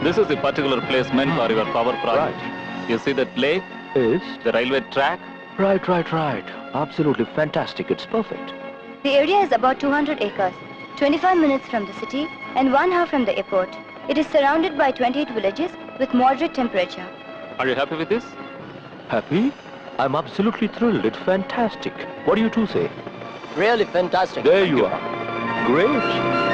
This is the particular placement for your power project. Right. You see that lake? Is? The railway track? Right. Absolutely fantastic. It's perfect. The area is about 200 acres, 25 minutes from the city and 1 hour from the airport. It is surrounded by 28 villages with moderate temperature. Are you happy with this? Happy? I'm absolutely thrilled. It's fantastic. What do you two say? Really fantastic. There you are. Great.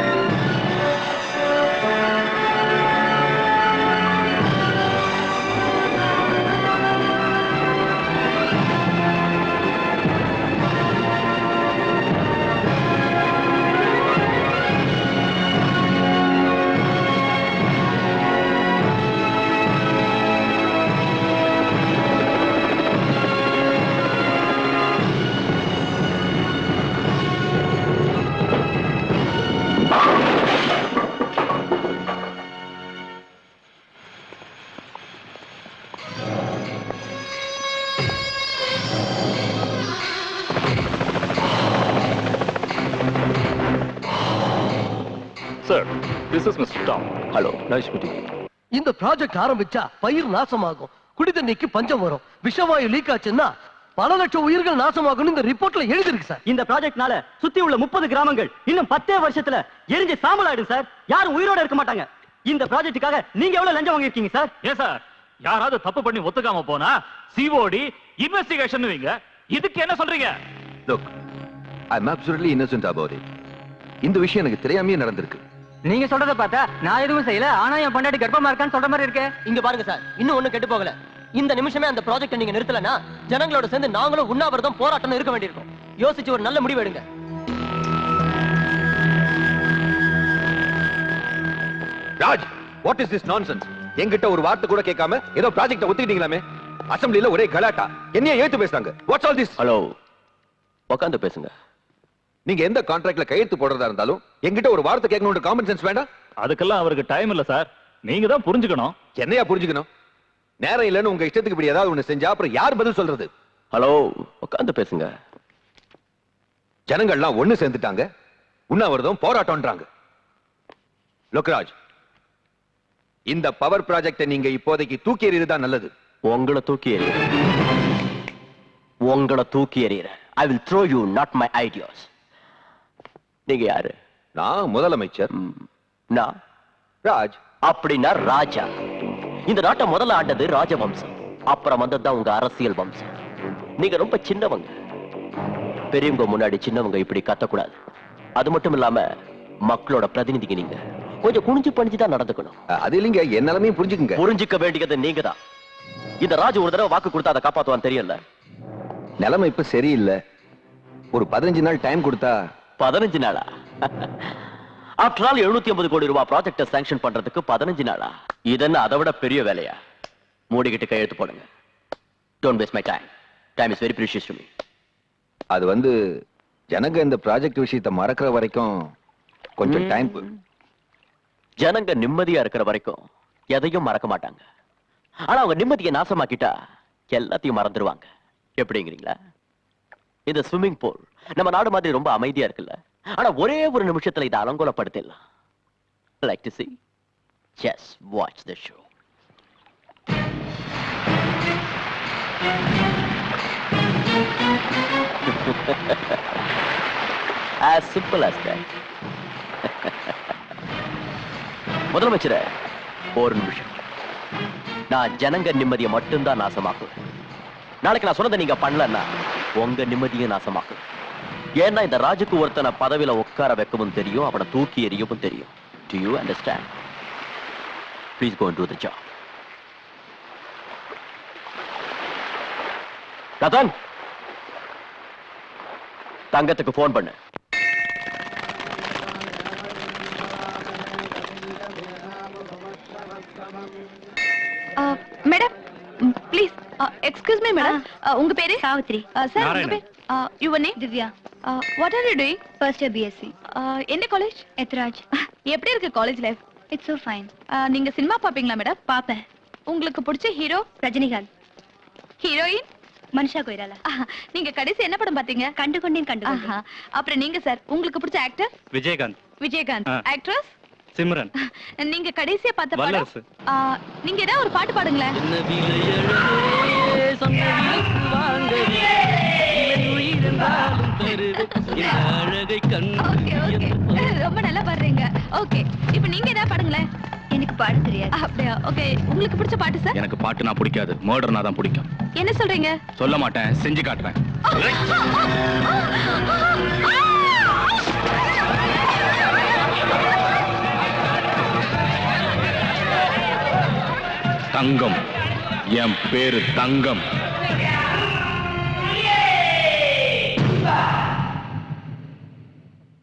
Sir, this is Mr. Tom. Hello. Nice meeting you. இந்த project ஆரம்பிச்சா பயிர் நாசமாகும், குடி தண்ணிக்கு பஞ்சம் வரும், விஷவாயு league ஆச்சுன்னா பல லட்சம் உயிர்கள் நாசமாகும்னு இந்த ரிப்போர்ட்ல எழுதிருக்கு சார். இந்த ப்ராஜெக்ட்னால சுத்தி உள்ள 30 கிராமங்கள் இன்னும் 10 வருஷத்துல எரிஞ்சு சாம்பலாயிடும் சார். யாரும் உயிரோட இருக்க மாட்டாங்க. இந்த ப்ராஜெக்ட்டுக்காக நீங்க எவ்வளவு லஞ்சம் வாங்கிருக்கீங்க சார்? ஏன் சார், யாராவது தப்பு பண்ணி ஒத்துக்காம போனா சிஓடி இன்வெஸ்டிகேஷன் வைங்க. இதுக்கு என்ன சொல்றீங்க? Look, I'm absolutely innocent about it. இந்த விஷயம் எனக்கு தெரியாமயே நடந்திருக்கு. நீங்க சொல்றத பார்த்தா நான் எதுவும் செய்யல, ஆனா என் பொண்டாட்டி கர்ப்பமா இருக்கான்னு சொல்ற மாதிரி இருக்கு. இங்க பாருங்க சார், இன்னும் ஒண்ணு கெட்டு போகல. இந்த நிமிஷமே அந்த ப்ராஜெக்ட் நீங்க நிறுத்தலனா ஜனங்களோட சேர்ந்து நாங்களும் உண்ணாவிரதம் போராட்டம் இருக்க வேண்டியிருக்கும். யோசிச்சு ஒரு நல்ல முடிவு எடுங்க. Raj, what is this nonsense? என்கிட்ட ஒரு வார்த்தை கூட கேட்காம ஏதோ ப்ராஜெக்ட்ட ஒத்துக்கிட்டீங்களாமே. அசெம்பிளில ஒரே கலாட்டா. என்னைய ஏத்து பேசுறாங்க. What's all this? ஹலோ. உட்கார்ந்து பேசுங்க. நீங்க எந்த கான்ட்ராக்ட்ல கையெழுத்து போடுறதா இருந்தாலும் என்கிட்ட ஒரு வார்த்தை கேட்கணும்ன்ற காமன் சென்ஸ் வேண்டாம்? அதுக்கெல்லாம் அவருக்கு டைம் இல்ல சார். நீங்க தான் புரிஞ்சுக்கணும். என்னையா புரிஞ்சுக்கணும்? நேரம் இல்லன்னு உங்க இஷ்டத்துக்கு இப்படி ஏதாவது ஒண்ணு செஞ்சா அப்புறம் யார் பதில் சொல்றது? ஹலோ. உட்கார்ந்து பேசுங்க. ஜனங்கள்லாம் ஒண்ணு சேர்ந்துட்டாங்க. உண்ணாவிரதம் போராட்டம்ன்றாங்க. லோக்ராஜ், இந்த பவர் ப்ராஜெக்ட்டை நீங்க இப்போதைக்கு தூக்கி எறியறதுதான் நல்லது. உங்களை தூக்கி எறியறேன். உங்களை தூக்கி எறியறேன். I will throw you, not my ideas. நீங்க யாரு? நான் முதலமைச்சர். நான் ராஜ். அப்படின்னா ராஜா. இந்த நாட்டை முதல்ல ஆண்டது ராஜவம்சம். அப்புறம் வந்ததுதான் உங்க அரசியல் வம்சம். நீங்க ரொம்ப சின்னவங்க. பெரியவங்க முன்னாடி சின்னவங்க இப்படி கத்தக்கூடாது. அது மட்டும் இல்லாம மக்களோட பிரதிநிதிங்க நீங்க. கொஞ்சம் குனிஞ்சு பணிஞ்சுதான் நடந்துக்கணும். அது இல்லைங்க, என் நிலைமையும் புரிஞ்சுக்குங்க. புரிஞ்சுக்க வேண்டியது நீங்க தான். இந்த ராஜ் ஒரு தடவை வாக்கு கொடுத்தா அதை காப்பாத்துவான்னு தெரியல. நிலைமை இப்ப சரியில்லை. ஒரு 15 நாள் டைம் கொடுத்தா. 15 நாளா? ஆஃப்டர் ஆல் 750 கோடி ரூபாய் ப்ராஜெக்ட சாங்ஷன் பண்றதுக்கு 15 நாளா? இதென்ன அதை விட பெரிய வேலையா? மூடிக்கிட்டு கையெழுத்து போடுங்க. Don't waste my time. Time is very precious to me. அது ஜனங்க இந்த ப்ராஜெக்ட் விஷயத்தை மறக்கிற வரைக்கும் கொஞ்சம் டைம் ஜனங்க நிம்மதியா இருக்கிற வரைக்கும் எதையும் மறக்க மாட்டாங்க. ஆனா அவங்க நிம்மதியை நாசமாக்கிட்டா எல்லாத்தையும் மறந்துடுவாங்க. எப்படிங்கிறீங்களா? இந்த ஸ்விம்மிங் பூல் நம்ம நாடு மாதிரி ரொம்ப அமைதியா இருக்குல்ல, ஆனா ஒரே ஒரு நிமிஷத்துல இதை அலங்கோலப்படுத்திடலாம். Like to see? Just watch the show. As simple as that. முதலமைச்சர, ஒரு நிமிஷம். நான் ஜனங்க நிம்மதியை மட்டும்தான் நாசமாக்குவேன். நாளைக்கு நான் சொன்னதை நீங்க பண்ணலன்னா உங்க நிம்மதியும் நாசமாக்குவேன். ஏன்னா இந்த ராஜுக்கு ஒருத்தனை பதவியில உட்கார வைக்கவும் தெரியும், அவனை தூக்கி எறியவும் தெரியும். Do you understand? Please go and do the job. Ratan, தங்கத்துக்கு போன் பண்ணு. Madam please excuse me madam உங்க பேரு Savitri. சார் உங்க பேர் your name Divya. What are you doing First year BSc. என்ன காலேஜ் Ethraj. எப்படி இருக்கு college life It's so fine. நீங்க சினிமா பாப்பீங்களா மேடம் பாப்பேன். உங்களுக்கு பிடிச்ச ஹீரோ ரஜினிகாந்த். ஹீரோயின் மனிஷா கொய்ராலா. நீங்க கடைசி என்ன படம் பாத்தீங்க கண்டு ஆஹா. அப்புறம் நீங்க சார் உங்களுக்கு பிடிச்ச ஆக்டர் விஜயகாந்த். விஜயகாந்த். ஆக்ட்ரஸ் சிம்ரன். நீங்க கடைசியா பார்த்த படம் வல்லரசு. நீங்க ஏதாவது ஒரு பாட்டு பாடுங்களேன். Okay, okay. ரொம்ப நல்லா பாடுறீங்க. ஓகே, இப்போ நீங்க ஏதாவது பாடுங்களேன். எனக்கு பாட தெரியாது. அப்படியா? ஓகே, உங்களுக்கு பிடிச்ச பாட்டு சார்? எனக்கு பாட்டுனா பிடிக்காது, மர்டர்னா தான் பிடிக்கும். என்ன சொல்றீங்க? சொல்ல மாட்டேன், செஞ்சு காட்டுறேன். தங்கம், என் பேரு தங்கம்.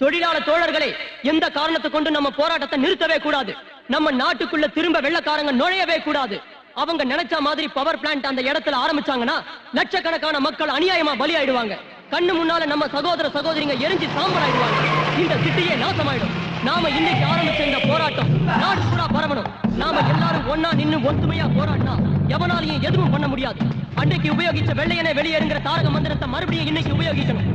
தொழிலாளர் தோழர்களே, எந்த காரணத்தை கொண்டு நம்ம போராட்டத்தை நிறுத்தவே கூடாது. நம்ம நாட்டுக்குள்ள திரும்ப வெள்ளக்காரங்க நுழையவே கூடாது. அவங்க நினைச்ச மாதிரி பவர் பிளான்ட் அந்த இடத்துல ஆரம்பிச்சாங்கன்னா லட்சக்கணக்கான மக்கள் அநியாயமா பலியாயிடுவாங்க. கண்ணு முன்னால நம்ம சகோதர சகோதரிங்க எரிஞ்சு சாம்பல் ஆயிடுவாங்க. இந்த சிட்டியே நாசமாயிடும். நாம இன்னைக்கு ஆரம்பிச்ச இந்த போராட்டம் நாடு பூரா பரவணும். நாம எல்லாரும் ஒன்னா நின்னு ஒத்துமையா போராடினா எவனாலையும் எதுவும் பண்ண முடியாது. அன்னைக்கு உபயோகிச்ச வெள்ளையனே வெளியேறுங்கிற தாரக மந்திரத்தை மறுபடியும் இன்னைக்கு உபயோகிக்கணும்.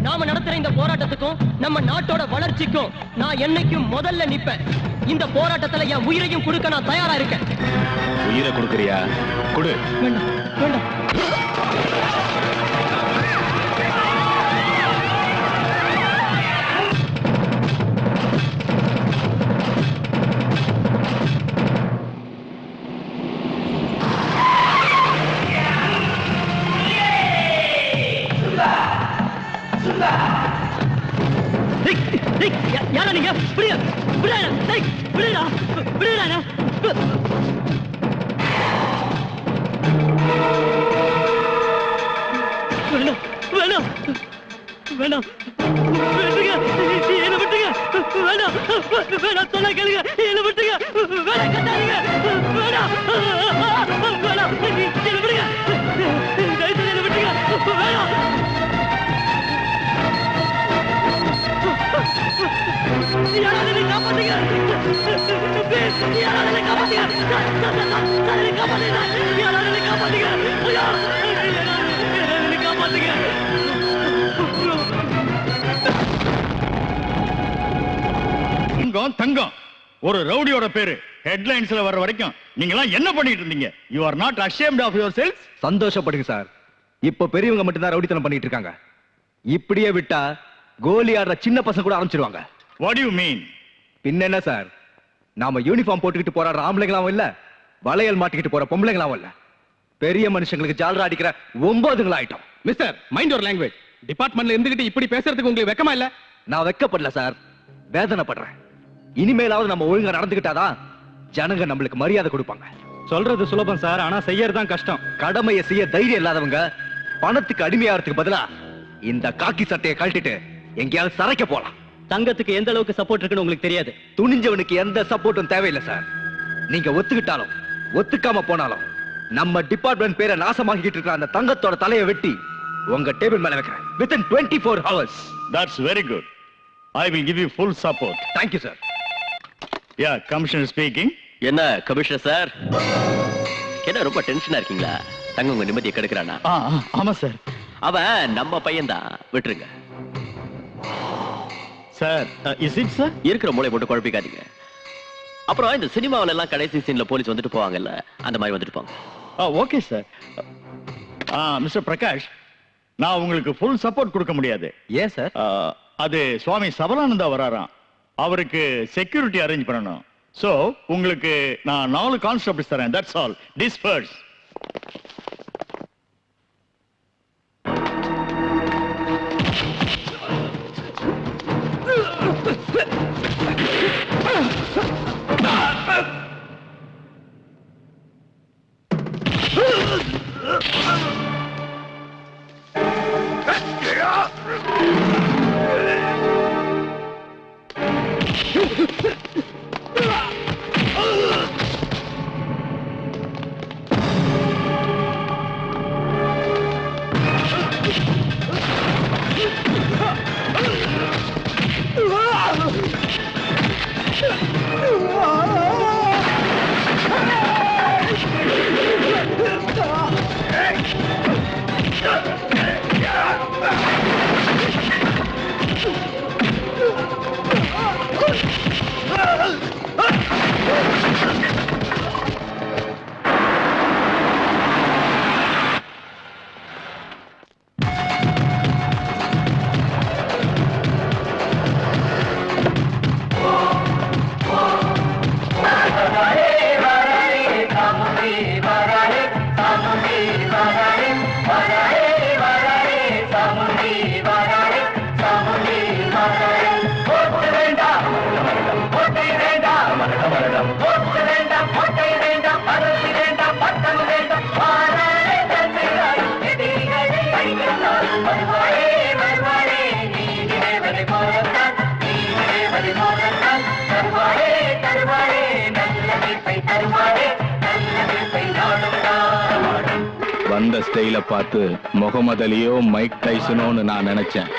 நாம நடத்துற இந்த போராட்டத்துக்கும் நம்ம நாட்டோட வளர்ச்சிக்கும் நான் என்னைக்கும் முதல்ல நிப்பேன். இந்த போராட்டத்துல என் உயிரையும் கொடுக்க நான் தயாரா இருக்கேன். உயிரை கொடுக்கறியா? கொடு. வேண்டாம், வேண்டாம். யாரா நீங்க? விடுங்க, விடுடா, டேய், விடுடா, விடுடா. வேணாம், வேணாம், வேணாம், விட்டுங்க, என்ன விட்டுங்க, வேணாம், வேணாம், சொன்னா கேளுங்க, என்ன விட்டுங்க, வேணாம், கட்டாதீங்க, வேணாம், வேணாம், என்ன விடுங்க, தயவுசெய்து என்ன விட்டுங்க, வேணாம். யாராவது என்னை காப்பாத்துங்க. Please, யாராவது என்னை காப்பாத்துங்க. என்னை காப்பாத்துங்க. யாராவது என்னை காப்பாத்துங்க. ஐயா, என்னை காப்பாத்துங்க. தங்கம், தங்கம். ஒரு ரவுடியோட பேரு ஹெட்லைன்ஸ்ல வர்ற வரைக்கும் நீங்க எல்லாம் என்ன பண்ணிட்டு இருந்தீங்க? You are not ashamed of yourselves? சந்தோஷப்படுங்க சார். இப்ப பெரியவங்க மட்டும் தான் ரவுடித்தனம் பண்ணிட்டு இருக்காங்க. இப்படியே விட்டா கோலி ஆடுற சின்ன பசங்க கூட ஆரம்பிச்சிருவாங்க. What do you mean? பின்ன என்ன சார், நாம யூனிஃபார்ம் போட்டுக்கிட்டு போராடுற ஆம்பளைங்களாவும் இல்ல, வளையல் மாட்டிக்கிட்டு போற பொம்பளைங்களாவும் இல்ல, பெரிய மனுஷங்களுக்கு ஜாலரா அடிக்கிற 9 ஆயிட்டோம். Mister, mind your language. டிபார்ட்மெண்ட்ல இருந்துகிட்டு இப்படி பேசுறதுக்கு உங்களுக்கு வெக்கமா இல்ல? நான் வெக்கப்படல சார், வேதனைப்படுறேன். இனிமேலாவது நம்ம ஒழுங்கா நடந்துக்கிட்டாதான் ஜனங்க நம்மளுக்கு மரியாதை கொடுப்பாங்க. சொல்றது சுலபம் சார், ஆனா செய்யறதுதான் கஷ்டம். கடமையை செய்ய தைரியம் இல்லாதவங்க பணத்துக்கு அடிமையாகிறதுக்கு பதிலா இந்த காக்கி சட்டையை கழட்டிட்டு எங்கேயாவது சரைக்க போலாம். தங்கத்துக்கு எந்த அளவுக்கு சப்போர்ட் இருக்குன்னு உங்களுக்கு தெரியாது. துணிஞ்சவனுக்கு எந்த சப்போர்ட்டும் தேவையில்லை சார். நீங்க ஒத்துக்கிட்டாலும் ஒத்துக்காம போனாலும் நம்ம டிபார்ட்மெண்ட் பேரை நாசமாக்கிட்டு இருக்கிற அந்த தங்கத்தோட தலையை வெட்டி உங்க டேபிள் மேல வைக்கிறேன். Within 24 hours. That's very good. I will give you full support. Thank you sir. Yeah, Commissioner speaking. என்ன கமிஷனர் சார், என்ன ரொம்ப டென்ஷனா இருக்கீங்களா? தங்க உங்க நிம்மதியை கெடுக்கிறானா? ஆமா சார். அவன் நம்ம பையன்தான், விட்டுருங்க. Sir, is it sir? இருக்கிற மூளை போட்டு குழப்பிக்காதீங்க. அப்புறம் இந்த சினிமாவில எல்லாம் கடைசி சீன்ல போலீஸ் வந்துட்டு போவாங்கல்ல, அந்த மாதிரி வந்துட்டு போங்க. Okay sir. மிஸ்டர் பிரகாஷ், நான் உங்களுக்கு ஃபுல் சப்போர்ட் கொடுக்க முடியாது. ஏன் சார்? அது சுவாமி சபலானந்தா வராராம், அவருக்கு செக்யூரிட்டி அரேஞ்ச் பண்ணணும். சோ உங்களுக்கு நான் 4 கான்ஸ்டபிள்ஸ் தரேன். That's all. டிஸ்பர்ஸ். வந்த ஸ்டைல பார்த்து முகமது அலியோ மைக் டைசனோன்னு நான் நினைச்சேன்.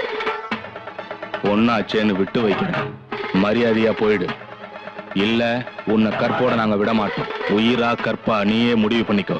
ஒன்னாச்சேன்னு விட்டு வைக்கிறேன். மரியாதையா போயிடு, இல்ல உன்னை கற்போட நாங்க விட மாட்டோம். உயிரா கற்பா நீயே முடிவு பண்ணிக்கோ.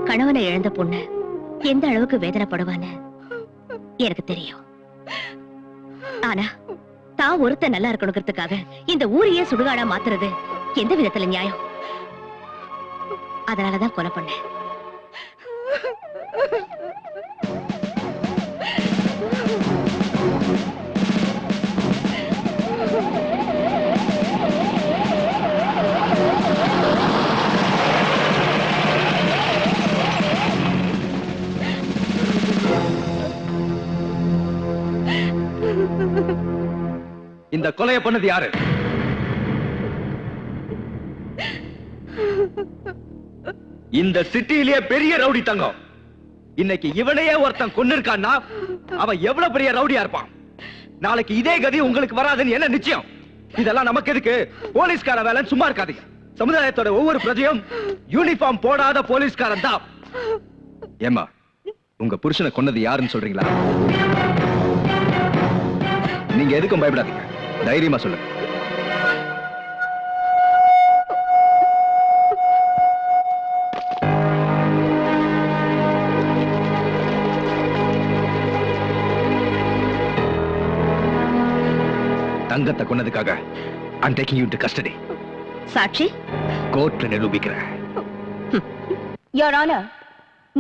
கணவனை இழந்த பொண்ணு எந்த அளவுக்கு வேதனைப்படுவான்னு எனக்கு தெரியும். ஆனா தான் ஒருத்த நல்லா இருக்கணுங்கிறதுக்காக இந்த ஊரையே சுடுகாடா மாத்துறது எந்த விதத்துல நியாயம்? அதனாலதான் கொலை பண்ணேன். கொலைய பண்ணது யாரு? இந்த சிட்டியிலேயே பெரிய ரவுடி தங்கம். இன்னைக்கு இவனையே ஒருத்தன் கொன்னு இருக்கான்னா அவன் எவ்வளவு பெரிய ரவுடியா இருப்பான். நாளைக்கு இதே கதி உங்களுக்கு வராதுன்னு என்ன நிச்சயம்? இதெல்லாம் நமக்கு எதுக்கு? போலீஸ்கார வேலை சும்மா இருக்காதீங்க. சமுதாயத்தோட ஒவ்வொரு பிரஜையும் யூனிஃபார்ம் போடாத போலீஸ்காரன் தான். ஏமா, உங்க புருஷனை கொன்னது யாருன்னு சொல்றீங்களா? நீங்க எதுக்கும் பயப்படாதீங்க, தைரியமா சொல்லுங்க. தங்கத்தை கொன்னதுக்காக I'm taking you into custody. சாட்சி கோர்ட்ல நிரூபிக்கிறேன். Your Honor,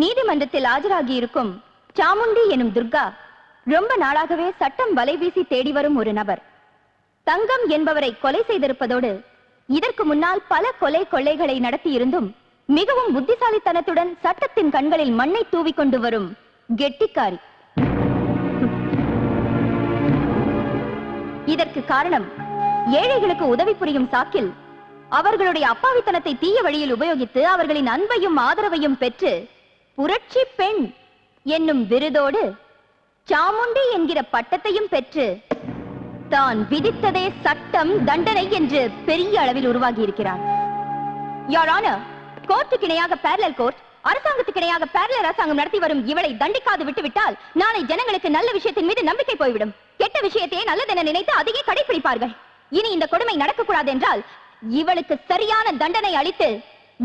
நீதிமன்றத்தில் ஆஜராகி இருக்கும் சாமுண்டி எனும் துர்கா ரொம்ப நாளாகவே சட்டம் வலைவீசி தேடி வரும் ஒரு நபர். தங்கம் என்பவரை கொலை செய்திருப்பதோடு இதற்கு முன்னால் பல கொலை கொள்ளைகளை நடத்தியிருந்தும் மிகவும் புத்திசாலித்தனத்துடன் சட்டத்தின் கண்களில் மண்ணை தூவிக்கொண்டு வரும் கெட்டிக்காரி. இதற்கு காரணம் ஏழைகளுக்கு உதவி புரியும் சாக்கில் அவர்களுடைய அப்பாவித்தனத்தை தீய வழியில் உபயோகித்து அவர்களின் அன்பையும் ஆதரவையும் பெற்று புரட்சி பெண் என்னும் விருதோடு சாமுண்டி என்கிற பட்டத்தையும் பெற்று தான் விதித்ததே சட்டம் தண்டனை என்று பெரிய அளவில் உருவாகி இருக்கிறார். யோர் ஆனர், கோர்ட்டுக்கு இணையாக பேரலல் கோர்ட், அரசாங்கத்துக்கு இணையாக பேரலல் அரசாங்கம் நடத்தி வரும் இவளை தண்டிக்காது விட்டுவிட்டால் நாளை ஜனங்களுக்கு நல்ல விஷயத்தின் மீது நம்பிக்கை போய்விடும். கெட்ட விஷயத்தையே நல்லதென நினைத்து அதையே கடைபிடிப்பார்கள். இனி இந்த கொடுமை நடக்கக்கூடாது என்றால் இவளுக்கு சரியான தண்டனை அளித்து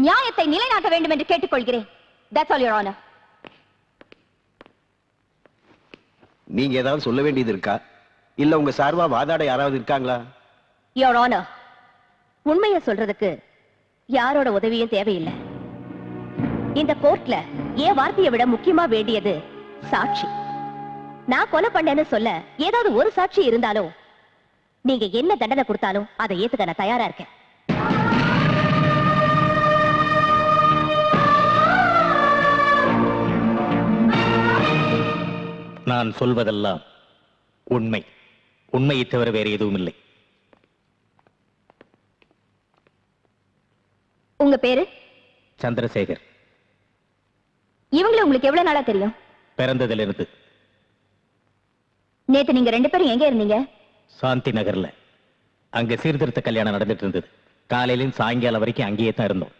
நியாயத்தை நிலைநாட்ட வேண்டும் என்று கேட்டுக்கொள்கிறேன். That's all, Your Honor. நீங்க ஏதாவது சொல்ல வேண்டியது இருக்கா? இல்ல உங்க சார்பா வாதாட யாராவது இருக்காங்களா? Your Honor, உண்மையை சொல்றதுக்கு யாரோட உதவியும் தேவையில்லை. இந்த கோர்ட்ல என் வார்த்தையை விட முக்கியமா வேண்டியது சாட்சி. நான் கொலை பண்ணேன்னு சொல்ல ஏதாவது ஒரு சாட்சி இருந்தாலும் நீங்க என்ன தண்டனை கொடுத்தாலும் அதை ஏத்துக்க நான் தயாரா இருக்கேன். நான் சொல்வதெல்லாம் உண்மை. உண்மையை தவிர வேறு எதுவும் இல்லை. உங்க பேரு? சந்திரசேகர். இவங்களை உங்களுக்கு எவ்வளவு நாளா தெரியும்? பிறந்ததிலிருந்து. நேத்து நீங்க ரெண்டு பேரும் எங்க இருந்தீங்க? சாந்தி நகர்ல. அங்க சீர்திருத்த கல்யாணம் நடந்துட்டு இருந்தது. காலையிலும் சாயங்காலம் வரைக்கும் அங்கேயே தான் இருந்தோம்.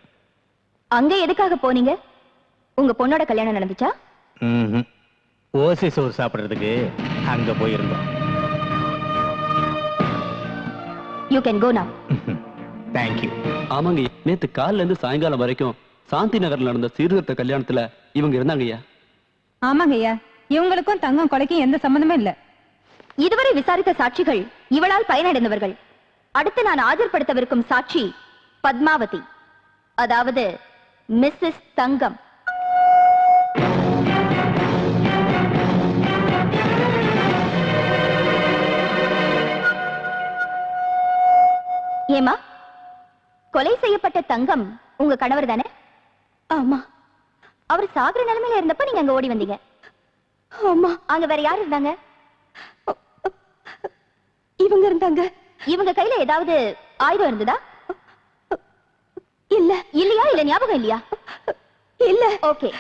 அங்க எதுக்காக போனீங்க? உங்க பொண்ணோட கல்யாணம் நடந்துச்சா? ஓசி சோறு சாப்பிடுறதுக்கு அங்க போயிருந்தோம். You can go now. Thank you. ஆமாங்க, நேத்து காலையில இருந்து சாயங்காலம் வரைக்கும் சாந்தி நகர்ல நடந்த சீர்திருத்த கல்யாணத்துல இவங்க இருந்தாங்கய்யா. ஆமாங்கய்யா, இவங்களுக்கும் தங்கம் கொலைக்கும் எந்த சம்பந்தமே இல்ல. இதுவரை விசாரித்த சாட்சிகள் இவளால் பயனடைந்தவர்கள். அடுத்து நான் ஆஜர்படுத்தவிருக்கும் சாட்சி பத்மாவதி, அதாவது மிஸ்ஸஸ் தங்கம். ஏமா, கொலை செய்யப்பட்ட தங்கம் உங்க கணவர் தானே? ஆமா. அவர் சாகுற நிலைமையில இருந்தப்ப நீங்க அங்க ஓடி வந்தீங்க. ஆமா. அங்க வேற யார் இருந்தாங்க? இவங்க இருந்தாங்க. இவங்க கையில ஏதாவது ஆயுதம் இருந்ததா? இல்ல. இல்லையா? இல்ல ஞாபகம் இல்லையா? இல்ல. ஓகே.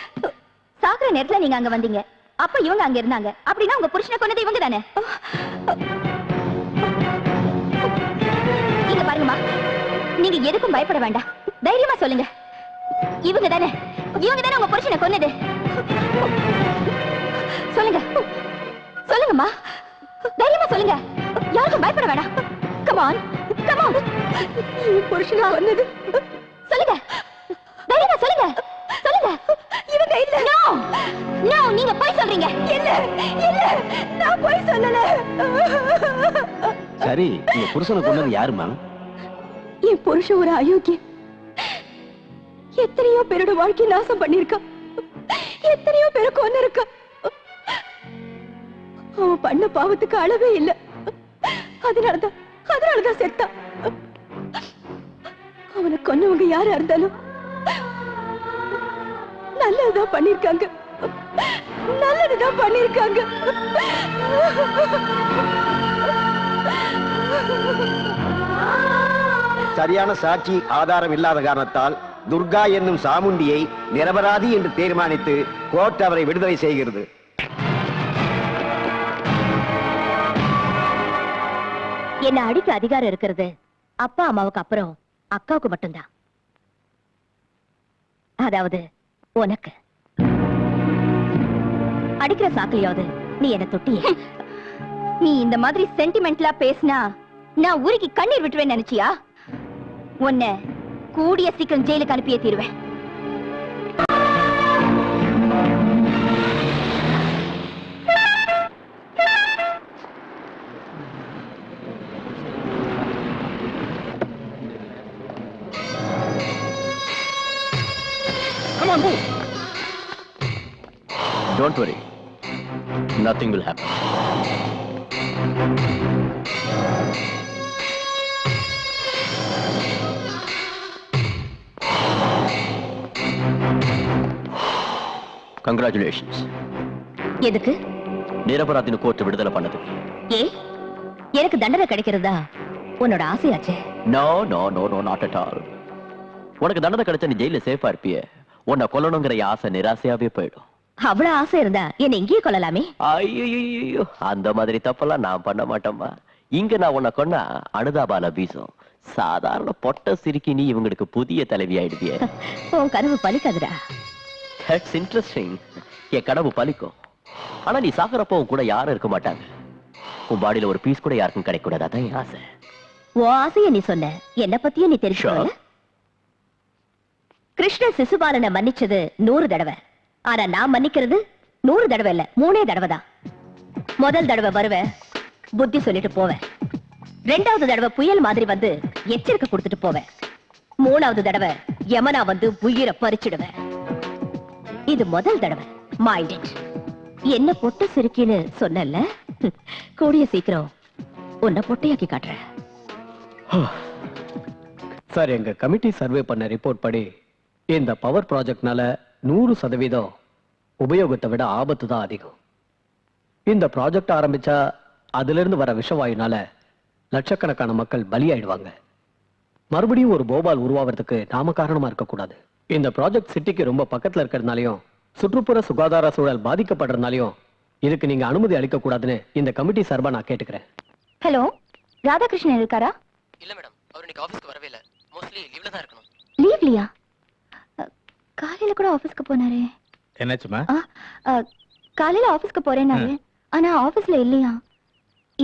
சாகுற நேரத்துல நீங்க அங்க வந்தீங்க, அப்ப இவங்க அங்க இருந்தாங்க. அப்படின்னா உங்க புருஷனை கொன்னது இவங்க தானே? இங்க பாருங்கம்மா, நீங்க எதுக்கும் பயப்பட வேண்டாம், தைரியமா சொல்லுங்க. இவங்க தானே உங்க புருஷனை கொன்னது? சொல்லுங்க, சொல்லுங்கம்மா, தைரியமா சொல்லுங்க. யாருக்கும் பயப்பட வேண்டாம். Come on, come on. புருஷனா கொன்னது சொல்லுங்க, தைரியமா சொல்லுங்க, சொல்லுங்க. இவங்க இல்ல. நோ நோ, நீங்க போய் சொல்றீங்க. இல்ல இல்ல, நான் போய் சொல்லல. சரி, உங்க புருஷனை கொன்னது யாருமா? என் புருஷன் ஒரு அயோக்கியம். எத்தனையோ பேரோட வாழ்க்கை நாசம் பண்ணிருக்கான், எத்தனையோ பேரை கொன்னு இருக்கான். அவன் பண்ண பாவத்துக்கு அளவே இல்ல. அதனாலதான் செத்தான். அவனை கொன்னவங்க யாரா இருந்தாலும் நல்லதுதான் பண்ணிருக்காங்க, நல்லதுதான் பண்ணிருக்காங்க. சரியான சாட்சி ஆதாரம் இல்லாத காரணத்தால் துர்கா என்னும் சாமுண்டியை நிரபராதி என்று தீர்மானித்து கோர்ட் அவரை விடுதலை செய்கிறது. என்ன அடிக்க அதிகாரம் இருக்கிறது அப்பா அம்மாவுக்கு அப்புறம் அக்காவுக்கு மட்டும்தான். அதாவது உனக்கு. அடிக்கிற சாக்கிலையாவது நீ என்ன தொட்டிய? நீ இந்த மாதிரி சென்டிமெண்ட்லா பேசினா நான் ஊருக்கு கண்ணீர் விட்டுவேன் நினைச்சியா? உன்னை கூடிய சீக்கிரம் ஜெயிலுக்கு அனுப்பியே தீருவேன். Come on, move. Don't worry. Nothing will happen. Congratulations. எதுக்கு? நிரபராதின்னு கோர்ட் விடுதலை பண்ணது. ஏ எனக்கு தண்டனை கிடைக்கிறதா உன்னோட ஆசையாச்சே? No, no, no, no, not at all. உனக்கு தண்டனை கிடைச்சா நீ ஜெயில சேஃபா இருப்பிய. உன்னை கொல்லணுங்கிற ஆசை நிராசையாவே போயிடும். அவ்வளவு ஆசை இருந்தா என்ன இங்கேயே கொள்ளலாமே? ஐயோ, அந்த மாதிரி தப்பெல்லாம் நான் பண்ண மாட்டேம்மா. இங்க நான் உன்னை கொன்னா அனுதாபால வீசும். சாதாரண பொட்ட சிரிக்கி நீ இவங்களுக்கு புதிய தலைவி ஆயிடுவிய. உன் கனவு பலிக்காதுடா. That's interesting. என் கனவு பலிக்கும். ஆனா நீ சாகுறப்போ உன் கூட யாரும் இருக்க மாட்டாங்க. உன் பாடியில ஒரு பீஸ் கூட யாருக்கும் கிடைக்க கூடாது. அதான் என் ஆசை. உன் ஆசைய நீ சொன்ன, என்ன பத்தியும் நீ தெரிஞ்சுக்கல. கிருஷ்ண சிசுபாலனை மன்னிச்சது 100 தடவை. ஆனா நான் மன்னிக்கிறது 100 தடவை இல்ல, 3 தடவை தான். முதல் தடவை வருவேன், புத்தி சொல்லிட்டு போவேன். 2வது தடவை புயல் மாதிரி வந்து எச்சரிக்கை கொடுத்துட்டு போவேன். 3வது தடவை யமனா வந்து உயிரை பறிச்சிடுவேன். இது முதல் தடவை. Mind it. என்ன பொட்டு சிரிக்கின்னு சொன்னல, கூடிய சீக்கிரம் உன்னை பொட்டையாக்கி காட்டுறேன். சார், எங்க கமிட்டி சர்வே பண்ண ரிப்போர்ட் படி இந்த பவர் ப்ராஜெக்ட்னால 100% உபயோகத்தை விட ஆபத்து தான் அதிகம். இந்த ப்ராஜெக்ட் ஆரம்பிச்சா அதுல இருந்து வர விஷவாயுனால லட்சக்கணக்கான மக்கள் பலியாயிடுவாங்க. மறுபடியும் ஒரு போபால் உருவாவதுக்கு நாம காரணமா இருக்கக்கூடாது. இந்த ப்ராஜெக்ட் சிட்டிக்கு ரொம்ப பக்கத்துல இருக்கிறதுனாலையும் சுற்றுப்புற சுகாதார சூழல் பாதிக்கப்படுறதுனாலையும் இதுக்கு நீங்க அனுமதி அளிக்க கூடாதுன்னு இந்த கமிட்டி சார்பா நான் கேட்டுக்கிறேன். ஹலோ, ராதாகிருஷ்ணன் இருக்காரா? இல்ல மேடம், அவர் இன்னைக்கு ஆபீஸ்க்கு வரவே இல்ல. மோஸ்ட்லி லீவ்ல தான் இருக்கணும். லீவ்லியா? காலையில கூட ஆபீஸ்க்கு போனாரே. என்னாச்சுமா? காலையில ஆபீஸ்க்கு போறேன்னாரு, ஆனா ஆபீஸ்ல இல்லையா.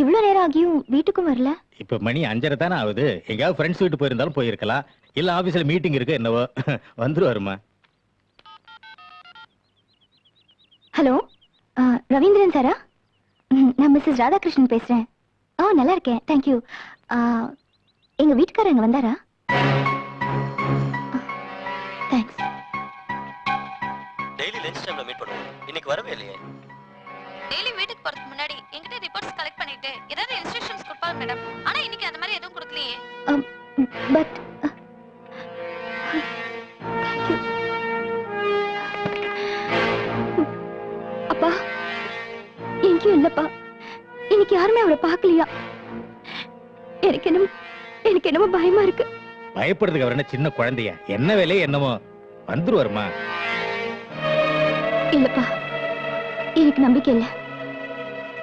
இவ்வளவு நேரம் ஆகியும் வீட்டுக்கும் வரல. இப்ப மணி 5:30 தானே ஆகுது. எங்கயாவது ஃப்ரெண்ட்ஸ் வீட்டு போயிருந்தாலும் போயிருக்கலாம். இல்ல ஆபீஸ்ல மீட்டிங் இருக்கு என்னவோ. வந்துருவாருமா. ஹலோ, ரவீந்திரன் சாரா? நான் மிஸ்ஸஸ் ராதாகிருஷ்ணன் பேசுறேன். நல்லா இருக்கேன், தேங்க்யூ. எங்க வீட்டுக்காரங்க வந்தாரா? தேங்க்ஸ். டெய்லி லஞ்ச் டைம்ல மீட் பண்ணுவோம். இன்னைக்கு வரவே இல்லையே. டெய்லி வீட்டுக்கு போறதுக்கு முன்னாடி என்கிட்ட ரிப்போர்ட்ஸ் கலெக்ட் பண்ணிட்டு ஏதாவது இன்ஸ்ட்ரக்ஷன்ஸ் கொடுப்பாங்க மேடம். ஆனா இன்னைக்கு அந்த மாதிரி எதுவும் கொடுக்கலையே. பட் அப்பா எங்கேயும் இல்லப்பா. இன்னைக்கு யாருமே அவரை பார்க்கலையா? எனக்கு என்னமோ பயமா இருக்கு. பயப்படுறதுக்கு அவர் என்ன சின்ன குழந்தையா? என்ன வேலையே என்னமோ. வந்துருவாருமா. இல்லப்பா, எனக்கு நம்பிக்கை இல்ல.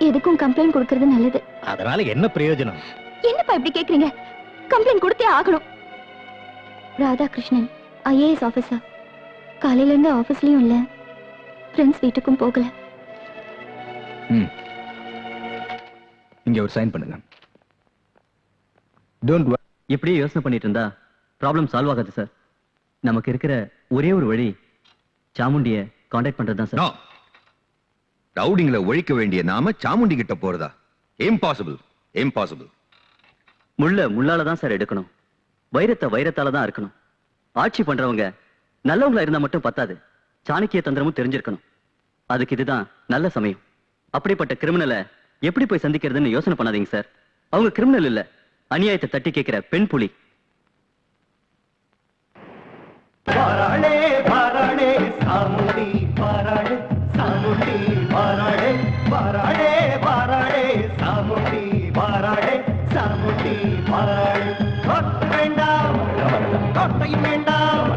எதுக்கும் கம்ப்ளைண்ட் கொடுக்கிறது நல்லது. அதனால என்ன பிரயோஜனம்? என்னப்பா இப்படி கேக்குறீங்க? கம்ப்ளைண்ட் கொடுத்தே ஆகணும். Radhakrishnan IAS officer. காலையில இருந்து ஆபீஸ்லயும் இல்ல, ஃப்ரெண்ட்ஸ் வீட்டுக்கும் போகல. இங்க ஒரு சைன் பண்ணுங்க. இப்படியே யோசனை பண்ணிட்டு இருந்தா ப்ராப்ளம் சால்வ் ஆகாது சார். நமக்கு இருக்கிற ஒரே ஒரு வழி சாமுண்டிய கான்டாக்ட் பண்றது தான் சார். ரவுடிங்களை ஒழிக்க வேண்டிய நாம சாமுண்டி கிட்ட போறதா? Impossible, impossible. முள்ள முள்ளால தான் சார் எடுக்கணும். வைரத்தை வைரத்தால தான் இருக்கணும். ஆட்சி பண்றவங்க நல்லவங்களா இருந்தா மட்டும் பத்தாது, சாணக்கிய தந்திரமும் தெரிஞ்சிருக்கணும். அதுக்கு இதுதான் நல்ல சமயம். அப்படிப்பட்ட கிரிமினலை எப்படி போய் சந்திக்கிறதுன்னு யோசனை பண்ணாதீங்க சார். அவங்க கிரிமினல் இல்ல, அநியாயத்தை தட்டி கேட்கிற பெண் புலி. பாராளே பாராளே சாமுண்டி பாராளே சாமுண்டி பாராளே பாராளே பாராளே சாமுண்டி பாராளே சாமுண்டி கோட்டை வேண்டாம் கோட்டையும் வேண்டாம்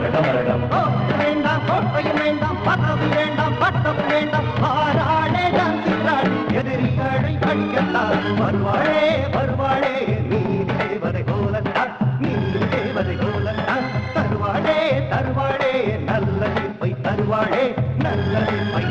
கோட்டை வேண்டாம் கோட்டையும் வேண்டாம் பதவி வேண்டாம் பட்டம் வேண்டாம் பாராளே ஜான்சிராணி எதிரிகளை கடிக்கத்தான் வருவாளே வருவாளே நீதி தேவதை போலத்தான் நீதி தேவதை போலத்தான் தருவாளே தருவாளே நல்ல தீர்ப்பை தருவாளே நல்ல தீர்ப்பை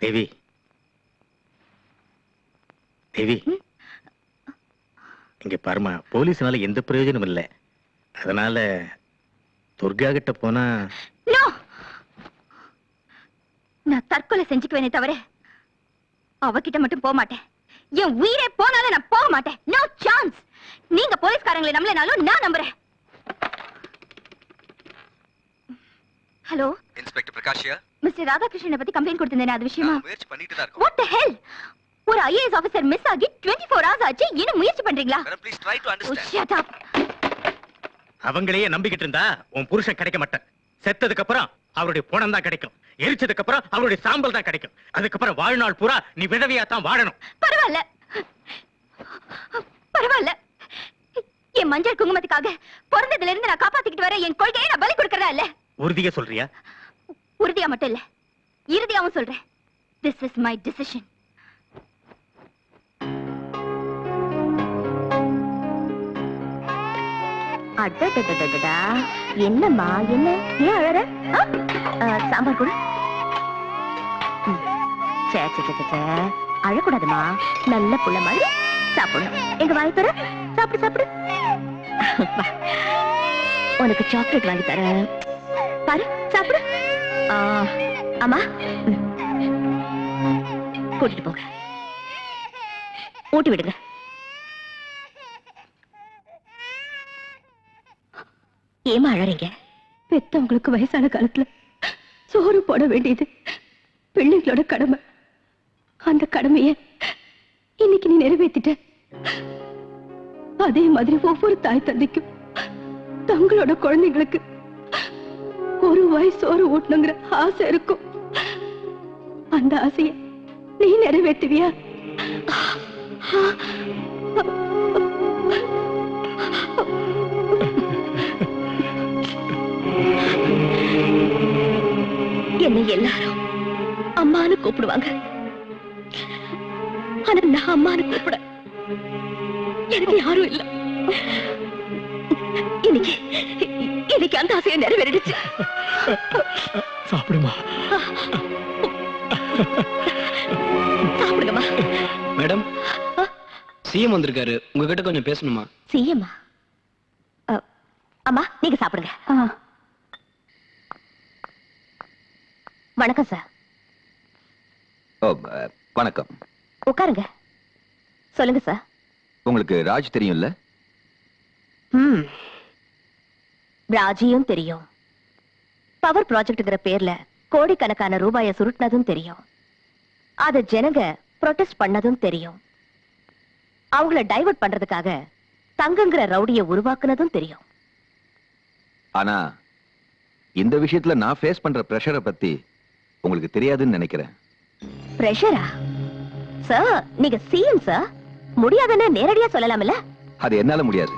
தேவி தேவி இங்க பாருமா, போலீஸ்னால எந்த பிரயோஜனம் இல்லை. அதனால துர்கா கிட்ட போனா நான் தற்கொலை செஞ்சுக்குவேனே தவிர அவகிட்ட மட்டும் போக மாட்டேன். என் உயிரே போனாலும் நான் போக மாட்டேன். No chance. நீங்க போலீஸ்காரங்களை நம்பலனாலும் நான் நம்புறேன். ஹலோ இன்ஸ்பெக்டர் பிரகாஷியா? மிஸ்டர் ராதாகிருஷ்ணனை பத்தி கம்ப்ளைண்ட் கொடுத்திருந்தேனே, அது விஷயமா? முயற்சி பண்ணிட்டு தான் இருக்கோம். What the hell? ஒரு IAS ஆபீசர் மிஸ் ஆகி 24 hours ஆச்சு. இன்னும் முயற்சி பண்றீங்களா? Madam please try to understand. Shut up. அவங்களையே நம்பிக்கிட்டு இருந்தா உன் புருஷன் கிடைக்க மாட்டான். செத்ததுக்கு அப்புறம் அவருடைய பணம் தான் கிடைக்கும். எரிச்சதுக்கு அப்புறம் அவருடைய சாம்பல் தான் கிடைக்கும். அதுக்கப்புறம் வாழ்நாள் பூரா நீ விதவையா தான் வாழணும். பரவாயில்ல பரவாயில்ல. என் மஞ்சள் குங்குமத்துக்காக பிறந்ததுல இருந்து நான் காப்பாத்திக்கிட்டு வர என் கொள்கையை நான் பலி கொடுக்கறதா இல்ல. உறுதியா சொல்றியா? உறுதியா மட்டும் இல்ல, இறுதியாவும் சொல்றேன். This is my decision. அடடடடடா, என்னம்மா என்ன ஏன் அழற? சாம்பார் கூட அழக்கூடாதுமா, நல்ல புள்ள மாதிரி சாப்பிடணும். எங்க வாங்கி தர, சாப்பிடு சாப்பிடு. உனக்கு சாக்லேட் வாங்கி தரேன், பாரு சாப்பிடு. அம்மா கூட்டிட்டு போங்க, ஊட்டி விடுங்க. ஏமா அழறீங்க? பெத்தவங்களுக்கு வயசான காலத்துல சோறு போட வேண்டியது பிள்ளைங்களோட கடமை. அந்த கடமைய இன்னைக்கு நீ நிறைவேற்றிட்ட. அதே மாதிரி ஒவ்வொரு தாய் தந்தைக்கும் தங்களோட குழந்தைங்களுக்கு ஒரு வயசு சோறு ஊட்டணுங்கிற ஆசை இருக்கும். அந்த ஆசைய நீ நிறைவேற்றுவியா? என்னை எல்லாரும் அம்மானு கூப்பிடுவாங்க. ஆனா நான் அம்மானு கூப்பிட எனக்கு யாரும் இல்ல. இன்னைக்கு அந்த ஆசையை நிறைவேறிடுச்சு. சாப்பிடுமா? சாப்பிடுங்கம்மா. மேடம், சிஎம் வந்திருக்காரு, உங்ககிட்ட கொஞ்சம் பேசணுமா? சிஎம்மா? அம்மா நீங்க சாப்பிடுங்க. வணக்கம் சார். வணக்கம். உட்காருங்க. சொல்லுங்க சார். உங்களுக்கு ராஜ் தெரியும்ல? ராஜியும் தெரியும். பவர் ப்ராஜெக்ட்ங்கிற பேர்ல கோடிக்கணக்கான ரூபாயை சுருட்டினதும் தெரியும். அத ஜனங்க ப்ரொடெஸ்ட் பண்ணதும் தெரியும். அவங்கள டைவர்ட் பண்றதுக்காக தங்கங்கிற ரவுடியை உருவாக்குனதும் தெரியும். ஆனா இந்த விஷயத்துல நான் ஃபேஸ் பண்ற பிரஷரை பத்தி உங்களுக்கு தெரியாதுன்னு நினைக்கிறேன். பிரஷரா? சார் நீங்க சிஎம் சார், முடியாதுன்னு நேரடியா சொல்லலாம்ல. அது என்னால முடியாது.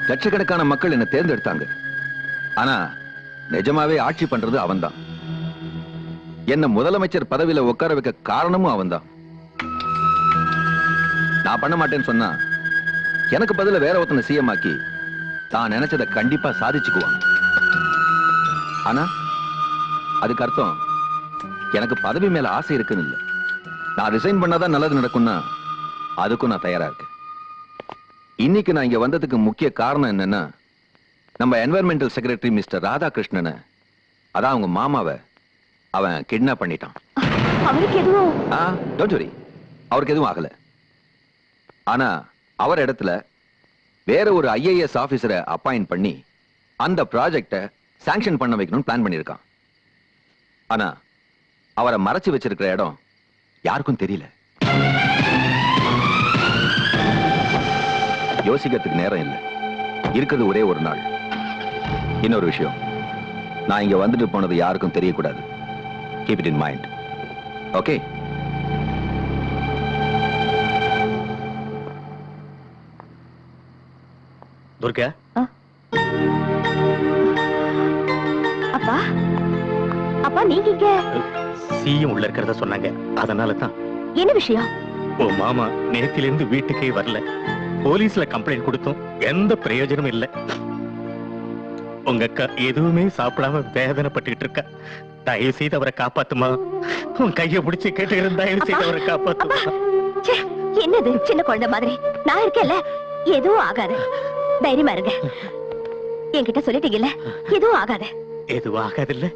லட்சக்கணக்கான மக்கள் என்ன தேர்ந்தெடுத்தாங்க. ஆனா நிஜமாவே ஆட்சி பண்றது அவன்தான். என்ன முதலமைச்சர் பதவியில உட்கார வைக்க காரணமும் அவன்தான். நான் பண்ண மாட்டேன்னு சொன்னா எனக்கு பதில வேற ஒருத்தனை சிஎம் ஆக்கி தான் நினைச்சதை கண்டிப்பா சாதிச்சுக்குவான். ஆனா அதுக்கு அர்த்தம் எனக்கு பதவி மேல ஆசை இருக்குன்னு இல்ல. நான் ரிசைன் பண்ணாதான் நல்லது நடக்கும்னா அதுக்கும் நான் தயாரா இருக்கேன். இன்னைக்கு நான் இங்க வந்ததுக்கு முக்கிய காரணம் என்னன்னா, நம்ம என்வைரன்மெண்டல் செக்ரட்டரி மிஸ்டர் ராதாகிருஷ்ணனை, அதான் அவங்க மாமாவை அவன் கிட்னாப் பண்ணிட்டான். அவருக்கு எதுவும் டோன்ட் வரி, அவருக்கு எதுவும் ஆகல. ஆனா அவர் இடத்துல வேற ஒரு ஐஏஎஸ் ஆபீசரை அப்பாயிண்ட் பண்ணி அந்த ப்ராஜெக்ட சாங்ஷன் பண்ண வைக்கணும்னு பிளான் பண்ணிருக்கான். ஆனா அவரை மறைச்சு வச்சிருக்கிற இடம் யாருக்கும் தெரியல. யோசிக்கிறதுக்கு நேரம் இல்லை. இருக்கிறது ஒரே ஒரு நாள். இன்னொரு விஷயம், நான் இங்க வந்துட்டு போனது யாருக்கும் தெரியக்கூடாது. Keep it in mind. Okay? Durga, அப்பா அப்பா நீங்க இங்க சிஎம் உள்ள இருக்கிறத சொன்னாங்க. அதனால தான். என்ன விஷயம்? ஓ மாமா நேத்திலிருந்து வீட்டுக்கே வரல. போலீஸ்ல கம்ப்ளைண்ட் கொடுத்தோம், எந்த பிரயோஜனமும் இல்ல. உங்க அக்கா எதுவுமே சாப்பிடாம வேதனைப்பட்டுக்கிட்டு இருக்கா. தயவு செய்து அவரை காப்பாத்துமா. உன் கைய பிடிச்சு கேட்டுக்கிறேன், தயவு செய்து அவரை காப்பாத்துமா. என்னது சின்ன குழந்தை மாதிரி? நான் இருக்கேன்ல, எதுவும் ஆகாது. தைரியமா இருங்க. என்கிட்ட சொல்லிட்டீங்கல்ல, எதுவும் ஆகாது. எதுவும் ஆகாது இல்ல,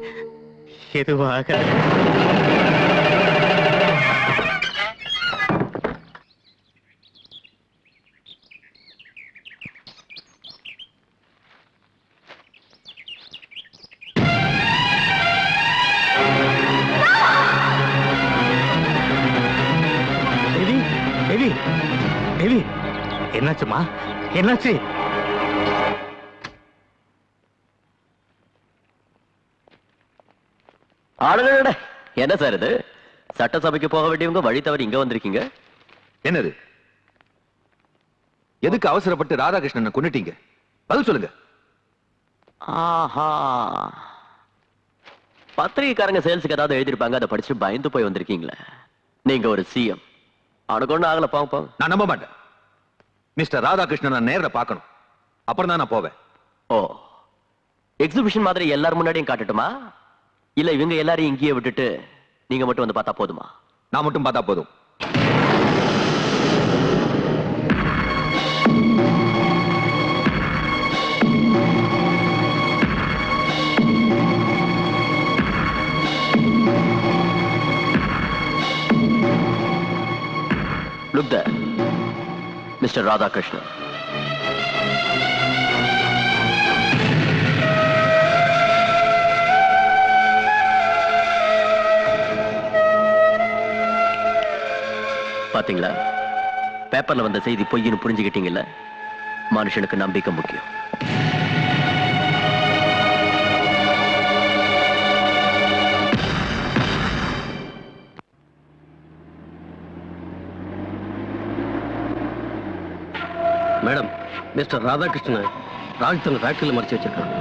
எதுவும் ஆகாது. என்னாச்சுமா? என்னாச்சு? என்ன சார் இது? சட்டசபைக்கு போக வேண்டியவங்க வழி தவறி இங்க வந்திருக்கீங்க. என்னது? எதுக்கு அவசரப்பட்டு ராதாகிருஷ்ணனை கொன்னுட்டீங்க? பதில் சொல்லுங்க. ஆஹா, பத்திரிகைக்காரங்க சேல்ஸுக்கு ஏதாவது எழுதிருப்பாங்க, அதை படிச்சு பயந்து போய் வந்திருக்கீங்களே. நீங்க ஒரு சிஎம். அவனுக்கு ஒண்ணு ஆகல. பாவம். நான் நம்ப மாட்டேன். மிஸ்டர் ராதாகிருஷ்ணன் நான் நேர்ல பார்க்கணும், அப்புறம் தான் நான் போவேன். ஓ, எக்ஸிபிஷன் மாதிரி எல்லாரும் முன்னாடியும் காட்டட்டுமா, இல்ல இவங்க எல்லாரையும் இங்கேயே விட்டுட்டு நீங்க மட்டும் வந்து பார்த்தா போதுமா? நான் மட்டும் பார்த்தா போதும். Look there, Mr. Radhakrishnan. பாத்தீங்களா, பேப்பர்ல வந்த செய்தி பொய்ன்னு புரிஞ்சுக்கிட்டீங்கல்ல. மனுஷனுக்கு நம்பிக்கை முக்கியம். மேடம், மிஸ்டர் ராதாகிருஷ்ணன் ராஜ்தன் ஃபேக்டரியில் மறைச்சு வச்சிருக்காங்க.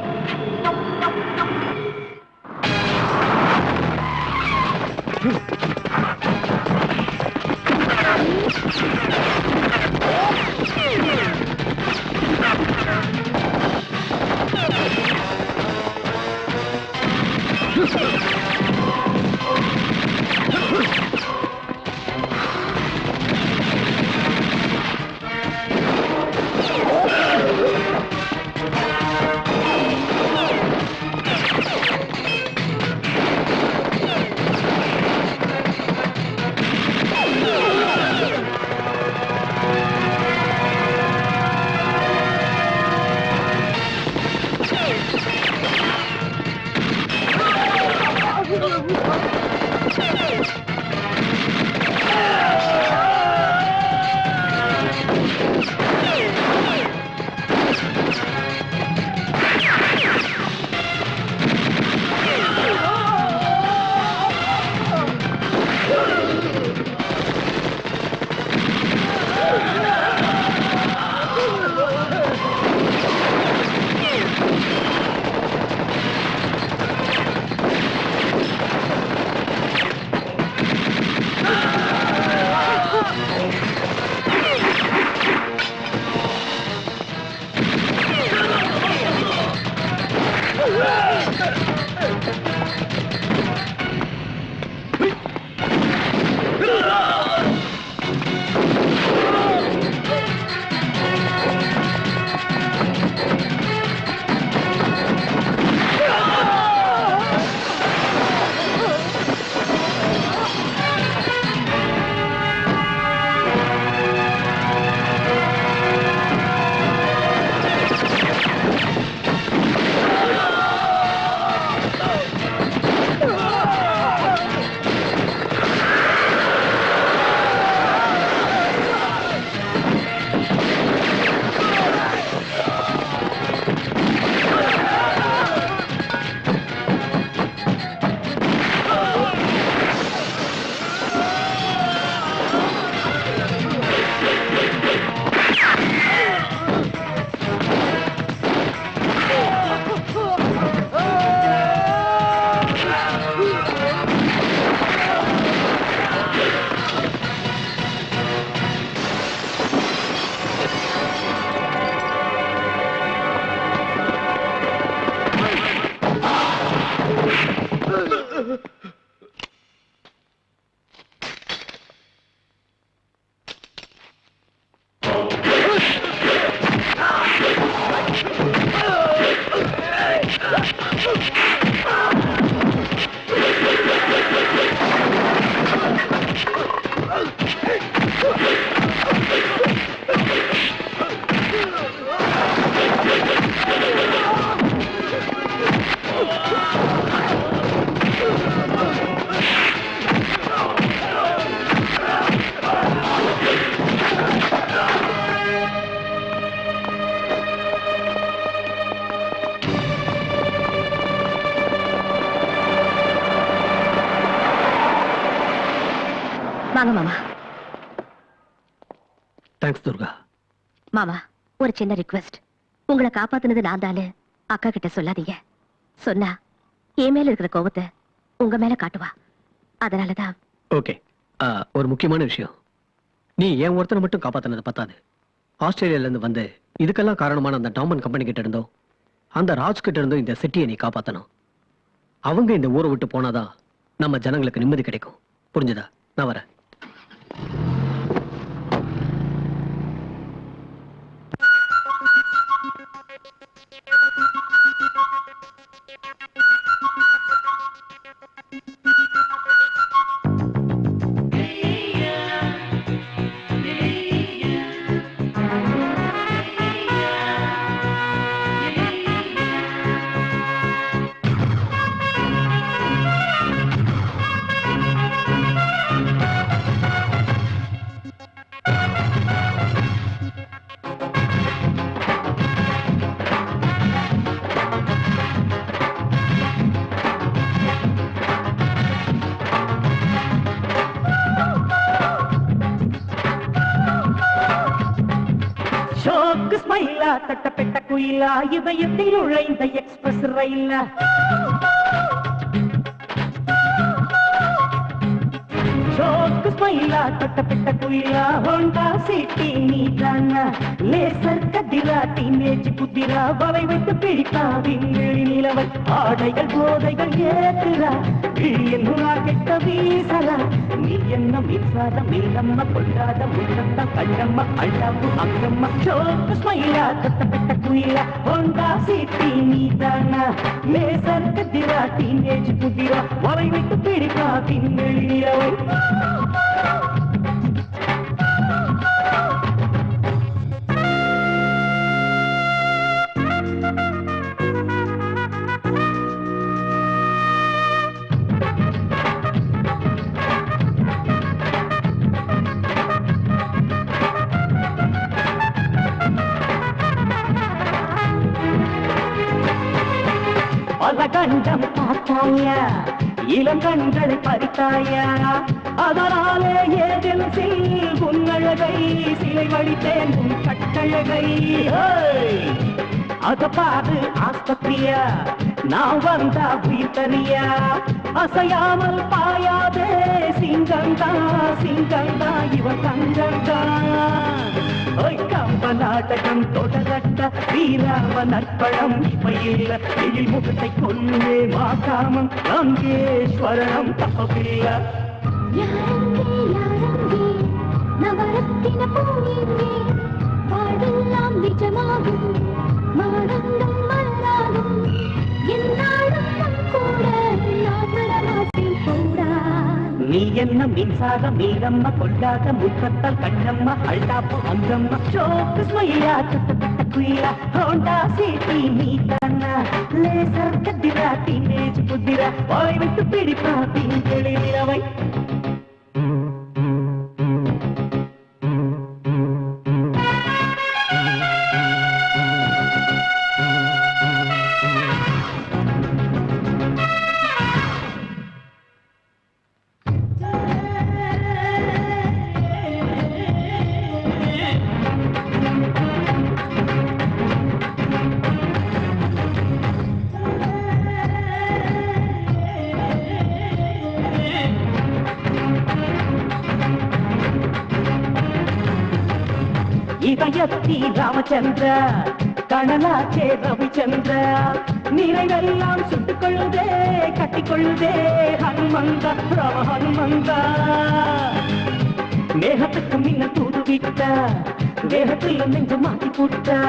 வாங்க மாமா. தேங்க்ஸ் துர்கா. மாமா, ஒரு சின்ன ரிக்வெஸ்ட். உங்களை காப்பாத்துனது நான் தானு அக்கா கிட்ட சொல்லாதீங்க. சொன்னா என் மேல இருக்கிற கோபத்தை உங்க மேல காட்டுவா. அதனாலதான். ஓகே, ஒரு முக்கியமான விஷயம். நீ என் ஒருத்தனை மட்டும் காப்பாத்தினது பத்தாது. ஆஸ்திரேலியால இருந்து வந்து இதுக்கெல்லாம் காரணமான அந்த டாமன் கம்பெனி கிட்ட இருந்தோ அந்த ராஜ் கிட்ட இருந்தோ இந்த சிட்டியை நீ காப்பாத்தணும். அவங்க இந்த ஊரை விட்டு போனாதான் நம்ம ஜனங்களுக்கு நிம்மதி கிடைக்கும். புரிஞ்சுதா? நான் வரேன். ஷோக்கு ஸ்மைலா தட்டப்பெட்ட குயிலா இதயத்தில் நுழைந்த எக்ஸ்பிரஸ் ரயிலா ஷோக்கு ஸ்மைலா தட்டப்பெட்ட குயிலா ஹோண்டா சிட்டி நீதானா லேசர் கதிரா டீனேஜ் குதிரா வலை வைத்து பிடிப்பா விண்வெளி நிலவை ஆடைகள் போதைகள் ஏத்துறா என்னுலா கெட்ட வீசலா நீ என்ன மின்சாரம் இல்லம்மா கொண்டாத முன்னத்த கண்ணம்மா அழாப்பு அங்கம்மா ஷோக்கு ஸ்மைலா தட்டப்பெட்ட குயிலா ஹோண்டா சிட்டி நீதானா லேசர் கதிரா டீனேஜ் குதிரா வலை வைத்து பிடிப்பா விண்வெளி நிலவை கண்டம் பார்த்தாயா இளங்கண்களை பறித்தாயா அதனாலே ஏஜென்சில் உன்னழகை சிலை வடித்தேன் உன் கட்டழகை அத பாரு ஆஸ்பத்திரியா நான் வந்தா உயிர் தனியா அசையாமல் பாயாதே சிங்கந்தா சிங்கந்தா இவன் தங்கந்தா கம்ப நாடகம் தொடரட்ட ஸ்ரீராம நற்பழம் இப்பையில்ல எழில் முகத்தை கொல்லுவே மாகாமம் ராங்கேஸ்வரணம் தப்பவில்லை நவரத்தின பூமியே பாடெல்லாம் நிஜமாகும் மானங்கள் மலராகும் என்னாலும் கூட நான் வரமாட்டேன் போடா நீ என்ன மின்சாரம் நீரம்மா கொண்டாத முற்றத்தால் கண்ணம்மா அழ்தாப்பு அங்கம்மா ஷோக்கு ஸ்மைலா தட்டப்பட்ட குயிலா ஹோண்டா சிட்டி நீதானா லேசர் கதிரா டீனேஜ் புதிரா வாய் விட்டு பிடிப்பா திங்களி நிலவை இதயத்தி ராமச்சந்திர கணலாச்சே ரவிச்சந்திர நிறைவெல்லாம் சுட்டுக்கொள்ளுதே கட்டிக்கொள்ளுதே ஹனுமந்தா ராம ஹனுமந்தா மேகத்துக்கு முன்ன தூது விட்ட தேகத்தில் நெஞ்ச மாட்டி போட்டா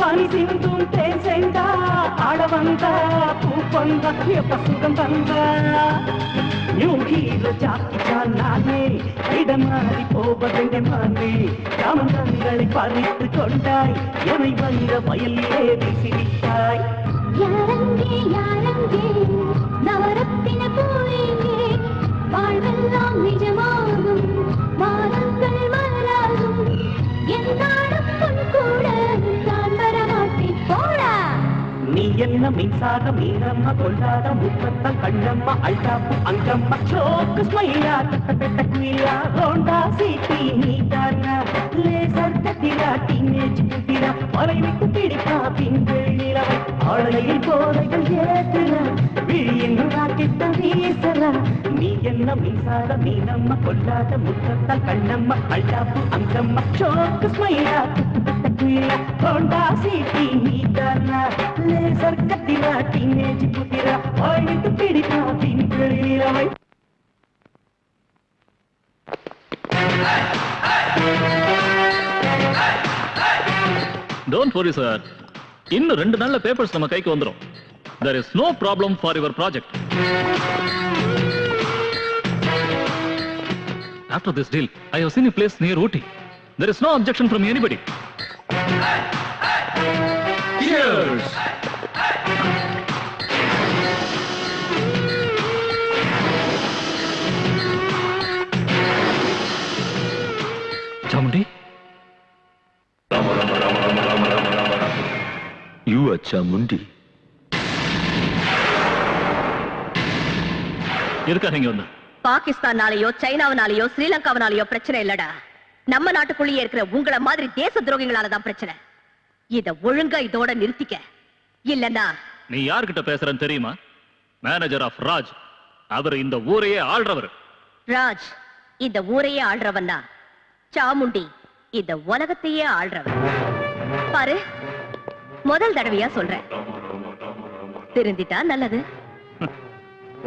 பனி சிந்தும் தேன் செண்டா ஆட வந்தா பூ பந்தா எப்ப சுகம் தந்தா நியூ ஹீரோ ஜாக்கிச்சான் நானே இடமாறி போவதெங்க மானே ராமந்தங்களை பறித்து கொண்டாய் எமை வந்த வயலிலே வீசிவிட்டாய் யாரங்கே யாரங்கே நவரத்தின பூமியே வாழ்வெல்லாம் நிஜமாகும் வானங்கள் மலராகும் என்னாலும் கூட நான் வரமாட்டேன் போடா நீ என்ன என்ன மின்சாரம் மீனம்மா கொள்ளாத முத்தத்தம் கண்ணம்மா அல்டாப்பு அங்கம்மா சோக்கு ஸ்மைலா தட்ட குயிலா ஹோண்டா சிட்டி நீதானா லேசர் கத்திரா டீனேஜ் புத்திரா மலை விட்டு பிடிப்பா பின்கள் நிலவை ஆளையில் போதைகள் ஏத்துறா விழியின் ராக்கெட்ட வீசலா நீ என்ன மின்சாரம் மீனம்மா கொள்ளாத முத்தத்தம் கண்ணம்மா அல்டாப்பு அங்கம்மா சோக்கு ஸ்மைலா தட்ட குயிலா ஹோண்டா சிட்டி நீதானா லேசர் கத்திரா டீனேஜ் புத்திரா மலை விட்டு பிடிப்பா பின்கள் நிலவை Don't worry, sir. இன்னும் 2 நாள்ல பேப்பர்ஸ் நம்ம கைக்கு வந்துரும். There is no problem for your project. After this deal, I have seen a place near Ooty. There is no objection from anybody. Cheers! Chamundi? You are Chamundi. இருக்கா நீங்க வந்து பாகிஸ்தானாலேயோ சைனாவினாலேயோ ஸ்ரீலங்காவினாலேயோ பிரச்சனை இல்லடா. நம்ம நாட்டுக்குள்ளேயே இருக்கிற உங்கள மாதிரி தேச துரோகிகளாலதான் பிரச்சனை. இத ஒழுங்கா இதோட நிறுத்திக்க. இல்லன்னா நீ யார்கிட்ட பேசுறன்னு தெரியுமா? Manager of Raj. அவர் இந்த ஊரையே ஆள்றவர். ராஜ் இந்த ஊரையே ஆள்றவன்னா சாமுண்டி இந்த உலகத்தையே ஆள்றவன். பாரு, முதல் தடவையா சொல்றேன், திருந்திட்டா நல்லது.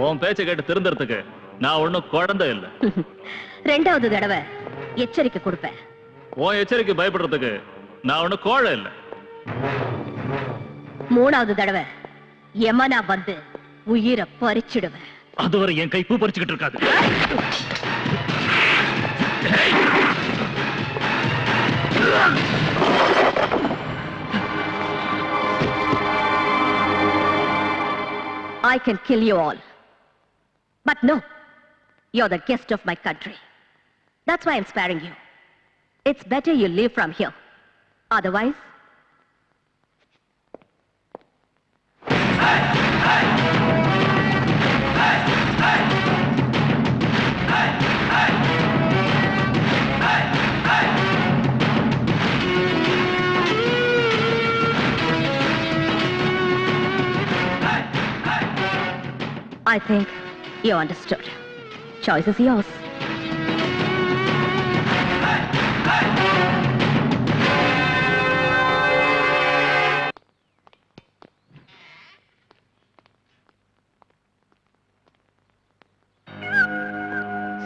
உன் பேச்ச கேட்டு திருந்தறதுக்கு நான் ஒண்ணும் குழந்தை இல்ல. 2வது தடவை எச்சரிக்கை கொடுப்பேன். உன் எச்சரிக்கை பயப்படுறதுக்கு நான் ஒண்ணும் கோழை இல்ல. 3வது தடவை யமனா வந்து உயிரை பறிச்சிடுவேன். அதுவரை என் கை பூ பறிச்சுக்கிட்டு இருக்காது. I can kill you all. But no, you're the guest of my country. That's why I'm sparing you. It's better you leave from here. Otherwise... I think you understood. Choice is yours.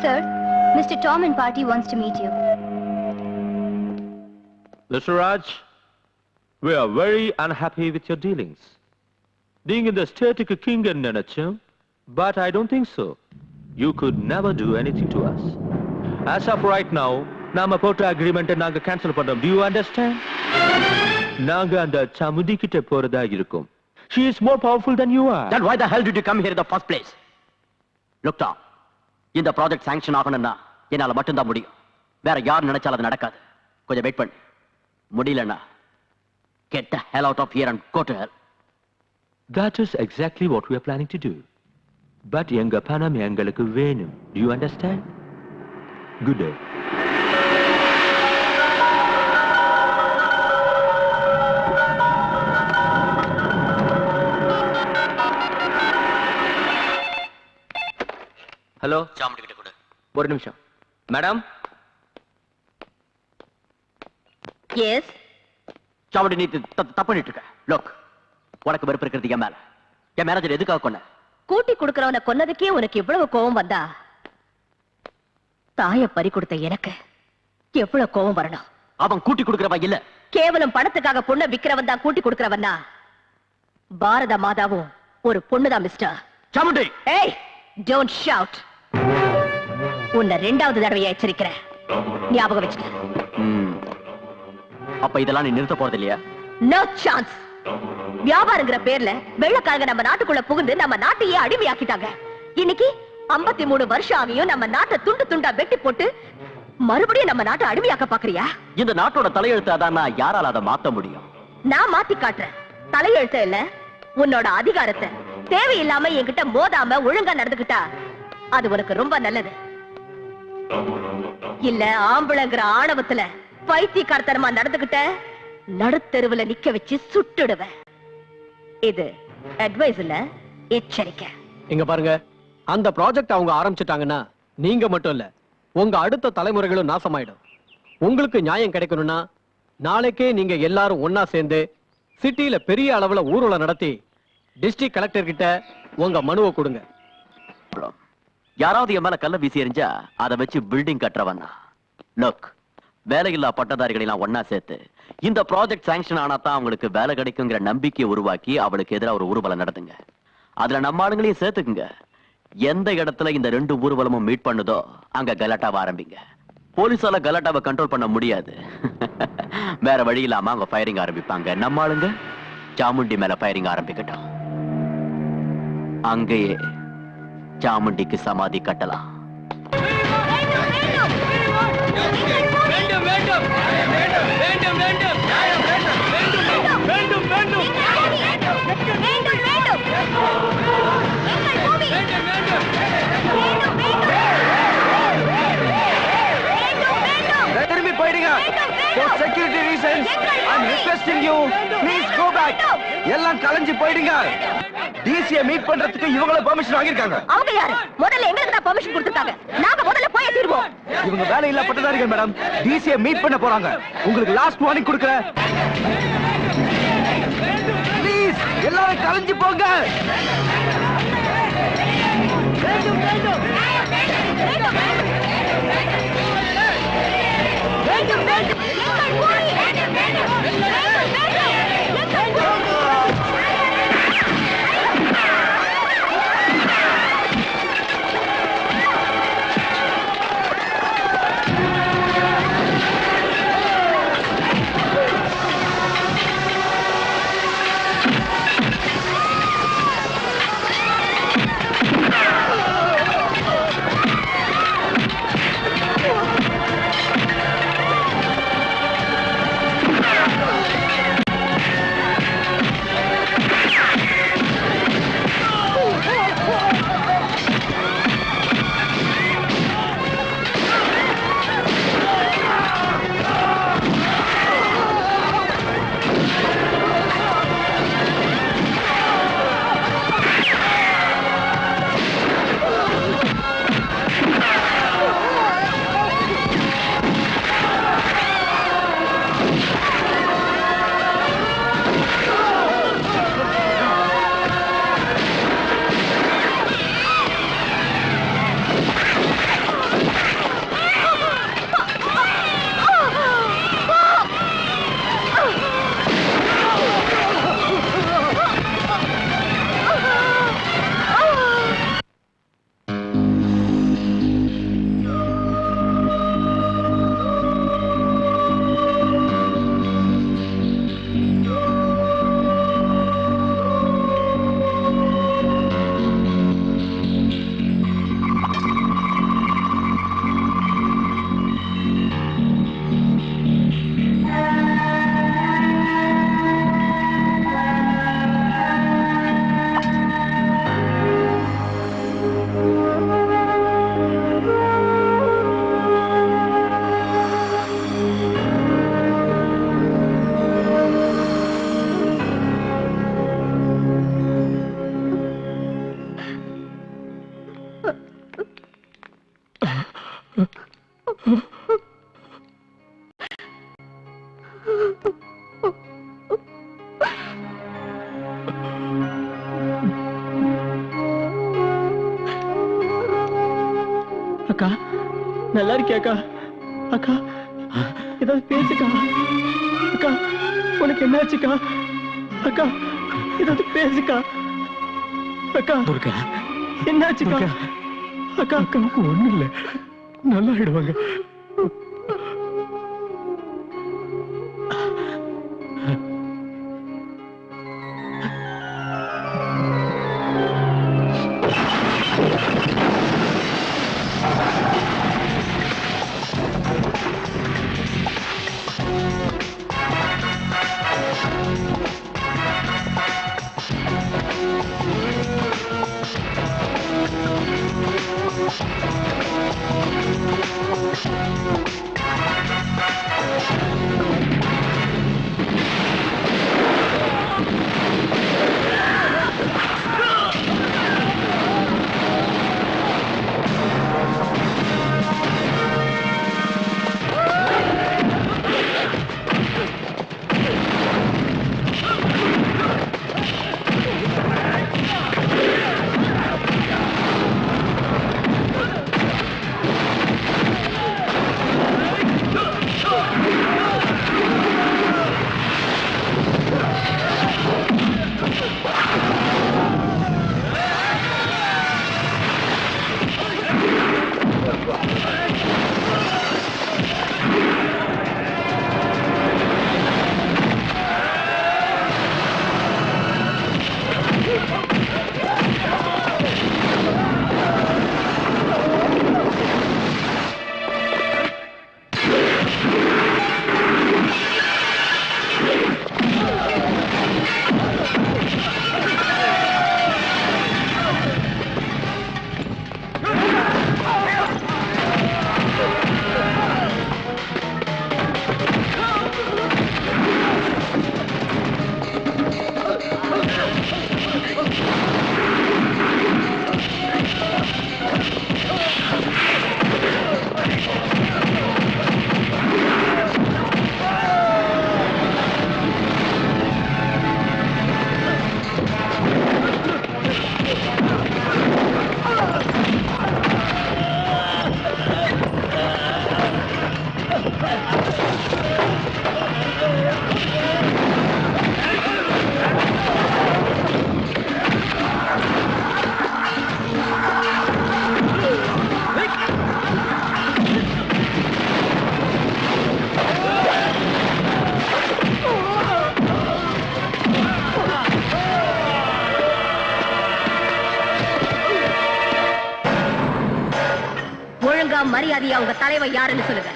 Sir, Mr. Tom and party wants to meet you. Mr. Raj, we are very unhappy with your dealings. Being in the static king and Nenachum, but I don't think so. You could never do anything to us. As of right now, Nama Pota agreement and Naga cancel pandam. Do you understand? Naga and the Chamundi kitte porada irukum. She is more powerful than you are. Then why the hell did you come here in the first place? Look, Tom, இந்த project sanction ஆகணும்னா என்னால மட்டும்தான் முடியும். வேற யார் நினைச்சாலும் அது நடக்காது. கொஞ்சம் வெயிட் பண்ணு. முடியலன்னா get the hell out of here and go to hell. That is exactly what we are planning to do. But எங்க பணம் எங்களுக்கு வேணும். Do you understand? Good day. Hello, Chamundi கிட்ட கொடு. ஒரு நிமிஷம். மேடம். எஸ். சாமுண்டி, நீ தப்பு பண்ணிட்டு இருக்க. லுக், உனக்கு வெறுப்பு இருக்கிறது என் மேல. என் மேனேஜர் எதுக்காக கொன்ன? கூட்டி கொடுக்கறவனை கொன்னதுக்கே உனக்கு இவ்வளவு கோபம் வந்தா தாய பறி கொடுத்த எனக்கு எவ்வளவு கோபம் வரணும்? அவன் கூட்டி கொடுக்கறவன் இல்ல. கேவலம் பணத்துக்காக பொண்ணை விக்கிறவன் தான் கூட்டி கொடுக்கறவன் தான். பாரத மாதாவும் ஒரு பொண்ணுதான் மிஸ்டர். சாமுண்டி, ஏய், டோன்ட் ஷவுட். உன்னை 2வது தடவையா எச்சரிக்கிறேன், ஞாபகம் வச்சுக்க. அப்ப இதெல்லாம் நீ நிறுத்த போறது இல்லையா? No chance. வியாபாரங்கிற பேர்ல வெள்ளக்காரங்க நம்ம நாட்டுக்குள்ள புகுந்து நம்ம நாட்டையே அடிமையாக்கிட்டாங்க. இன்னைக்கு 53 வருஷம் ஆகியும் நம்ம நாட்டை துண்டு துண்டா வெட்டி போட்டு மறுபடியும் நம்ம நாட்டை அடிமையாக்க பாக்குறியா? இந்த நாட்டோட தலையெழுத்து அதான். யாரால அதை மாத்த முடியும்? நான் மாத்தி காட்டுறேன். தலையெழுத்த இல்ல, உன்னோட அதிகாரத்தை தேவையில்லாம என்கிட்ட மோதாம ஒழுங்கா நடந்துக்கிட்டா அது உனக்கு ரொம்ப நல்லது. இல்ல ஆம்பளைங்கிற ஆணவத்துல பைத்தியக்காரத்தனமா நடந்துகிட்ட நடுத்தெருவுல நிக்க வச்சு சுட்டுடுவேன். இது அட்வைஸ் இல்ல, எச்சரிக்கை. இங்க பாருங்க, அந்த ப்ராஜெக்ட் அவங்க ஆரம்பிச்சிட்டாங்கன்னா நீங்க மட்டும் இல்ல, உங்க அடுத்த தலைமுறைகளும் நாசமாயிடும். உங்களுக்கு நியாயம் கிடைக்கணும்னா நாளைக்கே நீங்க எல்லாரும் ஒன்னா சேர்ந்து சிட்டில பெரிய அளவுல ஊர்வலம் நடத்தி டிஸ்ட்ரிக்ட் கலெக்டர் கிட்ட உங்க மனுவை கொடுங்க. யாராவது என் மேல கல்ல வீசி எறிஞ்சா அதை வச்சு பில்டிங் கட்டுறவன்னா லுக், வேலையில்லா பட்டதாரிகளை எல்லாம் ஒன்னா சேர்த்து இந்த ப்ராஜெக்ட் சாங்ஷன் ஆனா தான் அவங்களுக்கு வேலை கிடைக்குங்கிற நம்பிக்கையை உருவாக்கி அவளுக்கு எதிராக ஒரு ஊர்வலம் நடத்துங்க. அதுல நம்ம ஆளுங்களையும் சேர்த்துக்குங்க. எந்த இடத்துல இந்த 2 ஊர்வலமும் மீட் பண்ணுதோ அங்க கலாட்டாவை ஆரம்பிங்க. போலீஸால கலாட்டாவை கண்ட்ரோல் பண்ண முடியாது. வேற வழி இல்லாம அவங்க ஃபயரிங் ஆரம்பிப்பாங்க. நம்ம ஆளுங்க சாமுண்டி மேல ஃபயரிங் ஆரம்பிக்கட்டும். அங்கேயே சாமுண்டிக்கு சமாதி கட்டலாம். திரும்பி போயிடுங்க. For security reasons, I'm requesting you, please go back. எல்லாம் கலைஞ்சு போயிடுங்க. டிசியை மீட் பண்றதுக்கு இவங்கள பெர்மிஷன் வாங்கிருக்காங்க. அவங்க யாரு? முதல்ல எங்களுக்கு தான் பெர்மிஷன் கொடுத்திருக்காங்க. நாங்க முதல்ல போய் தீர்வோம். இவங்க வேலை இல்ல பட்டதாரிகள் மேடம். டிசியை மீட் பண்ண போறாங்க. உங்களுக்கு லாஸ்ட் வார்னிங் கொடுக்கிறேன். ப்ளீஸ் எல்லாரும் கலைஞ்சு போங்க. வேண்டும் வேண்டும் வேண்டும் வேண்டும் வேண்டும் அக்கா நல்லா இருக்கியாக்கா? அக்கா ஏதாவது பேசுக்கா. அக்கா உனக்கு என்னாச்சுக்கா? அக்கா ஏதாவது பேசுக்கா. அக்கா துர்கா என்னாச்சுக்கா? அக்கா அக்காவுக்கு ஒண்ணு இல்ல, நல்லா ஆயிடுவாங்க. மரியாதையா உங்க தலைவர் யாருன்னு சொல்லுங்க.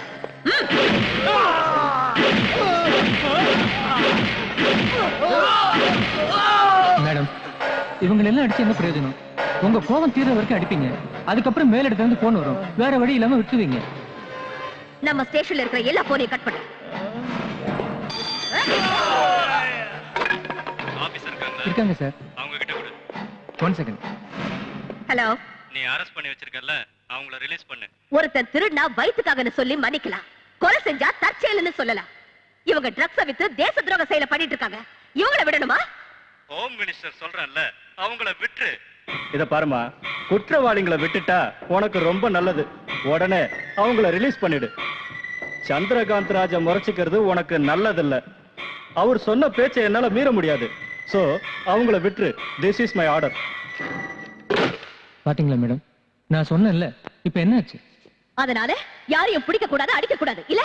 மேடம், இவங்க எல்லாம் அடிச்சு என்ன பிரயோஜனம்? உங்க கோபம் தீர வரைக்கும் அடிப்பீங்க, அதுக்கப்புறம் மேலிடத்துல இருந்து போன் வரும், வேற வழி இல்லாம விட்டுருவீங்க. நம்ம ஸ்டேஷன்ல இருக்கிற எல்லா போனையும் கட் பண்ணு. இருக்காங்க சார். அவங்க கிட்ட கொடு. 1 செகண்ட். ஹலோ, நீ அரெஸ்ட் பண்ணி வச்சிருக்கல, அவங்கள ரிலீஸ் பண்ணு. ஒருத்தன் திருடனா வயித்துக்காகன்னு சொல்லி மன்னிக்கலாம், கொலை செஞ்சா தற்செயல்னு சொல்லலாம். இவங்க ட்ரக்ஸ வித்து தேச துரோக செயலை பண்ணிட்டு இருக்காங்க. இவங்கள விடணுமா? ஹோம் மினிஸ்டர் சொல்றேன்ல, அவங்கள விட்டுரு. இத பாருமா, குற்றவாளிகளை விட்டுட்டா உனக்கு ரொம்ப நல்லது. உடனே அவங்கள ரிலீஸ் பண்ணிடு. சந்திரகாந்த் ராஜா முறைச்சிக்கிறது உனக்கு நல்லதில்ல. அவர் சொன்ன பேச்சை என்னால மீற முடியாது. சோ அவங்கள விட்டுரு. This is my order. பாத்தீங்களா மேடம், நான் சொன்னேன்ல, இப்ப என்னாச்சு? அதனால யாரையும் பிடிக்க கூடாது, அடிக்க கூடாது இல்ல?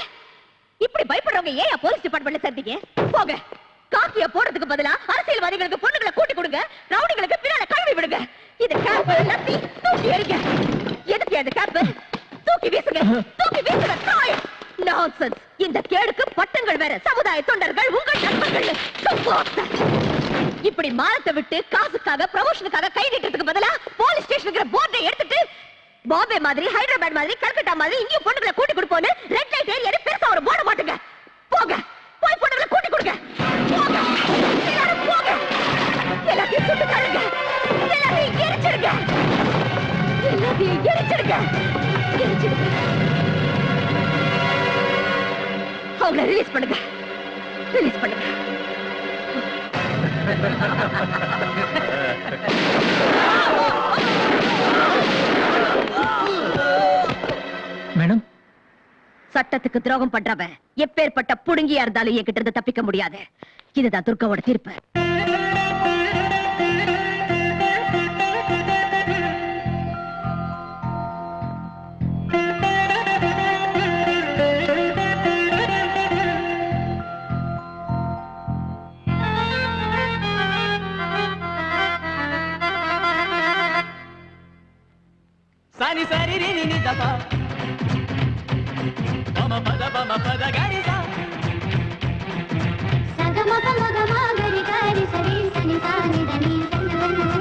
இப்படி பயப்படுறவங்க ஏன் போலீஸ் டிபார்ட்மெண்ட்ல சேர்த்தீங்க? போங்க. காக்கிய போடுறதுக்கு பதிலா அரசியல்வாதிகளுக்கு பொண்ணுங்களை கூட்டி கொடுங்க, ரவுடிகளுக்கு பின்னால கழுவி விடுங்க. இது கேப் லத்தி தூக்கி எறிங்க. எதுக்கு அந்த கேப்? தூக்கி வீசுங்க, தூக்கி வீசுங்க. நான்சென்ஸ். இந்த கேடுக்கு பட்டங்கள் வேற, சமுதாய தொண்டர்கள் உங்கள் நண்பர்கள். இப்படி மானத்தை விட்டு காசுக்காக ப்ரமோஷனுக்காக கை நீட்டுறதுக்கு பதிலா போலீஸ் ஸ்டேஷனுக்கு போர்டை எடுத்துட்டு பாம்பே மாதிரி, ஹைதராபாத் மாதிரி, கல்கட்டா மாதிரி இங்கேயும் பொண்ணுங்களை கூட்டி கொடுப்போன்னு ரெட் லைட் ஏரியா பெருசா ஒரு போர்டு மாட்டுங்க. போங்க, போய் பொண்ணுங்களை கூட்டி கொடுங்க. போங்க, எல்லாரும் போங்க. எல்லாத்தையும் சுட்டு தருங்க, எல்லாத்தையும் எரிச்சிடுங்க, எல்லாத்தையும் எரிச்சிடுங்க, எரிச்சிடுங்க. அவங்கள ரிலீஸ் பண்ணுங்க, ரிலீஸ் பண்ணுங்க. மேடம், சட்டத்துக்கு துரோகம் பண்றவன் எப்பேற்பட்ட புடுங்கியா இருந்தாலும் என்கிட்ட இருந்து தப்பிக்க முடியாது. இதுதான் துர்காவோட தீர்ப்பு. సాని సారి రి ని దప బమ పద గరి సా సగమ పమ గమ గరి గరి సరి సని సాని దని సని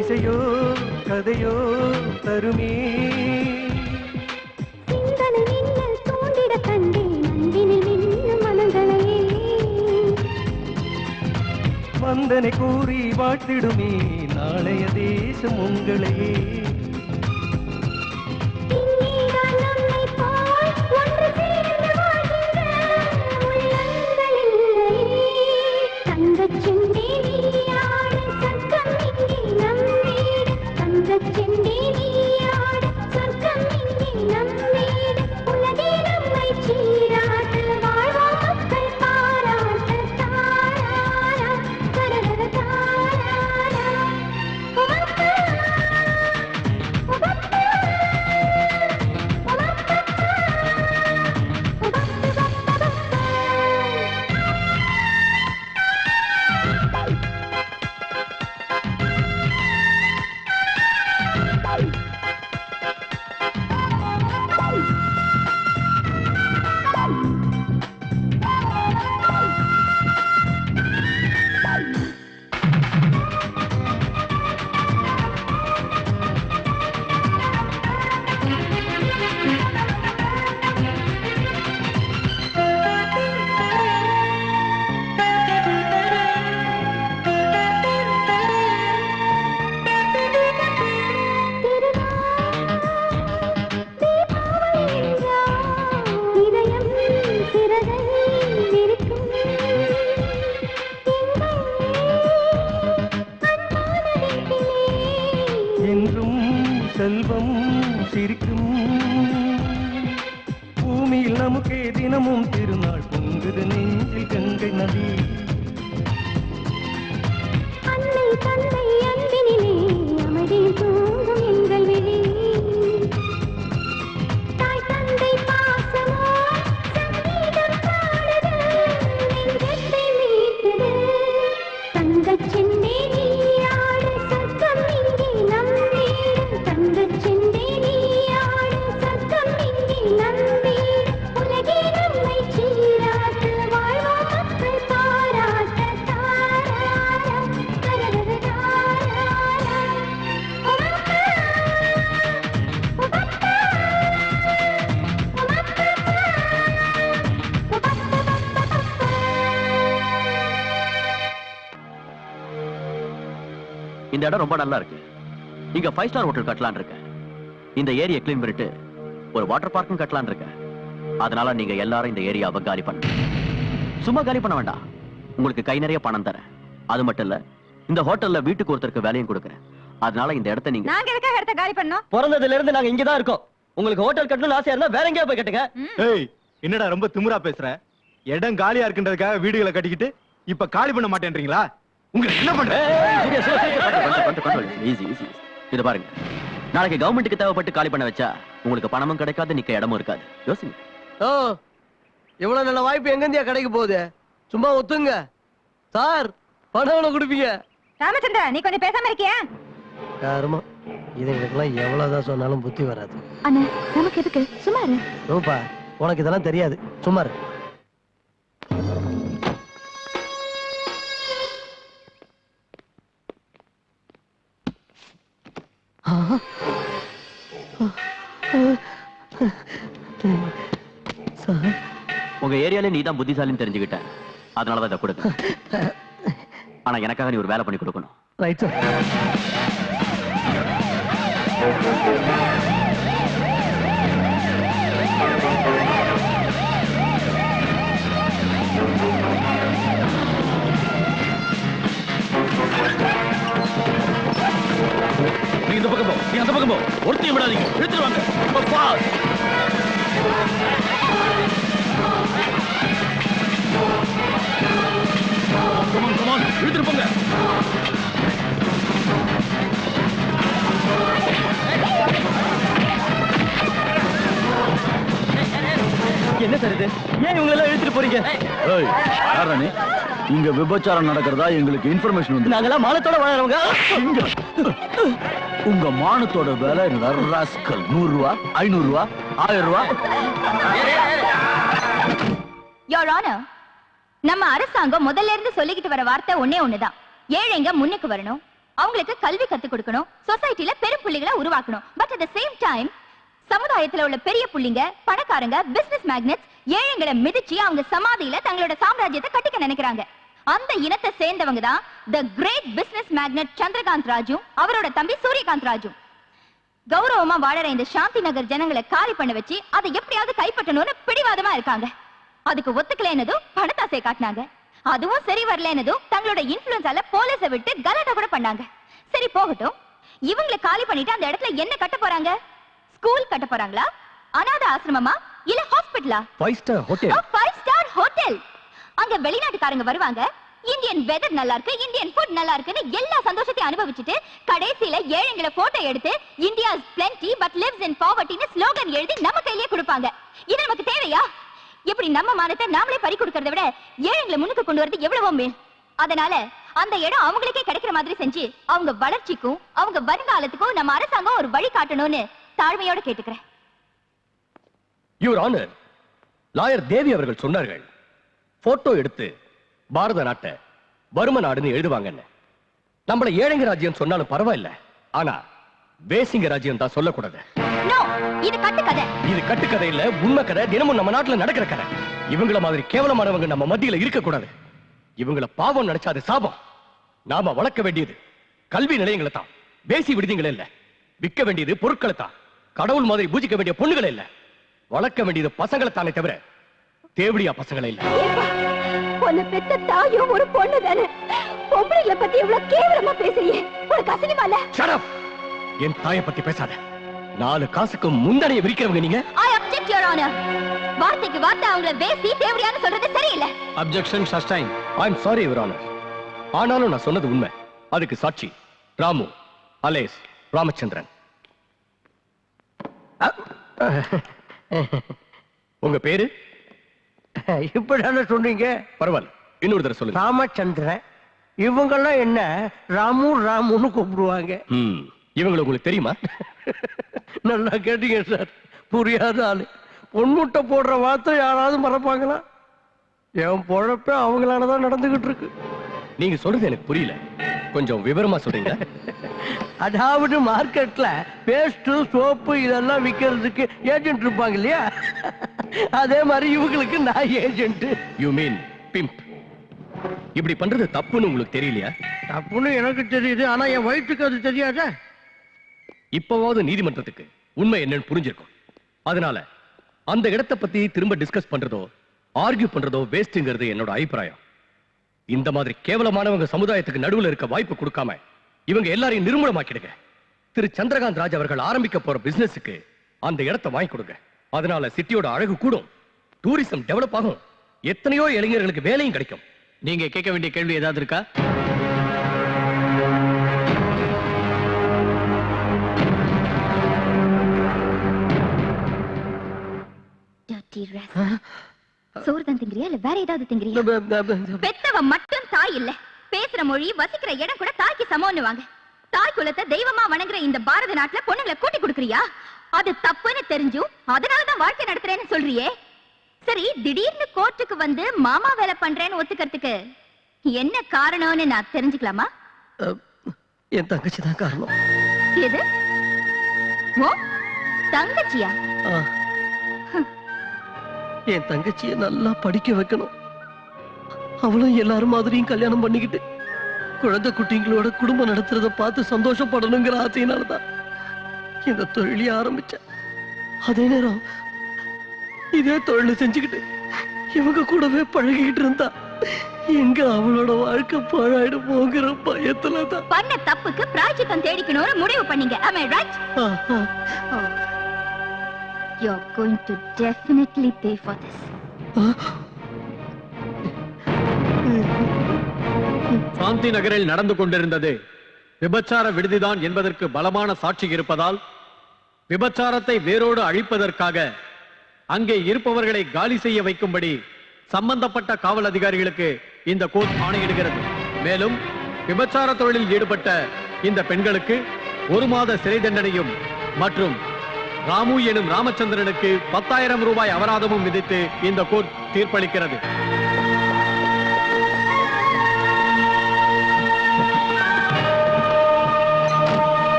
இசையோ கதையோ தருமே சிந்தனை மின்னல் தூண்டிட கண்டேன் அன்பினில் மின்னும் மனங்களையே வந்தனை கூறி வாழ்த்திடுமே நாளைய தேசம் உங்களையே செல்வம் சிரிக்கும் பூமியில் நமக்கே தினமும் திருநாள் பொங்குது நெஞ்சில் கங்கை நதி அன்னை தந்தை அன்பினிலே அமைதி தூங்கும் எங்கள் விழி தாய் தந்தை பாசமோ சங்கீதம் பாடுது நெஞ்சத்தை மீட்டுது தங்கச் செண்டே நீயாடு சத்தம் இங்கே நம் வீடு தங்கச் செண்டே நீயாடு சத்தம் இங்கே நம் வீடு உலகே நம்மை சீராட்டு வாழ்வோம் மக்கள் பாராட்ட தாராரா தரரர தாராரா உமக்கா உமக்கா இந்த இடம் ரொம்ப நல்லா இருக்கு. இங்க 5 ஸ்டார் ஹோட்டல் கட்டலாம்னு இருக்கேன். இந்த ஏரியா க்ளீன் பண்ணிட்டு ஒரு வாட்டர் பார்க்கும் கட்டலாம்னு இருக்கேன். அதனால நீங்க எல்லாரும் இந்த ஏரியாவை காலி பண்ணுங்க. சும்மா காலி பண்ண வேண்டாம், உங்களுக்கு கை நிறைய பணம் தரேன். அது மட்டும் இல்ல, இந்த ஹோட்டல்ல வீட்டுக்கு ஒருத்தருக்கு வேலையும் கொடுக்கறேன். அதனால இந்த இடத்தை நீங்க நாங்க எதுக்காக இடத்த காலி பண்ணோம்? பிறந்ததுல இருந்து நாங்க இங்க தான் இருக்கோம். உங்களுக்கு ஹோட்டல் கட்டணும்னு ஆசையா இருந்தா வேற எங்கேயா போய் கட்டுங்க. ஏய், என்னடா ரொம்ப திமிரா பேசுற? இடம் காலியா இருக்குன்றதுக்காக வீடுகளை கட்டிக்கிட்டு இப்ப காலி பண்ண மாட்டேன்றீங்களா? உங்களுக்கு என்ன பண்ற? Easy easy. இது பாருங்க, நாளைக்கு கவர்மெண்ட்டுக்கு தேவைப்பட்டு காலி பண்ண வச்சா உங்களுக்கு பணமும் கிடைக்காது, நிக்க இடமும் இருக்காது. யோசிங்க. ஓ, இவ்வளவு நல்ல வாய்ப்பு எங்கிருந்தியா கிடைக்க போகுது? சும்மா ஒத்துங்க சார், பணம் எவ்வளவு கொடுப்பீங்க? ராமச்சந்திரா, நீ கொஞ்சம் பேசாம இருக்கியா? யாருமா இதுங்களுக்கெல்லாம் எவ்வளவுதான் சொன்னாலும் புத்தி வராது. அண்ணா, நமக்கு எதுக்கு? சும்மா இரு. ரூபா, உனக்கு இதெல்லாம் தெரியாது, சும்மா இரு. உங்க ஏரியால நீ தான் புத்திசாலின்னு தெரிஞ்சுக்கிட்ட, அதனாலதான் இதை கொடுக்க. ஆனா எனக்காக நீ ஒரு வேலை பண்ணி கொடுக்கணும். Right sir. நீ இந்த பக்கம் போ, நீ அந்த பக்கம் போ. ஒருத்தையும் விடாதீங்க, இழுத்துருவாங்க. இழுத்துட்டு போங்க. என்ன சார் இது? ஏன் இவங்க எல்லாம் இழுத்துட்டு போறீங்க? இங்க விபச்சாரம் நடக்கிறதா எங்களுக்கு இன்ஃபர்மேஷன் வந்து. நாங்கெல்லாம் மானத்தோட வாழறவங்க. உங்க மானத்தோட விலை ராஸ்கல் 100 ரூபா, 500 ரூபா, 1000 ரூபா. யோர் ஆனர், நம்ம அரசாங்கம் முதல்ல இருந்து சொல்லிக்கிட்டு வர வார்த்தை ஒண்ணே ஒண்ணுதான். ஏழைங்க முன்னுக்கு வரணும், அவங்களுக்கு கல்வி கத்து கொடுக்கணும், சொசைட்டில பெரும் புள்ளிகளை உருவாக்கணும். But at the same time சமுதாயத்துல உள்ள பெரிய புள்ளிங்க, பணக்காரங்க, பிசினஸ் மேக்னெட்ஸ் ஏழைங்களை மிதிச்சு அவங்க சமாதியில தங்களோட சாம்ராஜ்யத்தை கட்டிக்க நினைக்கிறாங்க. அந்த இனத்தை சேர்ந்தவங்க தான் the great business magnate Chandrakant Raju, அவரோட தம்பி சூரியகாந்த் ராஜு. கௌரவமா வாழற இந்த சாந்தி நகர் ஜனங்களை காலி பண்ண வச்சு அதை எப்படியாவது கைப்பற்றணும்னு பிடிவாதமா இருக்காங்க. அதுக்கு ஒத்துக்கலைன்னதும் பணத்தாசை காட்டினாங்க. அதுவும் சரி வரலன்னதும் தங்களோட இன்ஃப்ளூயன்ஸால போலீஸை விட்டு கலாட்டா கூட பண்ணாங்க. சரி போகட்டும், இவங்களை காலி பண்ணிட்டு அந்த இடத்துல என்ன கட்ட போறாங்க? ஸ்கூல் கட்ட போறாங்களா? அநாத ஆசிரமமா? இல்ல ஹாஸ்பிடலா? 5 ஸ்டார் ஹோட்டல். 5 star hotel. அங்க வெளிநாட்டுக்காரங்க வருவாங்க, இந்தியன் வெதர் நல்லா இருக்கு, இந்தியன் ஃபுட் நல்லா இருக்குன்னு எல்லா சந்தோஷத்தையும் அனுபவிச்சுட்டு கடைசியில ஏழைங்களை போட்டோ எடுத்து India's plenty but lives in povertyன்னு ஸ்லோகன் எழுதி நம்ம கையிலேயே கொடுப்பாங்க. இது நமக்கு தேவையா? இப்படி நம்ம மானத்தை நாமளே பறி கொடுக்கறதை விட ஏழைங்களை முன்னுக்கு கொண்டு வரது எவ்வளவோ மேல். அதனால அந்த இடம் அவங்களுக்கே கிடைக்கிற மாதிரி செஞ்சு அவங்க வளர்ச்சிக்கும் அவங்க வருங்காலத்துக்கும் நம்ம அரசாங்கம் ஒரு வழி காட்டணும்னு தாழ்மையோட கேட்டுக்கிறேன். யுவர் ஆனர், லாயர் தேவி அவர்கள் சொன்னார்கள், போட்டோ எடுத்து பாரத நாட்டை வறும நாடுன்னு எழுதுவாங்கன்னு. நம்மள ஏழைங்க ராஜ்யம் சொன்னாலும் பரவாயில்ல, ஆனா வேசிங்க ராஜ்யம் தான் சொல்லக்கூடாது. இது கட்டுக்கதை. இது கட்டுக்கதை இல்ல, உண்மை கதை. தினமும் நம்ம நாட்டுல நடக்கிற கதை. இவங்கள மாதிரி கேவலமானவங்க நம்ம மத்தியில இருக்க கூடாது. இவங்கள பாவம் நினைச்சா அது சாபம். நாம வளர்க்க வேண்டியது கல்வி நிலையங்களை தான், வேசி விடுதிகளை இல்ல. விற்க வேண்டியது பொருட்களை தான், கடவுள் மாதிரி பூஜிக்க வேண்டிய பொண்ணுகளை இல்ல. வளர்க்க வேண்டியது பசங்களை தானே தவிர தேவடியா பசங்களை இல்ல. உன்னை பெத்த தாயும் ஒரு பொண்ணு தானே, பொம்பளைங்களை பத்தி எவ்வளவு கேவலமா பேசுறீங்க? உனக்கு அசிங்கமா இல்ல? Shut up! என் தாயை பத்தி பேசாத. 4 காசுக்கு முந்தனைய விரிக்கிறவங்க நீங்க. I object, Your Honor. வார்த்தைக்கு வார்த்தை அவங்கள வேசி தேவடியான்னு சொல்றது சரியில்லை. Objection sustained. I'm sorry, Your Honor. ஆனாலும் நான் சொன்னது உண்மை. அதுக்கு சாட்சி ராமு அலேஸ் ராமச்சந்திரன். உங்க பேரு? இப்படிதானே சொன்னீங்க? பரவாயில்ல, இன்னொரு தடவை சொல்லுங்க. ராமச்சந்திரன். இவங்கெல்லாம் என்ன ராமு ராமுன்னு கூப்பிடுவாங்க. இவங்களை உங்களுக்கு தெரியுமா? நல்லா கேட்டீங்க சார், புரியாத ஆளு. பொன்முட்டை போடுற வார்த்தை யாராவது மறப்பாங்களா? என் பொழப்ப அவங்களாலதான் நடந்துகிட்டு இருக்கு. நீங்க சொல்றது எனக்கு புரியல, கொஞ்சம் விவரமா சொல்றீங்க. அதாவது மார்க்கெட்ல பேஸ்ட் சோப்பு இதெல்லாம் விக்கிறதுக்கு ஏஜென்ட் இருப்பாங்க இல்லையா, அதே மாதிரி இவங்களுக்கு நான் ஏஜென்ட். You mean pimp. இப்படி பண்றது தப்புன்னு உங்களுக்கு தெரியலையா? தப்புன்னு எனக்கு தெரியுது, ஆனா என் வயிற்றுக்கு அது தெரியாத. இப்பவாவது நீதிமன்றத்துக்கு உண்மை என்னன்னு புரிஞ்சிருக்கும். அதனால அந்த இடத்தை பத்தி திரும்ப டிஸ்கஸ் பண்றதோ ஆர்கியூ பண்றதோ வேஸ்ட்ங்கிறது என்னோட அபிப்பிராயம். இந்த மாதிரி கேவலமானவங்க சமுதாயத்துக்கு நடுவுல இருக்க வாய்ப்பு கொடுக்காம இவங்க எல்லாரையும் நிர்மூலமாக்கிடுங்க. திரு சந்திரகாந்த் ராஜ் அவர்கள் ஆரம்பிக்க போற பிசினஸுக்கு அந்த இடத்தை வாங்கி கொடுங்க. அதனால சிட்டியோட அழகு கூடும், டூரிசம் டெவலப் ஆகும், எத்தனையோ இளைஞர்களுக்கு வேலையும் கிடைக்கும். நீங்க கேட்க வேண்டிய கேள்வி ஏதாவது இருக்கா? சோறு தான் திங்கிறியா இல்ல வேற ஏதாவது திங்கிறியா? பெத்தவ மட்டும் தாய் இல்ல, பேசுற மொழி வசிக்கிற இடம் கூட தாய்க்கு சமம்னு வாங்க. தாய் குலத்தை தெய்வமா வணங்குற இந்த பாரத நாட்டுல பொண்ணுங்களை கூட்டி கொடுக்கறியா? அது தப்புன்னு தெரிஞ்சும் அதனாலதான் வாழ்க்கை நடத்துறேன்னு சொல்றியே. சரி, திடீர்னு கோர்ட்டுக்கு வந்து மாமா வேலை பண்றேன்னு ஒத்துக்கிறதுக்கு என்ன காரணம்னு நான் தெரிஞ்சுக்கலாமா? என் தங்கச்சி தான் காரணம். எது? ஓ தங்கச்சியா? என் தங்கச்சியை நல்லா படிக்க வைக்கணும். அவளும் எல்லாரும் மாதிரியும் கல்யாணம் பண்ணிக்கிட்டு குழந்தை குட்டிங்களோட குடும்பம் நடத்துறத பார்த்து சந்தோஷப்படணுங்கிற ஆசையினாலதான் இந்த தொழிலையே ஆரம்பிச்சேன். அதே நேரம் இதே தொழில செஞ்சுக்கிட்டு இவங்க கூடவே பழகிக்கிட்டு இருந்தா எங்க அவளோட வாழ்க்கை பாழாயிடு போகிற பயத்துலதான் பண்ண தப்புக்கு பிராயச்சித்தம் தேடிக்கணும்னு முடிவு பண்ணீங்க. Am I right? You're going to definitely pay for this. சாந்தி நகரில் நடந்து கொண்டிருந்தது விபச்சார விடுதிதான் என்பதற்கு பலமான சாட்சி இருப்பதால் விபச்சாரத்தை வேரோடு அழிப்பதற்காக அங்கே இருப்பவர்களை காலி செய்ய வைக்கும்படி சம்பந்தப்பட்ட காவல் அதிகாரிகளுக்கு இந்த கோர்ட் ஆணையிடுகிறது. மேலும் விபச்சார தொழிலில் ஈடுபட்ட இந்த பெண்களுக்கு 1 மாத சிறை தண்டனையும் மற்றும் ராமு எனும் ராமச்சந்திரனுக்கு 10,000 ரூபாய் அபராதமும் விதித்து இந்த கோர்ட் தீர்ப்பளிக்கிறது.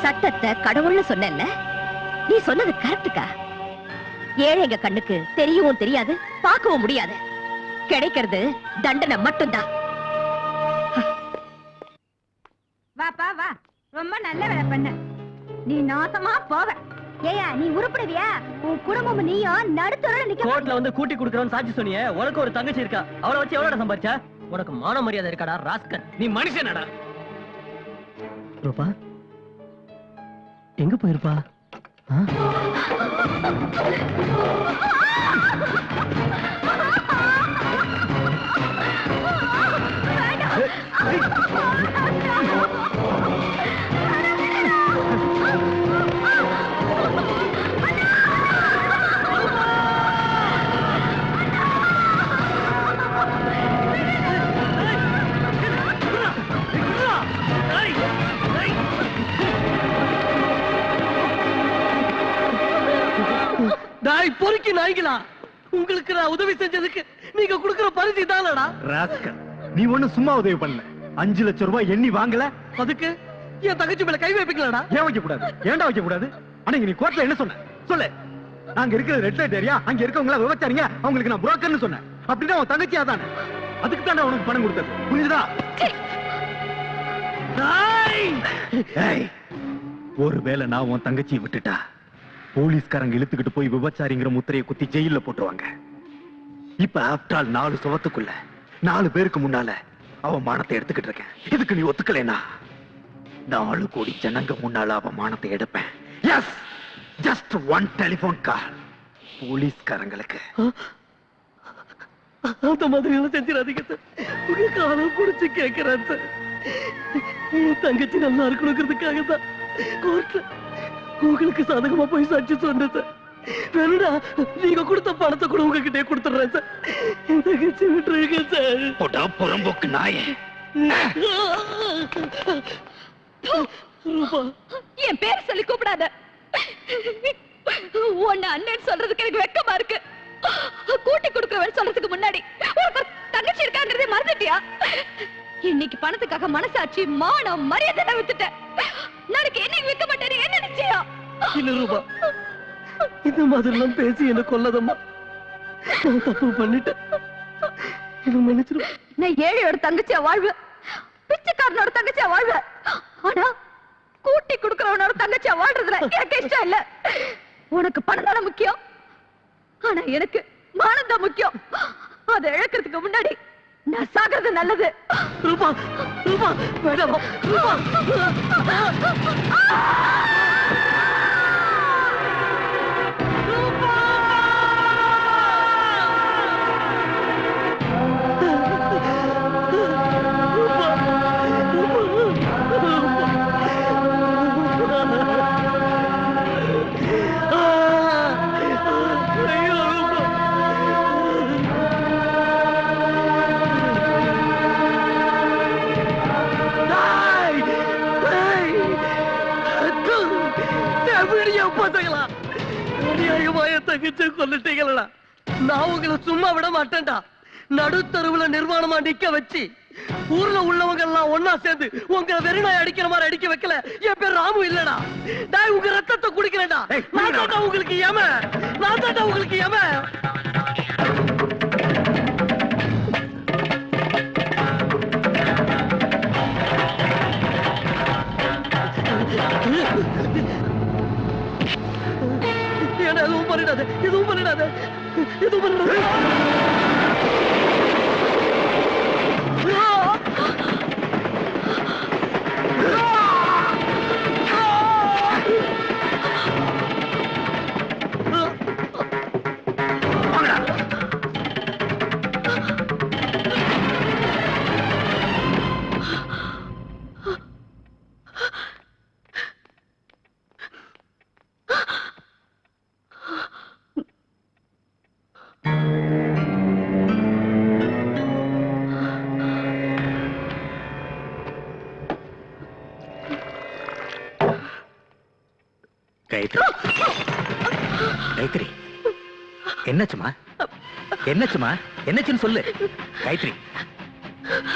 சட்டத்தை கடவுள்னு சொன்னேன்ல, நீ சொன்னது கரெக்டுக்கா? ஏழைங்க கண்ணுக்கு தெரியவும் தெரியாது, பார்க்கவும் முடியாது. கிடைக்கிறது தண்டனை மட்டும்தான். வாப்பா வா, ரொம்ப நல்ல வேலை பண்ண. நீ நாசமா போவ. ஏயா நீ உருப்படுவியா? உன் குடும்பம் நீயும் நடுத்தரோட நிக்க. கோர்ட்ல வந்து கூட்டி குடுக்கறவன் சாட்சி சொன்னியே, உனக்கு ஒரு தங்கச்சி இருக்கா, அவளை வச்சு எவ்வளவு சம்பாரிச்சா? உனக்கு மான மரியாதை இருக்காடா ராஸ்கல்? நீ மனுஷனடா. ரூபா எங்க போயிருப்பா? பொறுக்கி நாய்களா, உங்களுக்கு நான் உதவி செஞ்சதுக்கு நீங்க கொடுக்கிற பரிசு தானடா? ராஸ்கல், நீ ஒண்ணு சும்மா உதவி பண்ணல. 5 லட்சம் ரூபாய் எண்ணி வாங்கல. அதுக்கு என் தங்கச்சி மேல கை வைப்பீங்களாடா? ஏன் வைக்க கூடாது? ஏன்டா வைக்க கூடாது? அன்னைக்கு நீ கோர்ட்ல என்ன சொன்ன சொல்லு. நாங்க இருக்கிற ரெட் லைட் ஏரியா, அங்க இருக்கவங்கள விவச்சாரிங்க, அவங்களுக்கு நான் புரோக்கர்னு சொன்னேன். அப்படின்னா உன் தங்கச்சியா தானே? அதுக்கு தானே உனக்கு பணம் கொடுத்தது, புரிஞ்சுதா? ஒருவேளை நான் உன் தங்கச்சியை விட்டுட்டா போலீஸ்காரங்க இழுத்துக்கிட்டு போய் விபச்சாரிங்கிற முத்திரையை குத்தி ஜெயில போட்டுருவாங்க. இப்ப ஆஃப்டர் ஆல் 4 சுவத்துக்குள்ள 4 பேருக்கு முன்னால அவ மானத்தை எடுத்துக்கிட்டு இருக்கேன். இதுக்கு நீ ஒத்துக்கலைனா 4 கோடி ஜனங்க முன்னால அவ மானத்தை எடுப்பேன். எஸ், ஜஸ்ட் 1 டெலிபோன் கால் போலீஸ்காரங்களுக்கு. அந்த மாதிரி எல்லாம் செஞ்சிடாதீங்க சார். உங்க காலம் புடிச்சு கேட்கிறேன் சார். என் தங்கச்சி நல்லா இருக்கணுங்கிறதுக்காக தான் கோர்ட்ல உங்களுக்கு சாதகமா போய் சாட்சி சொன்னேன் சார். வேணுடா நீங்க கொடுத்த பணத்தை கூட உங்ககிட்டே கொடுத்துடுறேன் சார். என் தங்கச்சி விட்டுருங்க சார். போட்டா புறம்போக்கு நாயே. ரூபா, என் பேர் சொல்லி கூப்பிடாத. உன்னை அண்ணன் சொல்றதுக்கு எனக்கு வெக்கமா இருக்கு. கூட்டி கொடுக்கிறவன் சொல்றதுக்கு முன்னாடி உனக்கு தங்கச்சி இருக்காங்கிறதே மறந்துட்டியா? இன்னைக்கு பணத்துக்காக மனசாட்சி மானம் மரியாதை விட்டுட்டேன். நாளைக்கு என்னைக்கு வைக்க மாட்டேன். என்ன நிச்சயம்? இல்ல ரூபா, இந்த மாதிரி எல்லாம் பேசி என்ன கொல்லதம்மா. நான் தப்பு பண்ணிட்டேன், என்ன மன்னிச்சிரு. நான் ஏழையோட தங்கச்சியா வாழ்வேன், பிச்சைக்காரனோட தங்கச்சியா வாழ்வேன். ஆனா கூட்டி கொடுக்கிறவனோட தங்கச்சியா வாழ்றதுல எனக்கு இஷ்டம் இல்ல. உனக்கு பணம் தானே முக்கியம், ஆனா எனக்கு மானம் தான் முக்கியம். அதை இழக்கிறதுக்கு முன்னாடி நான் சாகிறது நல்லது. ரூபா, ரூபா வேண்டாம் ரூபா. பசங்களா, அநியாயமா என் தங்கச்சியை கொல்லிட்டீங்களா? நான் உங்களை சும்மா விட மாட்டேன்டா. நடுத்தருவுல நிர்வாணமா நிக்க வச்சு ஊர்ல உள்ளவங்க எல்லாம் ஒன்னா சேர்ந்து உங்களை வெறிநாய் அடிக்கிற மாதிரி அடிக்க வைக்கல. என் பேர் ராமு இல்லடா. நான் உங்க ரத்தத்தை குடிக்கிறேன்டா. நான் தாண்டா உங்களுக்கு ஏம, நான் தாண்டா உங்களுக்கு ஏம. என்ன எதுவும் பண்ணிடாத, எதுவும் பண்ணிடாத, எதுவும் பண்ணிடாத. காயத்ரி, என்னாச்சுமா? என்னாச்சுமா? என்னாச்சுன்னு சொல்லு காயத்ரி,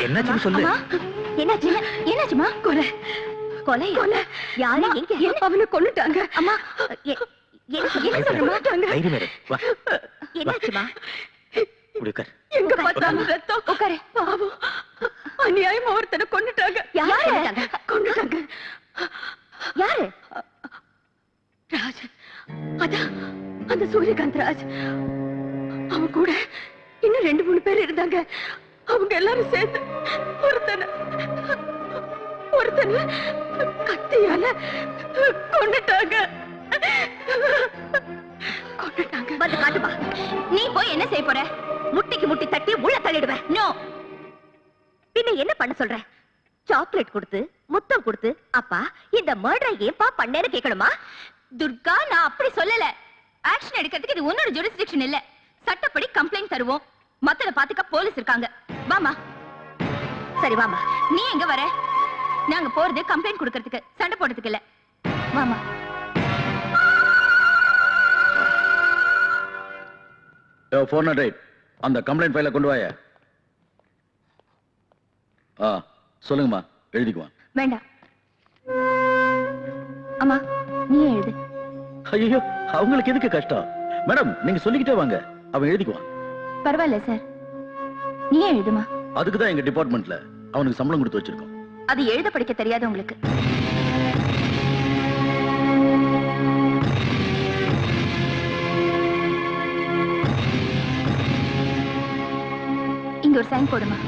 என்னாச்சுன்னு சொல்லு. என்னாச்சுமா? கொலை கொலை கொலை. யாரு? எங்க? அவனை கொன்னுட்டாங்க. அம்மா என்ன சொல்றாங்க? தைரியம் இரு, வா. என்னாச்சுமா? உட்கார். எங்க பார்த்தாலும் ரத்தம். உட்காரு. பாவம், அநியாயமா ஒருத்தனை கொன்னுட்டாங்க. யாரு கொன்னுட்டாங்க? யாரு? ராஜ். அதான் அந்த சூரியகாந்த் ராஜ். அவன் கூட இன்னும் 2-3 பேர் இருந்தாங்க. அவங்க எல்லாரும் சேர்ந்து ஒருத்தனை கத்தியால கொன்னுட்டாங்க. வந்து காட்டுமா. நீ போய் என்ன செய்ய போற? முட்டிக்கு முட்டி தட்டி உள்ள தள்ளிடுவேன். நோ. பின்ன என்ன பண்ண சொல்ற? சாக்லேட் கொடுத்து முத்தம் கொடுத்து அப்பா இந்த மர்டரை ஏன்பா பண்ணேன்னு கேட்கணுமா? துர்கா, நான் அப்படி சொல்லல. ஆக்ஷன் எடுக்கிறதுக்கு இது உன்னோட ஜுரிஸ்டிக்ஷன் இல்ல. சட்டப்படி கம்ப்ளைண்ட் தருவோம். மத்தத பாத்துக்க போலீஸ் இருக்காங்க. வாமா. சரி வாமா. நீ எங்க வர? நாங்க போறது கம்ப்ளைண்ட் கொடுக்கிறதுக்கு, சண்டை போடுறதுக்கு இல்ல. வாமா. யோ 408 அந்த கம்ப்ளைண்ட் ஃபைலை கொண்டு வாயா. சொல்லுங்கம்மா, எழுதிக்குவான். வேண்டாம். அம்மா நீ எழுது. ஐயோ, அவங்களுக்கு எதுக்கு கஷ்டம்? மேடம், நீங்க சொல்லிக்கிட்டே வாங்க, அவன் எழுதிக்குவான். பரவாயில்ல சார், நீ எழுதுமா. அதுக்கு தான் எங்க டிபார்ட்மெண்ட்ல அவனுக்கு சம்பளம் கொடுத்து வச்சிருக்கோம். அது எழுத படிக்க தெரியாது உங்களுக்கு. இங்க ஒரு சைன் போடுமா.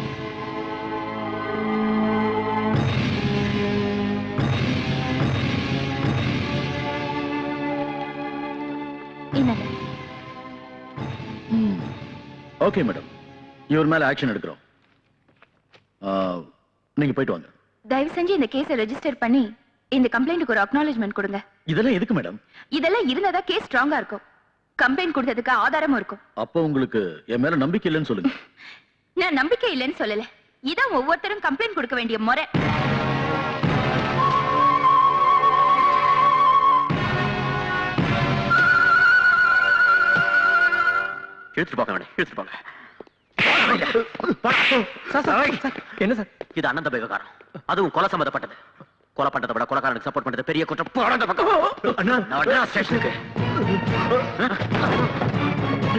ஓகே மேடம், இவர் மேல ஆக்ஷன் எடுக்கிறோம். நீங்க போயிட்டு வாங்க. தயவு செஞ்சு இந்த கேஸை ரெஜிஸ்டர் பண்ணி இந்த கம்ப்ளைண்ட்டுக்கு ஒரு அக்னாலஜ்மென்ட் கொடுங்க. இதெல்லாம் எதுக்கு மேடம்? இதெல்லாம் இருந்தா கேஸ் ஸ்ட்ராங்கா இருக்கும். கம்ப்ளைண்ட் கொடுத்ததுக்கு ஆதாரமும் இருக்கும். அப்போ உங்களுக்கு என் மேல நம்பிக்கை இல்லைன்னு சொல்லுங்க. நான் நம்பிக்கை இல்லைன்னு சொல்லல. இதான் ஒவ்வொருத்தரும் கம்ப்ளைண்ட் கொடுக்க வேண்டிய முறை. இழுத்துட்டு போங்க வேணே, இழுத்துட்டு போங்க. என்ன சார் இது அனந்த விவகாரம், அதுவும் கொலை சம்பந்தப்பட்டது. கொலை பண்றதை விட கொலைக்காரனுக்கு சப்போர்ட் பண்றது பெரிய குற்றம். போடாத பக்கம் ஸ்டேஷனுக்கு.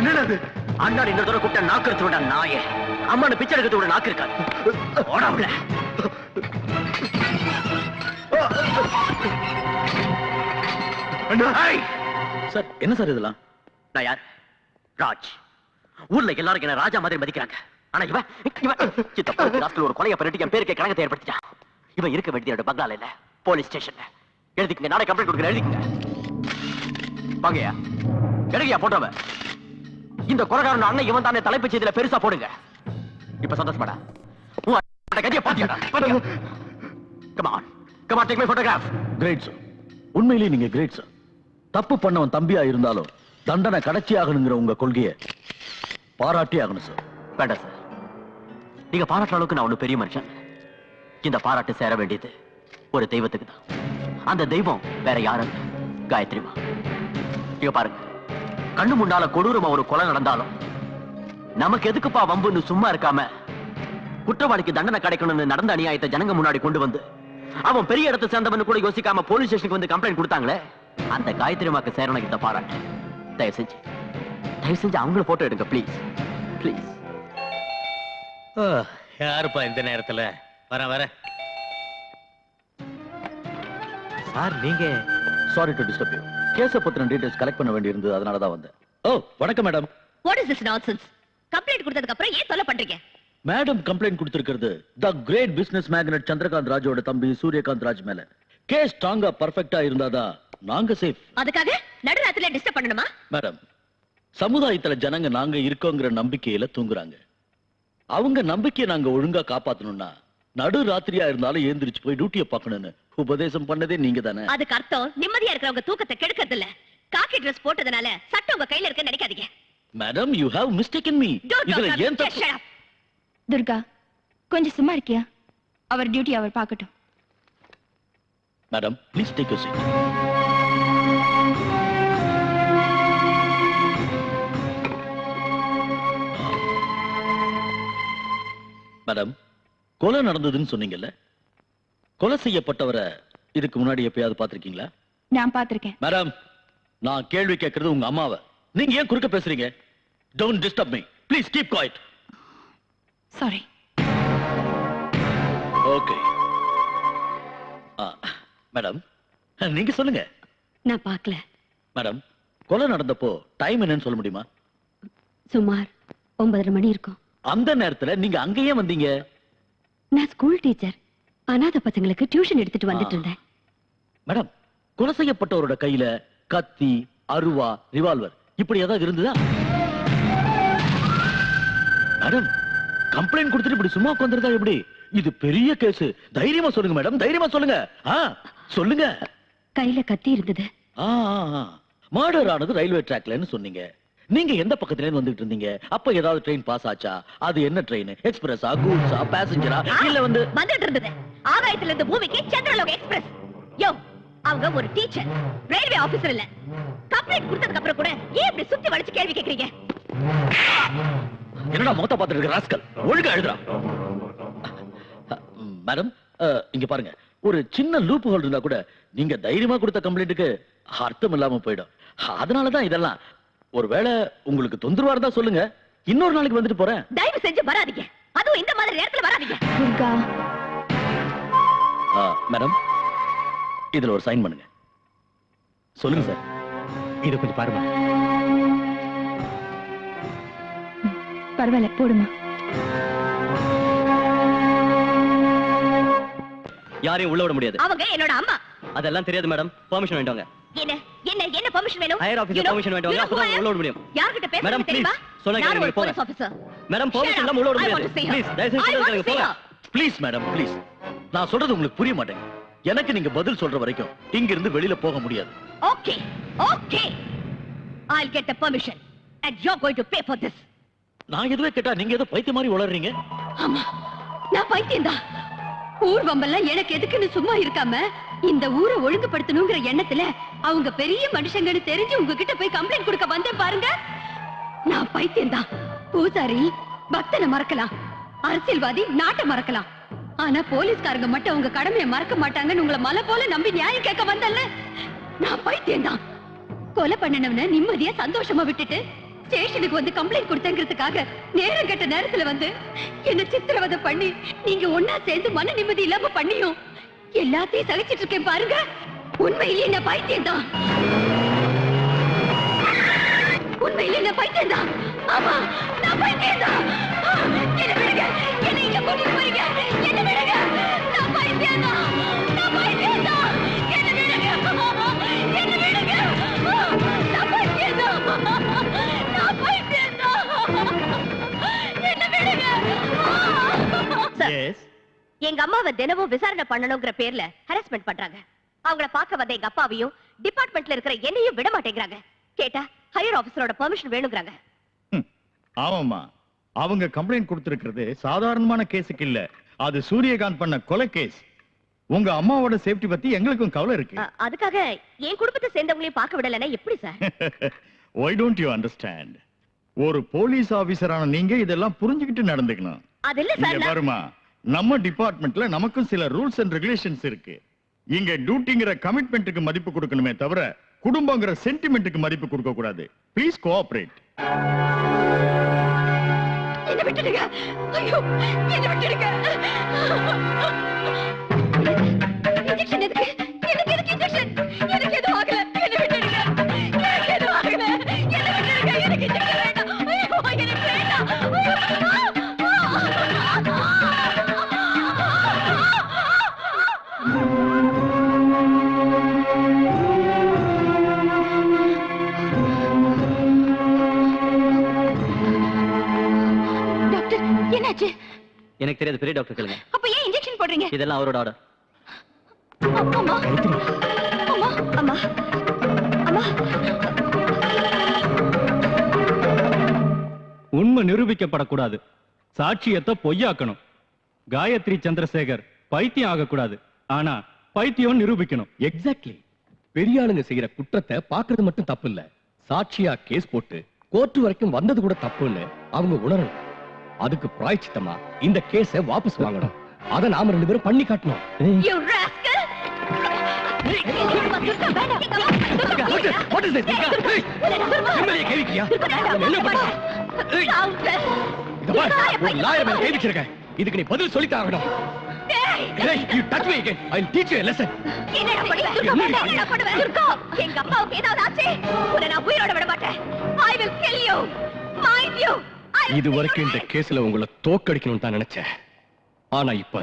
என்னது அண்ணா இந்த தூரம் கூட்ட நாக்கு எடுத்து விட நாயே. அம்மானு பிச்சை எடுத்து விட நாக்கு இருக்காது. ஓடாமல சார். என்ன சார் இதெல்லாம்? நான் யார்? ராஜ். ஊர்ல எல்லாரும் என்ன ராஜா மாதிரி மதிக்கிறாங்க. ஆனா இவன் ஒரு கொலையை பண்ணிட்டு என் பேருக்கு கணக்கத்தை ஏற்படுத்திட்டான். இவன் இருக்க வேண்டிய பங்களால இல்ல, போலீஸ் ஸ்டேஷன்ல. எழுதிக்கங்க, நானே கம்ப்ளைண்ட் கொடுக்குறேன். எழுதிக்கங்க. வாங்கயா, எடுங்கயா போட்டோவ. இந்த கொலைகாரன் அண்ணன் இவன் தானே தலைப்பு செய்தியில பெருசா போடுங்க. இப்ப சந்தோஷமாடா. கதியை பாத்தியாடா. Come on, come on, take my photograph. Great sir, உண்மையிலேயே நீங்க கிரேட் சார். தப்பு பண்ணவன் தம்பியா இருந்தாலும் தண்டனை கடைச்சி ஆகணுங்கிற உங்க கொள்கையை பாராட்டி ஆகணும் சார். வேண்டாம் சார், நீங்க பாராட்டுற அளவுக்கு நான் ஒண்ணு பெரிய மனுஷன். இந்த பாராட்டு சேர வேண்டியது ஒரு தெய்வத்துக்கு தான். அந்த தெய்வம் வேற யாரும் காயத்ரிமா. இங்க பாருங்க, கண்ணு முன்னால கொடூரமா ஒரு கொலை நடந்தாலும் நமக்கு எதுக்குப்பா வம்புன்னு சும்மா இருக்காம குற்றவாளிக்கு தண்டனை கிடைக்கணும்னு நடந்த அநியாயத்தை ஜனங்க முன்னாடி கொண்டு வந்து அவன் பெரிய இடத்தை சேர்ந்தவன்னு கூட யோசிக்காம போலீஸ் ஸ்டேஷனுக்கு வந்து கம்ப்ளைண்ட் கொடுத்தாங்களே, அந்த காயத்ரி அம்மாக்கு சேரண கிட்ட பாராட்டு. தயவு செஞ்சு அவங்கள போட்டோ எடுங்க ப்ளீஸ் ப்ளீஸ். யாருப்பா இந்த நேரத்துல? வர சார் நீங்க சாரி டு டிஸ்டர்ப் யூ. கேஸ பத்தின டீடைல்ஸ் கலெக்ட் பண்ண வேண்டி இருந்தது, அதனால தான் வந்தேன். ஓ வணக்கம் madam. What is this nonsense? Complaint கொடுத்ததுக்கு அப்புறம் ஏன் தொல்லை பண்றீங்க? மேடம் கம்ப்ளைண்ட் கொடுத்திருக்கிறது தி கிரேட் பிசினஸ் மேக்னட் சந்திரகாந்த் ராஜோட தம்பி சூரியகாந்த் ராஜ் மேல. கேஸ் ஸ்ட்ராங்கா பர்ஃபெக்ட்டா இருந்தாதான் நாங்க சேஃப். அதுக்காக நடுராத்திரில டிஸ்டர்ப் பண்ணணுமா? மேடம், சமுதாயத்துல ஜனங்க நாங்க இருக்கோங்கிற நம்பிக்கையில தூங்குறாங்க. அவங்க நம்பிக்கையை நாங்க ஒழுங்கா காப்பாத்தணும்னா நடு ராத்திரியா இருந்தாலும் எழுந்திரிச்சு போய் டியூட்டியை பார்க்கணும்னு உபதேசம் பண்ணதே நீங்க தானே. அதுக்கு அர்த்தம் நிம்மதியா இருக்கிறவங்க தூக்கத்தை கெடுக்கிறது இல்ல. காக்கி ட்ரெஸ் போட்டதுனால சட்டம் உங்க கையில இருக்குன்னு நினைக்காதீங்க. Madam, you have mistaken me. இதுல ஏன் தப்பு? துர்கா, கொஞ்சம் சும்மா இருக்கியா? அவர் டியூட்டி அவர் பார்க்கட்டும். Madam, please take your seat. Madam, கொலை நடந்ததுன்னு சொன்னீங்கல்ல, கொலை செய்யப்பட்டவரை இதுக்கு முன்னாடி எப்பயாவது பார்த்திருக்கீங்களா? நான் பார்த்திருக்கேன். மேடம், நான் கேள்வி கேட்கறது உங்க அம்மாவை. நீங்க ஏன் குறுக்க பேசுறீங்க? Don't disturb me. Please keep quiet. Sorry. Okay. Madam, நீங்க சொல்லுங்க. நான் பார்க்கல. மேடம், கொலை நடந்தப்போ டைம் என்னன்னு சொல்ல முடியுமா? சுமார் 9:30 மணி இருக்கும். அந்த நேரத்துல நீங்க அங்கேயே வந்தீங்க? நான் ஸ்கூல் டீச்சர். அனாதை பசங்களுக்கு டியூஷன் எடுத்துட்டு வந்துட்டு இருந்தேன். மேடம், கொலை செய்யப்பட்டவரோட கையில கத்தி, அருவா, ரிவால்வர் இப்படி ஏதாவது இருந்ததா? மேடம், கம்ப்ளைண்ட் கொடுத்துட்டு இப்படி சும்மா உட்கார்ந்திருந்தா எப்படி? இது பெரிய கேஸ். தைரியமா சொல்லுங்க மேடம், தைரியமா சொல்லுங்க. சொல்லுங்க. கையில கத்தி இருந்தது. மர்டர் ஆனது ரயில்வே ட்ராக்லன்னு சொன்னீங்க. நீங்க எந்த பக்கத்துல இருந்து வந்துட்டு இருந்தீங்க? அப்ப ஏதாவது ட்ரெயின் பாஸ் ஆச்சா? அது என்ன ட்ரெயின்? எக்ஸ்பிரஸா, கூட்ஸா, பேசஞ்சரா இல்ல வந்துட்டு இருந்தது ஆகாயத்துல இருந்து பூமிக்கு சந்திரலோக எக்ஸ்பிரஸ். யோ, அவங்க ஒரு டீச்சர், ரயில்வே ஆபீசர் இல்ல. கம்ப்ளைண்ட் கொடுத்ததுக்கு அப்புறம் கூட ஏன் இப்படி சுத்தி வளைச்சு கேள்வி கேக்குறீங்க? என்னடா மொத்த பாத்துட்டு இருக்க ராஸ்கல், ஒழுங்கா எழுதுறா. மேடம், இங்க பாருங்க, ஒரு சின்ன லூப் ஹோல் இருந்தா கூட நீங்க தைரியமா கொடுத்த கம்ப்ளைண்ட்டுக்கு அர்த்தம் இல்லாம போயிடும். அதனாலதான் இதெல்லாம். ஒருவேளை உங்களுக்கு தொந்தரவா இருந்தா சொல்லுங்க, இன்னொரு நாளைக்கு வந்துட்டு போறேன். தயவு செஞ்சு வராதீங்க, அதுவும் இந்த மாதிரி நேரத்துல வராதீங்க. துர்கா. மேடம், இதுல ஒரு சைன் பண்ணுங்க. சொல்லுங்க சார். இத கொஞ்சம் பாருங்க. பரவாயில்ல, போடுமா. யாரையும் உள்ள விட முடியாது. அவங்க என்னோட அம்மா. அதெல்லாம் தெரியாது மேடம். பெர்மிஷன் வேண்டாங்க. என்ன என்ன என்ன பெர்மிஷன் வேணும்? ஹையர் ஆபீசர் பெர்மிஷன் வேண்டாங்க. அப்பதான் உள்ள விட முடியும். யார்கிட்ட பேசுறீங்க மேடம், தெரியுமா? சொல்லுங்க, நான் நீங்க ஒரு போங்க. Police officer. மேடம், பெர்மிஷன் இல்லாம உள்ள விட முடியாது. ப்ளீஸ் தயவு செஞ்சு சொல்லுங்க, போங்க. Please madam, please. நான் சொல்றது உங்களுக்கு புரிய மாட்டேங்க. எனக்கு நீங்க பதில் சொல்ற வரைக்கும் இங்க இருந்து வெளியில போக முடியாது. Okay okay, I'll get the permission and you're going to pay for this. நான் எதுவே கேட்டா நீங்க ஏதோ பைத்திய மாதிரி உளறீங்க. ஆமா, நான் பைத்தியம்தான். ஊர் வம்பெல்லாம் எனக்கு எதுக்குன்னு சும்மா இருக்காம இந்த ஊரை ஒழுங்குபடுத்தணுங்கிற எண்ணத்துல அவங்க பெரிய மனுஷங்கன்னு தெரிஞ்சு உங்ககிட்ட போய் கம்ப்ளைண்ட் கொடுக்க வந்தேன் பாருங்க. நான் பைத்தியம்தான். பூசாரி பக்தனை மறக்கலாம், அரசியல்வாதி நாட்டை மறக்கலாம், ஆனா போலீஸ்காரங்க மட்டும் உங்க கடமையை மறக்க மாட்டாங்கன்னு உங்களை மலை போல நம்பி நியாயம் கேட்க வந்தல்ல. நான் பைத்தியம்தான். கொலை பண்ணனவன நிம்மதியா சந்தோஷமா விட்டுட்டு ஸ்டேஷனுக்கு வந்து கம்ப்ளைண்ட் கொடுத்தங்கிறதுக்காக நேரம் கெட்ட நேரத்துல வந்து என்ன சித்திரவதை பண்ணி நீங்க ஒன்னா சேர்ந்து மன நிம்மதி இல்லாம பண்ணியும் எல்லாத்தையும் சகிச்சிட்டு இருக்கேன் பாருங்க. உண்மையிலேயே நான் பைத்தியம்தான். உண்மையிலேயே நான் பைத்தியம்தான். ஆமா, நான் பைத்தியம்தான். என்ன விடுங்க, என்ன இங்க கூட்டிட்டு போறீங்க? என்ன விடுங்க, நான் பைத்தியம்தான். நான் பைத்தியம்தான். என்ன விடுங்க, என்ன விடுங்க, நான் பைத்தியம்தான். நான் பைத்தியம்தான். என்ன விடுங்க. Yes. எங்க அம்மாவை தினமும் விசாரணை பண்ணணுங்கிற பேர்ல ஹராஸ்மெண்ட் பண்றாங்க. அவங்கள பார்க்க வந்த எங்க அப்பாவையும் டிபார்ட்மெண்ட்ல இருக்கிற என்னையும் விட மாட்டேங்கிறாங்க. கேட்டா ஹையர் ஆபீசரோட பெர்மிஷன் வேணும்ங்கறாங்க. ஆமாமா, அவங்க கம்ப்ளைண்ட் கொடுத்திருக்கிறது சாதாரணமான கேஸுக்கு இல்ல, அது சூரியகாந்த் பண்ண கொலை கேஸ். உங்க அம்மாவோட சேஃப்டி பத்தி எங்களுக்கும் கவலை இருக்கு. அதுக்காக என் குடும்பத்தை சேர்ந்தவங்களையும் பார்க்க விடலன்னா எப்படி sir? Why don't you understand? ஒரு போலீஸ் ஆபீசரான நீங்க இதெல்லாம் புரிஞ்சுக்கிட்டு நடந்துக்கணும். அது இல்ல இங்க சார். பாருமா, நம்ம டிபார்ட்மெண்ட்ல நமக்கும் சில ரூல்ஸ் அண்ட் ரெகுலேஷன்ஸ் இருக்கு. இங்க டியூட்டிங்கிற கமிட்மெண்ட்டுக்கு மதிப்பு கொடுக்கணுமே தவிர குடும்பங்கிற சென்டிமெண்ட்டுக்கு மதிப்பு கொடுக்க கூடாது. Please cooperate. என்ன விட்டுடுங்க. ஐயோ, என்ன விட்டுடுங்க. இன்ஜெக்ஷன் எதுக்கு? எதுக்கு இன்ஜெக்ஷன்? எனக்கு எதுவும் ஆகல. என்ன விட்டுடுங்க. எனக்கு எதுவும் ஆகல. என்ன விட்டுடுங்க. எனக்கு இன்ஜெக்ஷன் வேண்டாம். ஐயோ, எனக்கு வேண்டாம். டாக்டர், என்னாச்சு? எனக்கு தெரியாது, பெரிய டாக்டர் கேளுங்க. அப்ப ஏன் இன்ஜெக்ஷன் போடுறீங்க? இதெல்லாம் அவரோட ஆர்டர். அம்மா, அம்மா, அம்மா, அம்மா. உண்மை நிரூபிக்கப்படக்கூடாது. சாட்சியத்தை பொய்யாக்கணும். காயத்ரி சந்திரசேகர் பைத்தியம் ஆகக்கூடாது. ஆனா பைத்தியம் நிரூபிக்கணும். எக்ஸாக்ட்லி. பெரிய ஆளுங்க செய்யற குற்றத்தை பாக்குறது மட்டும் தப்பு இல்ல, சாட்சியா கேஸ் போட்டு கோர்ட் வரைக்கும் வந்தது கூட தப்புன்னு அவங்க உணரணும். அதுக்கு பிராயச்சித்தமா இந்த கேஸை வாபஸ் வாங்கணும். அத நாம 2 பேரும் பண்ணி காட்டணும். You rascal! What is this? MLA கேவிக்கியா? என்ன பண்ற? இத பாரு, ஒரு லாயர் மேல கேவிச்சிருக்க. இதுக்கு நீ பதில் சொல்லி ஆகணும். Hey, you touch me again. I'll teach you a lesson. என்னடா பண்ணுவ? என்னடா பண்ணுவ? துர்கா, எங்க அப்பாவுக்கு ஏதாவது ஆச்சு, உன்னை நான் உயிரோட விட மாட்டேன். I will kill you. Mind you. இது வரைக்கும் இந்த கேஸ்ல உங்களை தோக்கடிக்கணும்னு தான் நினைச்சேன். ஆனா இப்ப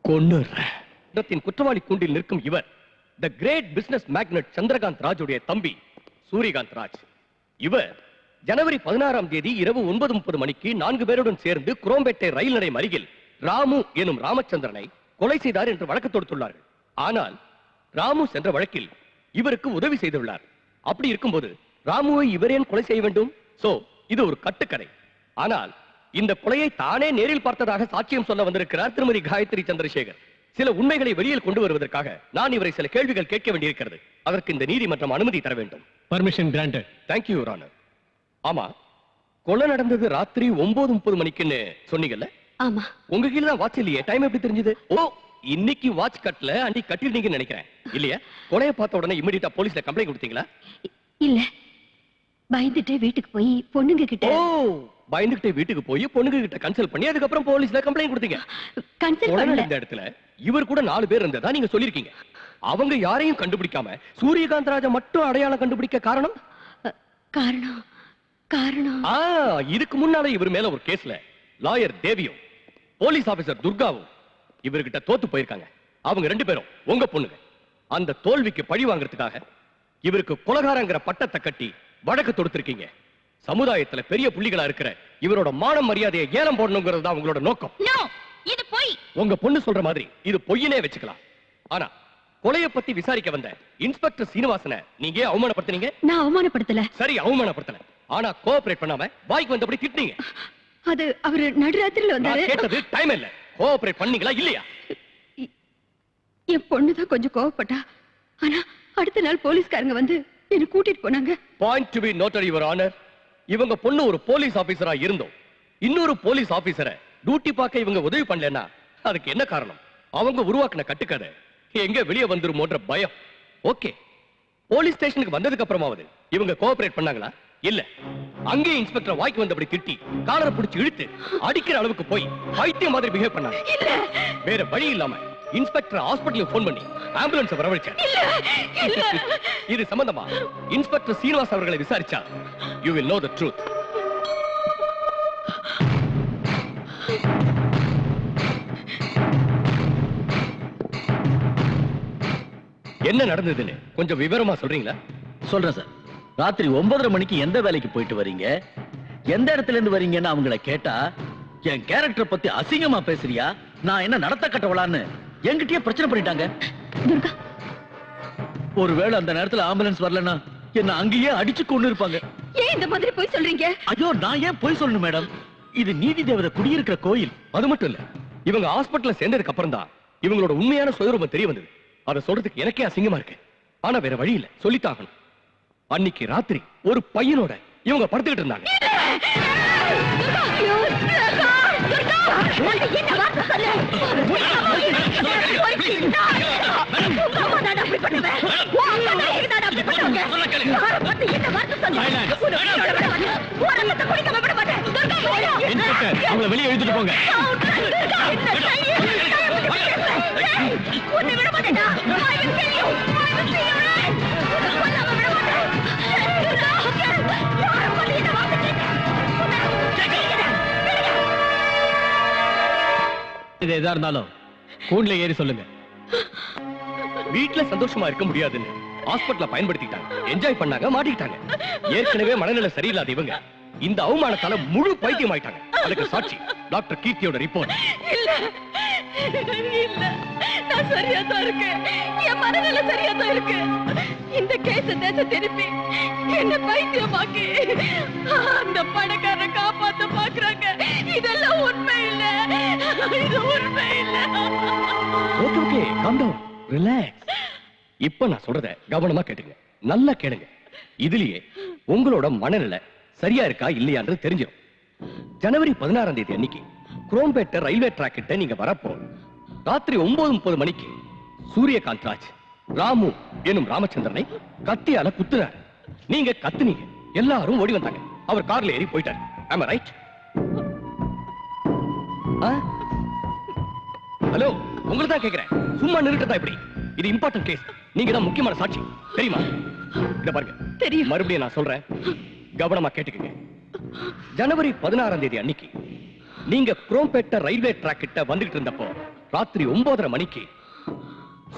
கொன்னுறேன். குற்றவாளி கூண்டில் நிற்கும் இவர் தி கிரேட் பிசினஸ் மேக்னட் சந்திரகாந்த் ராஜுடைய தம்பி சூரியகாந்த் ராஜ். இவர் ஜனவரி 16ஆம் தேதி இரவு 9:30 மணிக்கு 4 பேருடன் சேர்ந்து குரோம்பேட்டை ரயில் நிலையம் அருகில் ராமு எனும் ராமச்சந்திரனை கொலை செய்தார் என்று வழக்கு தொடுத்துள்ளார்கள். ஆனால் ராமு சென்ற வழக்கில் இவருக்கு உதவி செய்துள்ளார். அப்படி இருக்கும்போது ராமுவை இவரேன் கொலை செய்ய வேண்டும்? சோ இது ஒரு கட்டுக்கதை. ஆனால் இந்த கொலையை தானே நேரில் பார்த்ததாக சாட்சியம் சொல்ல வந்திருக்கிறார் திருமதி காயத்ரி சந்திரசேகர். சில உண்மைகளை வெளியில் கொண்டு வருவதற்காக நான் இவரை சில கேள்விகள் கேட்க வேண்டியிருக்கிறது. அதற்கு இந்த நீதிமன்றம் அனுமதி தர வேண்டும். Permission granted. Thank you your honour. ஆமா, கொலை நடந்தது ராத்திரி 9:30 மணிக்குன்னு சொன்னீங்கல்ல? ஆமா. உங்க கீழ தான் வாட்ச் இல்லையே, டைம் எப்படி தெரிஞ்சது? ஓ, இன்னைக்கு வாட்ச் கட்டல, அன்னைக்கு கட்டிருந்தீங்கன்னு நினைக்கிறேன். இல்லையா? கொலையை பார்த்த உடனே இமிடியேட்டா போலீஸ்ல கம்ப்ளைண்ட் கொடுத்தீங்களா? இல்ல, பயந்துட்டு வீட்டுக்கு போய் பொண்ணுங்க கிட்ட. ஓ, பயந்துகிட்டே வீட்டுக்கு போய் பொண்ணுங்க கிட்ட கன்சல்ட் பண்ணி அதுக்கப்புறம் போலீஸ்ல கம்ப்ளைண்ட் கொடுத்தீங்க. கன்சல்ட் கொலை பண்ணல. நடந்த இடத்துல இவர் கூட 4 பேர் இருந்ததா நீங்க சொல்லிருக்கீங்க. அவங்க யாரையும் கண்டுபிடிக்காம சூரியகாந்த் ராஜா மட்டும் அடையாளம் கண்டுபிடிக்க காரணம்? காரணம் இதுக்கு முன்னாலே இவர் மேல ஒரு கேஸ்ல லாயர் தேவியும் போலீஸ் ஆபீசர் துர்காவும் இவர்கிட்ட தோத்து போயிருக்காங்க. அவங்க 2 பேரும் உங்க பொண்ணுங்க. அந்த தோல்விக்கு பழி வாங்குறதுக்காக இவருக்கு கொலைகாரங்கிற பட்டத்தை கட்டி வழக்கு தொடுத்திருக்கீங்க. சமுதாயத்துல பெரிய புள்ளிகளா இருக்கிற இவரோட மான மரியாதையை ஏலம் போடணுங்கிறது தான் உங்களோட நோக்கம். இது பொய். உங்க பொண்ணு சொல்ற மாதிரி இது பொய்யனே வச்சுக்கலாம். ஆனா கொலையை பத்தி விசாரிக்க வந்த இன்ஸ்பெக்டர் சீனிவாசனை நீங்க அவமானப்படுத்தினீங்க. நான் அவமானப்படுத்தல. சரி, அவமானப்படுத்தல. ஆனா கோஆபரேட் பண்ணாம வாய்க்கு வந்தபடி திட்டினீங்க. அது அவர் நடுராத்திரில வந்தாரு. நான் கேட்டது டைம் இல்ல, கோஆபரேட் பண்ணீங்களா இல்லையா? என் பொண்ணுதான் கொஞ்சம் கோவப்பட்டா. ஆனா அடுத்த நாள் போலீஸ்காரங்க வந்து என்ன கூட்டிட்டு போனாங்க. Point to be noted your honour. இவங்க பொண்ணு ஒரு போலீஸ் ஆபீசரா இருந்தோம் இன்னொரு போலீஸ் ஆபீசரை டியூட்டி பார்க்க இவங்க உதவி பண்ணலன்னா அதுக்கு என்ன காரணம்? அவங்க உருவாக்கின கட்டுக்கதை எங்க வெளியே வந்துருமோன்ற பயம். ஓகே, போலீஸ் ஸ்டேஷனுக்கு வந்ததுக்கு அப்புறமாவது இவங்க கோஆபரேட் பண்ணாங்களா? இல்ல. அங்கே இன்ஸ்பெக்டர் வாய்க்கு வந்தபடி திட்டி காலரை பிடிச்சு இழுத்து அடிக்கிற அளவுக்கு போய் பைத்தியம் மாதிரி பிஹேவ் பண்ணாங்க. வேற வழி இல்லாம இன்ஸ்பெக்டர் ஹாஸ்பிடலுக்கு போன் பண்ணி ஆம்புலன்ஸ் வரவழைச்சார். இது சம்பந்தமா இன்ஸ்பெக்டர் சீனிவாஸ் அவர்களை விசாரிச்சா you will know the truth. என்ன நடந்ததுன்னு கொஞ்சம் விவரமா சொல்றீங்களா? சொல்றேன் சார். ராத்திரி 9:30 மணிக்கு எந்த வேலைக்கு போயிட்டு வரீங்க, எந்த இடத்துல இருந்து வரீங்கன்னு அவங்கள கேட்டா, என் கேரக்டர் பத்தி அசிங்கமா பேசுறியா, நான் என்ன நடத்த கட்டவளான்னு என்கிட்டயே பிரச்சனை பண்ணிட்டாங்க. துர்கா, ஒருவேளை அந்த நேரத்துல ஆம்புலன்ஸ் வரலன்னா என்ன அங்கேயே அடிச்சு கொண்டு இருப்பாங்க. ஏன் இந்த மாதிரி போய் சொல்றீங்க? ஐயோ, நான் ஏன் போய் சொல்லணும் மேடம்? இது நீதி தேவதை குடியிருக்கிற கோயில். அது மட்டும் இல்ல, இவங்க ஹாஸ்பிடல்ல சேர்ந்ததுக்கு அப்புறம் தான் இவங்களோட உண்மையான சுயரூபம் தெரிய வந்தது. அதை சொல்றதுக்கு எனக்கே அசிங்கமா இருக்கு. ஆனா வேற வழி இல்ல, சொல்லித்தாகணும். அன்னைக்கு ராத்திரி ஒரு பையனோட இவங்க படுத்துக்கிட்டு இருந்தாங்க. அவங்களை வெளியே எழுதிட்டு போங்க. இது எதா இருந்தாலும் கூண்டுல ஏறி சொல்லுங்க. வீட்டுல சந்தோஷமா இருக்க முடியாதுன்னு ஹாஸ்பிடல்ல பயன்படுத்திட்டாங்க, என்ஜாய் பண்ணாங்க, மாட்டிக்கிட்டாங்க. ஏற்கனவே மனநிலை சரியில்லாத இவங்க இந்த அவமானத்தால முழு பைத்தியம் ஆயிட்டாங்க. அதுக்கு சாட்சி டாக்டர் கீர்த்தியோட ரிப்போர்ட். இல்ல இல்ல, நான் சரியா தான் இருக்கேன். என் மனநிலை சரியா தான் இருக்கு. இந்த கேஸ தேச திருப்பி என்ன பைத்தியமாக்கி அந்த பணக்காரரை காப்பாத்த பாக்குறாங்க. இதெல்லாம் உண்மை இல்ல, இது உண்மை இல்ல. Okay okay, calm down, relax. இப்ப நான் சொல்றத கவனமா கேட்டுங்க, நல்லா கேளுங்க. இதுலயே உங்களோட மனநிலை சரியா இருக்கா இல்லையான்றது தெரிஞ்சிடும். ஜனவரி 16ஆம் தேதி அன்னைக்கு குரோம்பேட்டை ரயில்வே ட்ராக் கிட்ட நீங்க வரப்போ ராத்திரி 9:30 மணிக்கு சூரியகாந்த் ராஜ் ராமு எனும் ராமச்சந்திரனை கத்தியால குத்துனார். நீங்க கத்துனீங்க, எல்லாரும் ஓடி வந்தாங்க. அவர் கார்ல ஏறி போயிட்டார். am I right? ஹலோ, உங்களை தான் கேக்குறேன், சும்மா நிறுத்ததா இப்படி? இது இம்பார்ட்டன்ட் கேஸ், நீங்க தான் முக்கியமான சாட்சி, தெரியுமா? இத பாருங்க, தெரியும். மறுபடியும் நான் சொல்றேன், கவனமா கேட்டுக்கங்க. ஜனவரி 16ஆம் தேதி அன்னைக்கு நீங்க குரோம்பேட்டை ரயில்வே ட்ராக் கிட்ட வந்துட்டு இருந்தப்போ ராத்திரி 9:30 மணிக்கு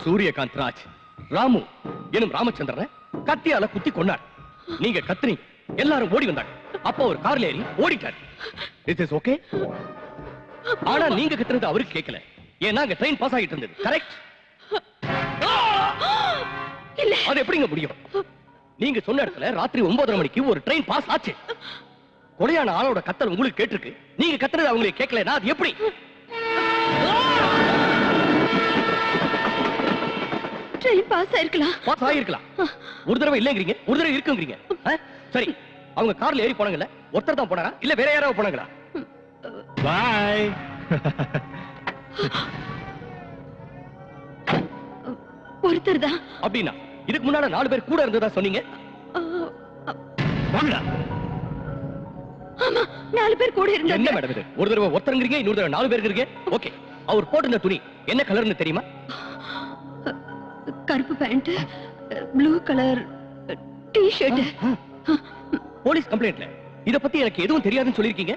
சூரியகாந்த் ராஜ் ராமு எனும் ராமச்சந்திரனை கத்தியால குத்தி கொன்னார். நீங்க கத்துனீங்க, எல்லாரும் ஓடி வந்தாங்க. அப்போ ஒரு கார்ல ஏறி ஓடிட்டார். It is okay. ஆனா நீங்க கத்துனது அவருக்கு கேட்கல, ஏன்னா அங்க ட்ரெயின் பாஸ் ஆகிட்டு இருந்தது. கரெக்ட்? அது எப்படிங்க முடியும்? நீங்க சொன்ன இடத்துல ராத்திரி 9:30 மணிக்கு ஒரு ட்ரெயின் பாஸ் ஆச்சு. கொலையான ஆளோட கத்தல் உங்களுக்கு கேட்டிருக்கு, நீங்க கத்துறது அவங்களுக்கு கேட்கலனா அது எப்படி? ட்ரெயின் பாஸ் ஆயிருக்கலாம். பாஸ் ஆயிருக்கலாம். ஒரு தடவை இல்லங்கறீங்க, ஒரு தடவை இருக்குங்கறீங்க. சரி, அவங்க கார்ல ஏறி போனாங்கல்ல, ஒருத்தர் தான் போனாரா இல்ல வேற யாராவது போனாங்களா? பை. ஒருத்தர் தான். அப்படினா இதுக்கு முன்னால 4 பேர் கூட இருந்ததா சொன்னீங்க. வாங்கடா. ஆமா, 4 பேர் கூட இருந்தாங்க. என்ன மேடம் இது? ஒரு தடவை ஒருத்தருங்கறீங்க, இன்னொரு தடவை 4 பேர் இருக்கீங்க. ஓகே, அவர் போட்டிருந்த துணி என்ன கலர்னு தெரியுமா? கருப்பு pant, blue colour T-shirt. Police கம்ப்ளைண்ட்ல இத பத்தி எனக்கு எதுவும் தெரியாதுன்னு சொல்லிருக்கீங்க.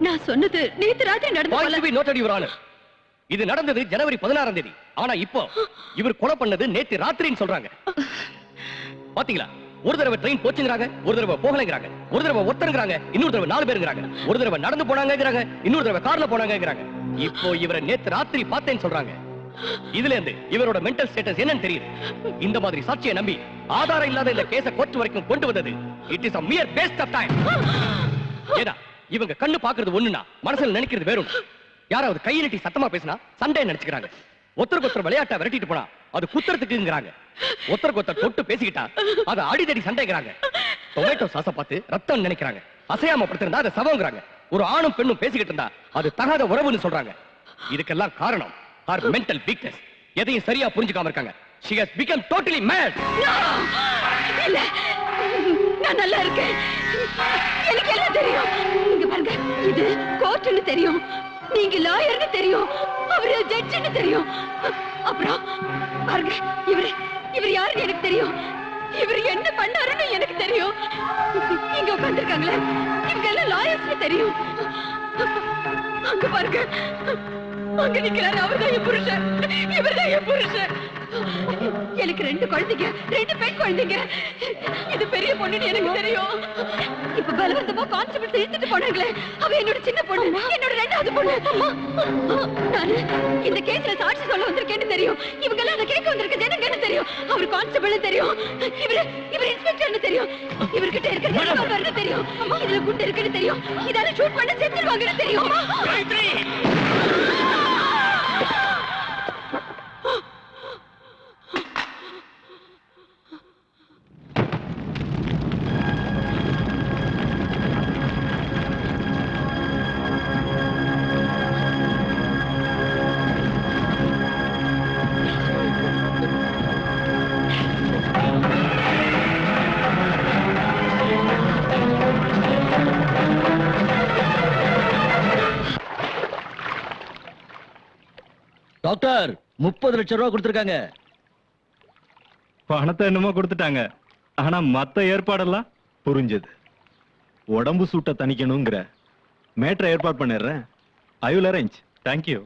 நான் சொன்னது நேத்து ராத்திரி நடந்தது. இது நடந்தது ஜனவரி 16ஆம் தேதி. ஆனா இப்போ இவர் கொலை பண்ணது நேத்து ராத்திரின்னு சொல்றாங்க. பாத்தீங்களா? ஒரு தடவை ட்ரெயின் போச்சுங்கறாங்க, ஒரு தடவை போகலங்கறாங்க, ஒரு தடவை ஒருத்தருங்கறாங்க, இன்னொரு தடவை 4 பேருங்கறாங்க, ஒரு தடவை நடந்து போனாங்கங்கறாங்க, இன்னொரு தடவை கார்ல போனாங்கங்கறாங்க. இப்போ இவரை நேத்து ராத்திரி பார்த்தேன்னு சொல்றாங்க. இதுல இருந்து இவரோட மென்டல் ஸ்டேட்டஸ் என்னன்னு தெரியுது. இந்த மாதிரி சாட்சியை நம்பி ஆதாரம் இல்லாத இந்த கேஸ கோர்ட் வரைக்கும் கொண்டு வந்தது it is a mere waste of time. ஏடா, இவங்க கண்ணு பாக்குறது ஒண்ணுனா மனசுல நினைக்கிறது வேற ஒண்ணு. யாராவது கை நீட்டி சத்தமா பேசினா சண்டை நினைச்சுக்கிறாங்க. ஒருத்தருக்கு ஒருத்தர் விளையாட்டை விரட்டிட்டு போனா அது குத்துறதுக்குங்கிறாங்க. ஒருத்தருக்கு ஒருத்தர் தொட்டு பேசிக்கிட்டா அது அடிதடி சண்டைங்கிறாங்க. டொமேட்டோ சாஸ பார்த்து ரத்தம் நினைக்கிறாங்க. அசையாம படுத்திருந்தா அதை சவங்கிறாங்க. ஒரு ஆணும் பெண்ணும் பேசிக்கிட்டு இருந்தா அது தகாத உறவுன்னு சொல்றாங்க. இதுக்கெல்லாம் காரணம் her mental weakness. எதையும் சரியா புரிஞ்சுக்காம இருக்காங்க. She has become totally mad. இல்ல, நான் நல்லா இருக்கேன். எனக்கு எல்லாம் தெரியும். இங்க பாருங்க, இது கோர்ட்னு தெரியும், நீங்க லாயர்னு தெரியும், அவரு ஜட்ஜ்னு தெரியும். அப்புறம் பாருங்க, இவர் யாருன்னு எனக்கு தெரியும், இவர் என்ன பண்ணாருன்னு எனக்கு தெரியும். இங்க உட்கார்ந்திருக்காங்களே, இவங்க எல்லாம் லாயர்ஸ்னு தெரியும். அங்க பாருங்க, அங்க நிக்கிறாரு, அவர்தான் என் புருஷன், இவர்தான் என் புருஷன். எனக்கு 2 குழந்தைங்க, 2 பெண் குழந்தைங்க. இது பெரிய பொண்ணுன்னு எனக்கு தெரியும். இப்ப பலவந்தமா கான்ஸ்டபிள் இழுத்துட்டு போனாங்களே, அவ என்னோட சின்ன பொண்ணு, என்னோட 2வது பொண்ணு. நான் இந்த கேஸ்ல சாட்சி சொல்ல வந்திருக்கேன்னு தெரியும். இவங்க எல்லாம் அதை கேட்க வந்திருக்க ஜனங்கன்னு தெரியும். அவர் கான்ஸ்டபிள் தெரியும், இவர் இன்ஸ்பெக்டர்னு தெரியும், இவர்கிட்ட இருக்கிறது தெரியும், இதுல குண்டு இருக்குன்னு தெரியும், இதால ஷூட் பண்ண செத்துருவாங்கன்னு தெரியும். டாக்டர் 30 லட்சம் ரூபாய் கொடுத்திருக்காங்க. பணத்தை என்னமோ கொடுத்துட்டாங்க, ஆனா மத்த ஏற்பாடெல்லாம் புரிஞ்சது. உடம்பு சூட்டை தணிக்கணுங்கிற மேட்ரை ஏற்பாடு பண்ணிடுறேன். I will arrange. தேங்க்யூ.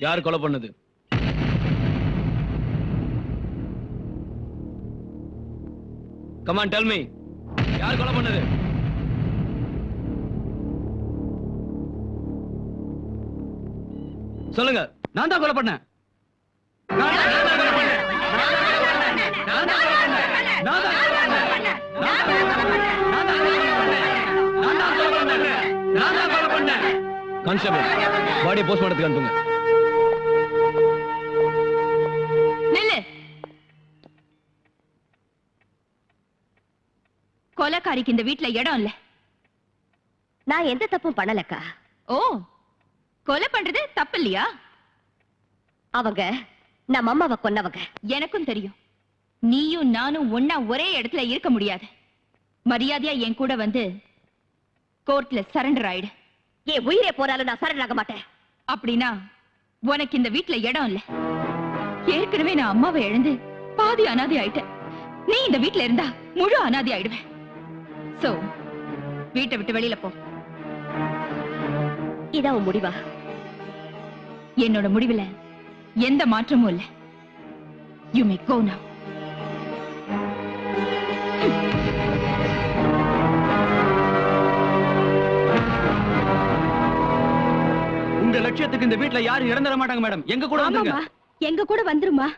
யார் கொலை பண்ணது? Come on, tell me. யார் கொலை பண்ணது? சொல்லுங்க. நான் தான் கொலை பண்ணேன். கான்ஸ்டபிள், பாடியை போஸ்ட்மார்ட்டத்துக்கு அனுப்புங்க. நில்லு. கொலைக்காரிக்கு இந்த வீட்ல இடம் இல்ல. நான் எந்த தப்பும் பண்ணலக்கா. ஓ, கொலை பண்றது தப்பு இல்லையா? அவங்க நம்ம அம்மாவை கொன்னவங்க. எனக்கும் தெரியும். நீயும் நானும் ஒன்னா ஒரே இடத்துல இருக்க முடியாது. மரியாதையா என் கூட வந்து கோர்ட்ல சரண்டர் ஆயிடு. என் உயிரே போறாலும் நான் சரண்டர் ஆக மாட்டேன். அப்படின்னா உனக்கு இந்த வீட்ல இடம் இல்ல. ஏற்கனவே நான் அம்மாவை இழந்து பாதி அனாதை ஆயிட்டேன். நீ இந்த வீட்ல இருந்தா முழு அனாதை ஆயிடுவேன். சோ வீட்டை விட்டு வெளியில போ. இதான் உன் முடிவா? என்னோட முடிவுல எந்த மாற்றமும் இல்ல. You may go now. உங்க லட்சியத்துக்கு இந்த வீட்ல யாரும் இடம் தர மாட்டாங்க மேடம். எங்க கூட வந்துருங்க. எங்க கூட வந்துருமா?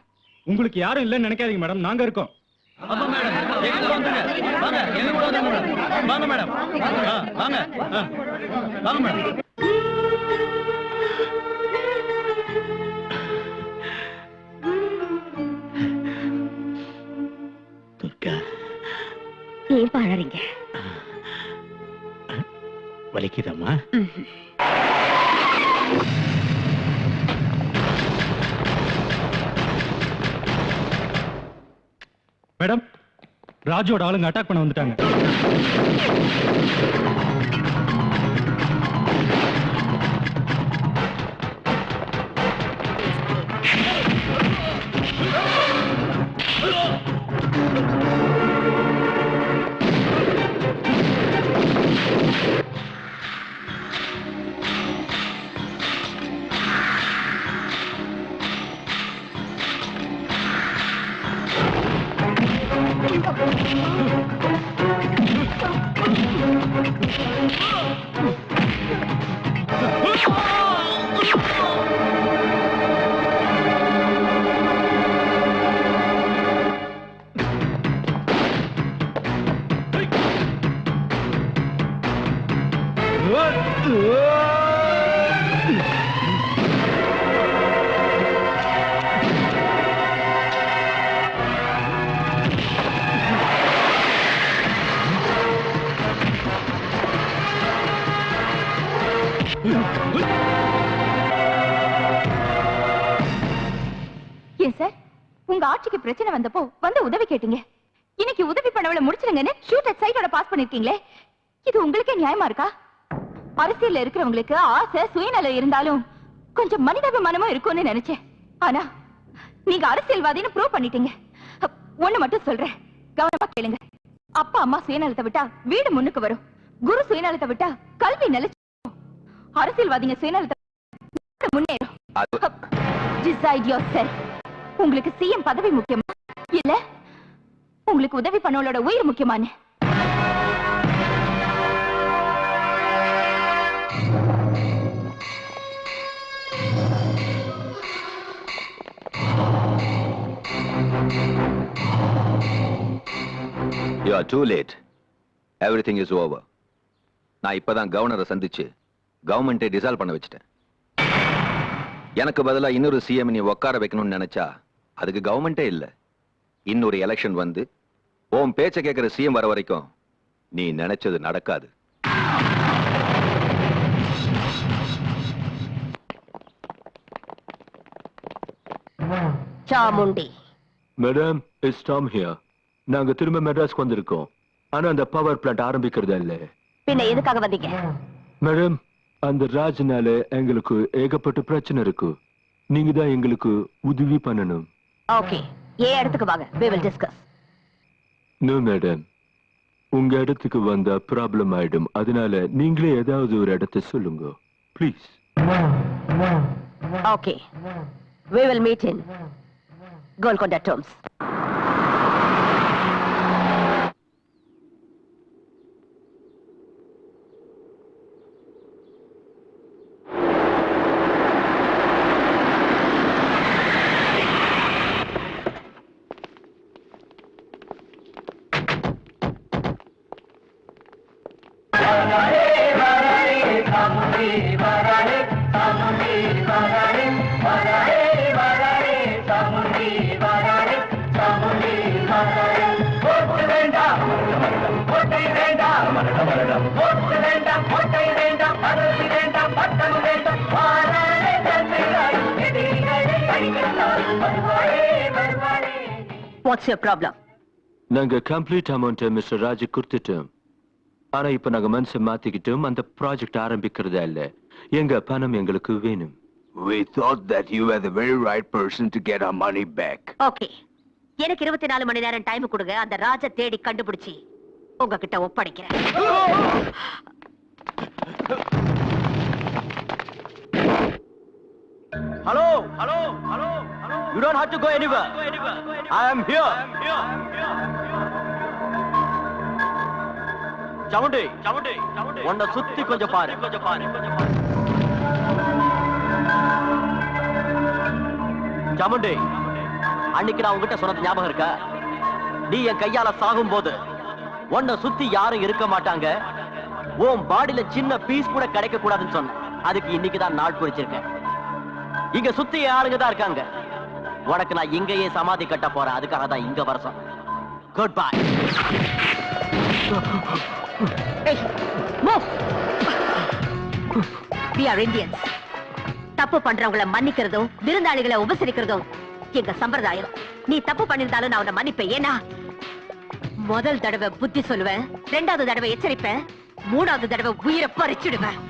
உங்களுக்கு யாரும் இல்லைன்னு நினைக்காதீங்க மேடம், நாங்க இருக்கோம். ஆமா மேடம், எங்க கூட வந்துருங்க. வாங்க, எங்க கூட வந்துருங்க மேடம். வாங்க மேடம். வாங்க. வாங்க மேடம். ஏன் பாழறீங்க? வலிக்குதம்மா? மேடம், ராஜோட ஆளுங்க அட்டாக் பண்ண வந்துட்டாங்க. ஏன் சார், உங்க ஆட்சிக்கு பிரச்சனை வந்தப்போ வந்து உதவி கேட்டீங்க. இன்னைக்கு உதவி பண்ணவள முடிச்சிருங்கன்னு ஷூட் அட் சைட்டோட பாஸ் பண்ணிருக்கீங்களே, இது உங்களுக்கே நியாயமா இருக்கா? அரசியல்ல இருக்கிறவங்களுக்கு ஆசை சுயநலம் இருந்தாலும் கொஞ்சம் மனிதாபிமானமும் இருக்கும்னு நினைச்சேன். ஆனா நீங்க அரசியல்வாதின்னு ப்ரூவ் பண்ணிட்டீங்க. ஒண்ணு மட்டும் சொல்றேன், கவனமா கேளுங்க. அப்பா அம்மா சுயநலத்தை விட்டா வீடு முன்னுக்கு வரும். குரு சுயநலத்தை விட்டா கல்வி நிலைச்சு. அரசியல்வாதிங்க சுயநலத்தை முன்னேறும். Decide yourself. உங்களுக்கு சிஎம் பதவி முக்கியமா இல்ல உங்களுக்கு உதவி பண்ணவளோட உயிர் முக்கியமானு? You are too late. Everything is over. நான் இப்பதான் கவர்னரை சந்திச்சு கவர்மெண்ட்டை டிசால்வ் பண்ண வச்சிட்டேன். எனக்கு பதிலா இன்னொரு சிஎம் நீ உட்கார வைக்கணும்னு நினைச்சா அதுக்கு கவர்மெண்டே இல்ல. இன்னொரு எலெக்ஷன் வந்து உன் பேச்ச கேட்கிற சிஎம் வர வரைக்கும் நீ நினைச்சது நடக்காது. Chamundi. Madam, it's Tom here. நாங்க திரும்ப மெட்ராஸ்க்கு வந்திருக்கோம். ஆனா அந்த பவர் பிளான்ட் ஆரம்பிக்கிறது இல்ல. பின்ன எதுக்காக வந்தீங்க? மேடம், அந்த ராஜ்னால எங்களுக்கு ஏகப்பட்ட பிரச்சனை இருக்கு. நீங்க தான் எங்களுக்கு உதவி பண்ணணும். ஓகே, ஏன் இடத்துக்கு வாங்க, we will discuss. No madam, உங்க இடத்துக்கு வந்தா ப்ராப்ளம் ஆயிடும். அதனால நீங்களே ஏதாவது ஒரு இடத்தை சொல்லுங்க please. Okay. We will meet in Golconda terms. What's your problem? நாங்க கம்ப்ளீட் அமௌண்ட் மிஸ்டர் ராஜ் கொடுத்துட்டோம். ஆனா இப்ப நாங்க மனசை மாத்திக்கிட்டோம். அந்த ப்ராஜெக்ட் ஆரம்பிக்கிறதா இல்ல. எங்க பணம் எங்களுக்கு வேணும். We thought that you were the very right person to get our money back. Okay. எனக்கு 24 மணி நேரம் டைம் கொடுங்க. அந்த ராஜ தேடி கண்டுபிடிச்சி உங்ககிட்ட ஒப்படைக்கிறேன். Hello, hello, hello, hello. You don't have to go anywhere. I am here. Chamundi, உன்னை சுத்தி கொஞ்சம் பாரு. சாமுண்டி, அன்னைக்கு நான் உங்ககிட்ட சொன்னது ஞாபகம் இருக்கா? நீ என் கையால சாகும் போது உன்னை சுத்தி யாரும் இருக்க மாட்டாங்க, உன் பாடியில சின்ன பீஸ் கூட கிடைக்க கூடாதுன்னு சொன்ன. அதுக்கு இன்னைக்குதான் நாள் குறிச்சிருக்கேன். இங்க சுத்தி ஆளுங்க தான் இருக்காங்க. உனக்கு நான் இங்கேயே சமாதி கட்ட போறேன். அதுக்காக தான் இங்க வர சொன்னேன். Good bye. We are Indians. தப்பு பண்றவங்களை மன்னிக்கிறதும் விருந்தாளிகளை உபசரிக்கிறதும் எங்க சம்பிரதாயம். நீ தப்பு பண்ணிருந்தாலும் நான் உன்னை மன்னிப்பேன். ஏன்னா முதல் தடவை புத்தி சொல்லுவேன், 2வது தடவை எச்சரிப்பேன், 3வது தடவை உயிரை பறிச்சிடுவேன்.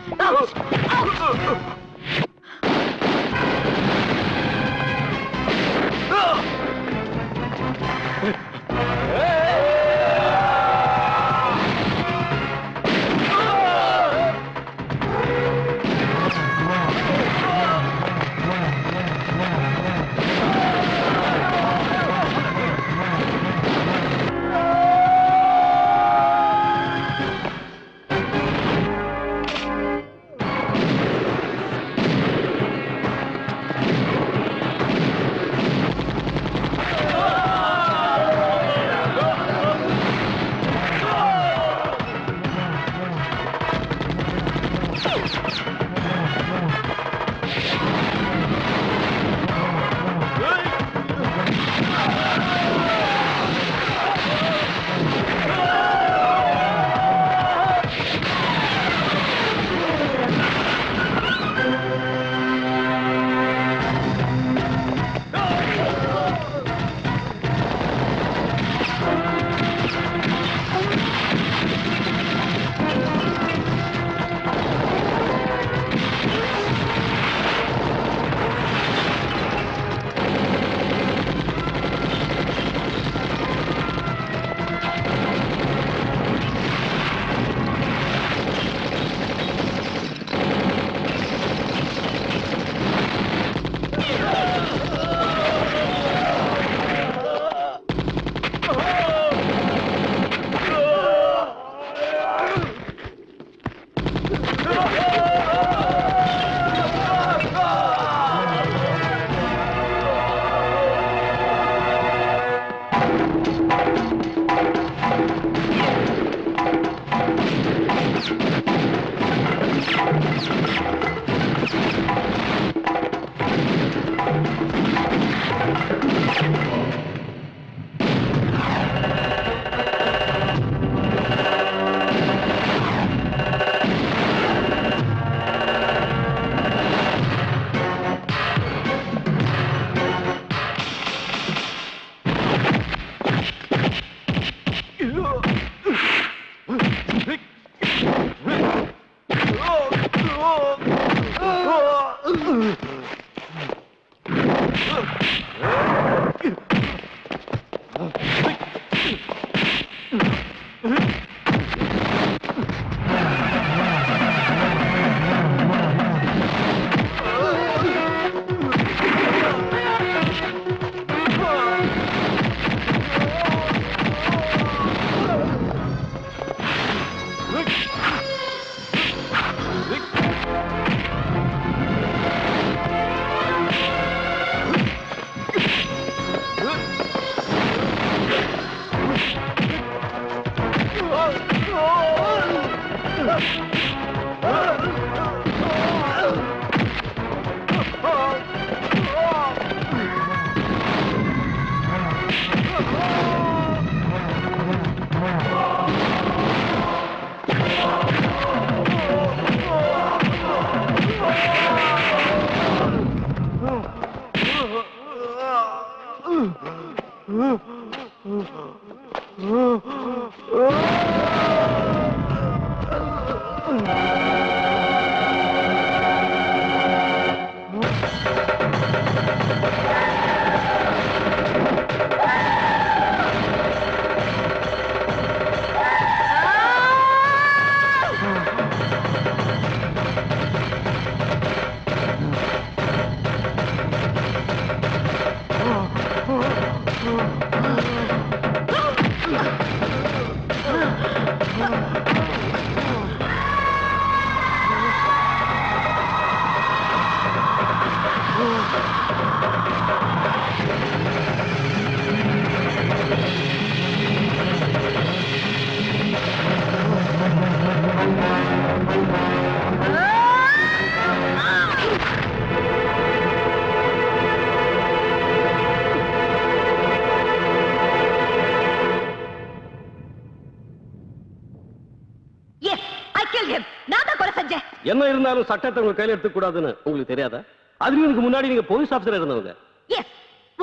என்ன இருந்தாலும் சட்டத்தை உங்க கையில எடுத்துக்க கூடாதுன்னு உங்களுக்கு தெரியாதா? அதுக்கு முன்னாடி நீங்க போலீஸ் ஆபீசரா இருந்தவங்க.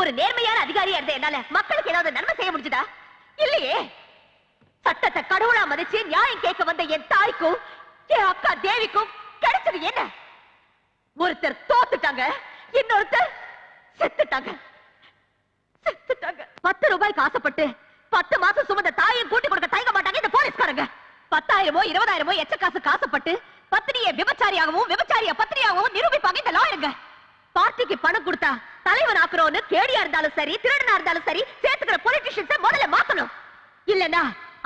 ஒரு நேர்மையான அதிகாரியா இருந்த என்னால மக்களுக்கு ஏதாவது நன்மை செய்ய முடிஞ்சதா? இல்லையே. சட்டத்தை கடவுளா மதிச்சு நியாயம் கேட்க வந்த என் தாய்க்கும் என் அக்கா தேவிக்கும் கிடைச்சது என்ன? ஒருத்தர் தோத்துட்டாங்க, இன்னொருத்தர் செத்துட்டாங்க. 10 ரூபாய்க்கு ஆசைப்பட்டு 10 மாசம் சுமந்த தாயை கூட்டி கொடுக்க தயங்க மாட்டாங்க இந்த போலீஸ்காரங்க. 10,000 20,000 எச்ச காசு காசப்பட்டு பத்தினியை விபச்சாரியாகவும் விபச்சாரிய பத்தினியாகவும் நிரூபிப்பாங்க இந்த லாயருங்க. பார்ட்டிக்கு பணம் கொடுத்தா தலைவன் ஆக்குறோன்னு கேடியா இருந்தாலும் சரி, திருடனா இருந்தாலும் சரி, சேர்த்துக்கிற பொலிட்டிஷியன்ஸை முதல்ல மாத்தணும். இல்லனா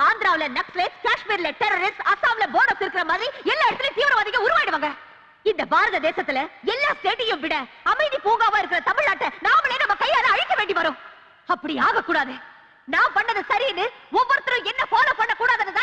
ஆந்திராவுல நக்சலைட்ஸ், காஷ்மீர்ல டெரரிஸ்ட், அசாம்ல போனஸ் இருக்கிற மாதிரி எல்லா இடத்துலயும் தீவிரவாதிகள் உருவாயிடுவாங்க. இந்த பாரத தேசத்துல எல்லா ஸ்டேட்டையும் விட அமைதி பூங்காவா இருக்கிற தமிழ்நாட்டை நாமளே நம்ம கையால அழிக்க வேண்டி வரும். அப்படி ஆகக்கூடாது. நான் பண்ணது சரின்னு ஒவ்வொருத்தரும் என்ன ஃபாலோ பண்ண கூடாதுன்னு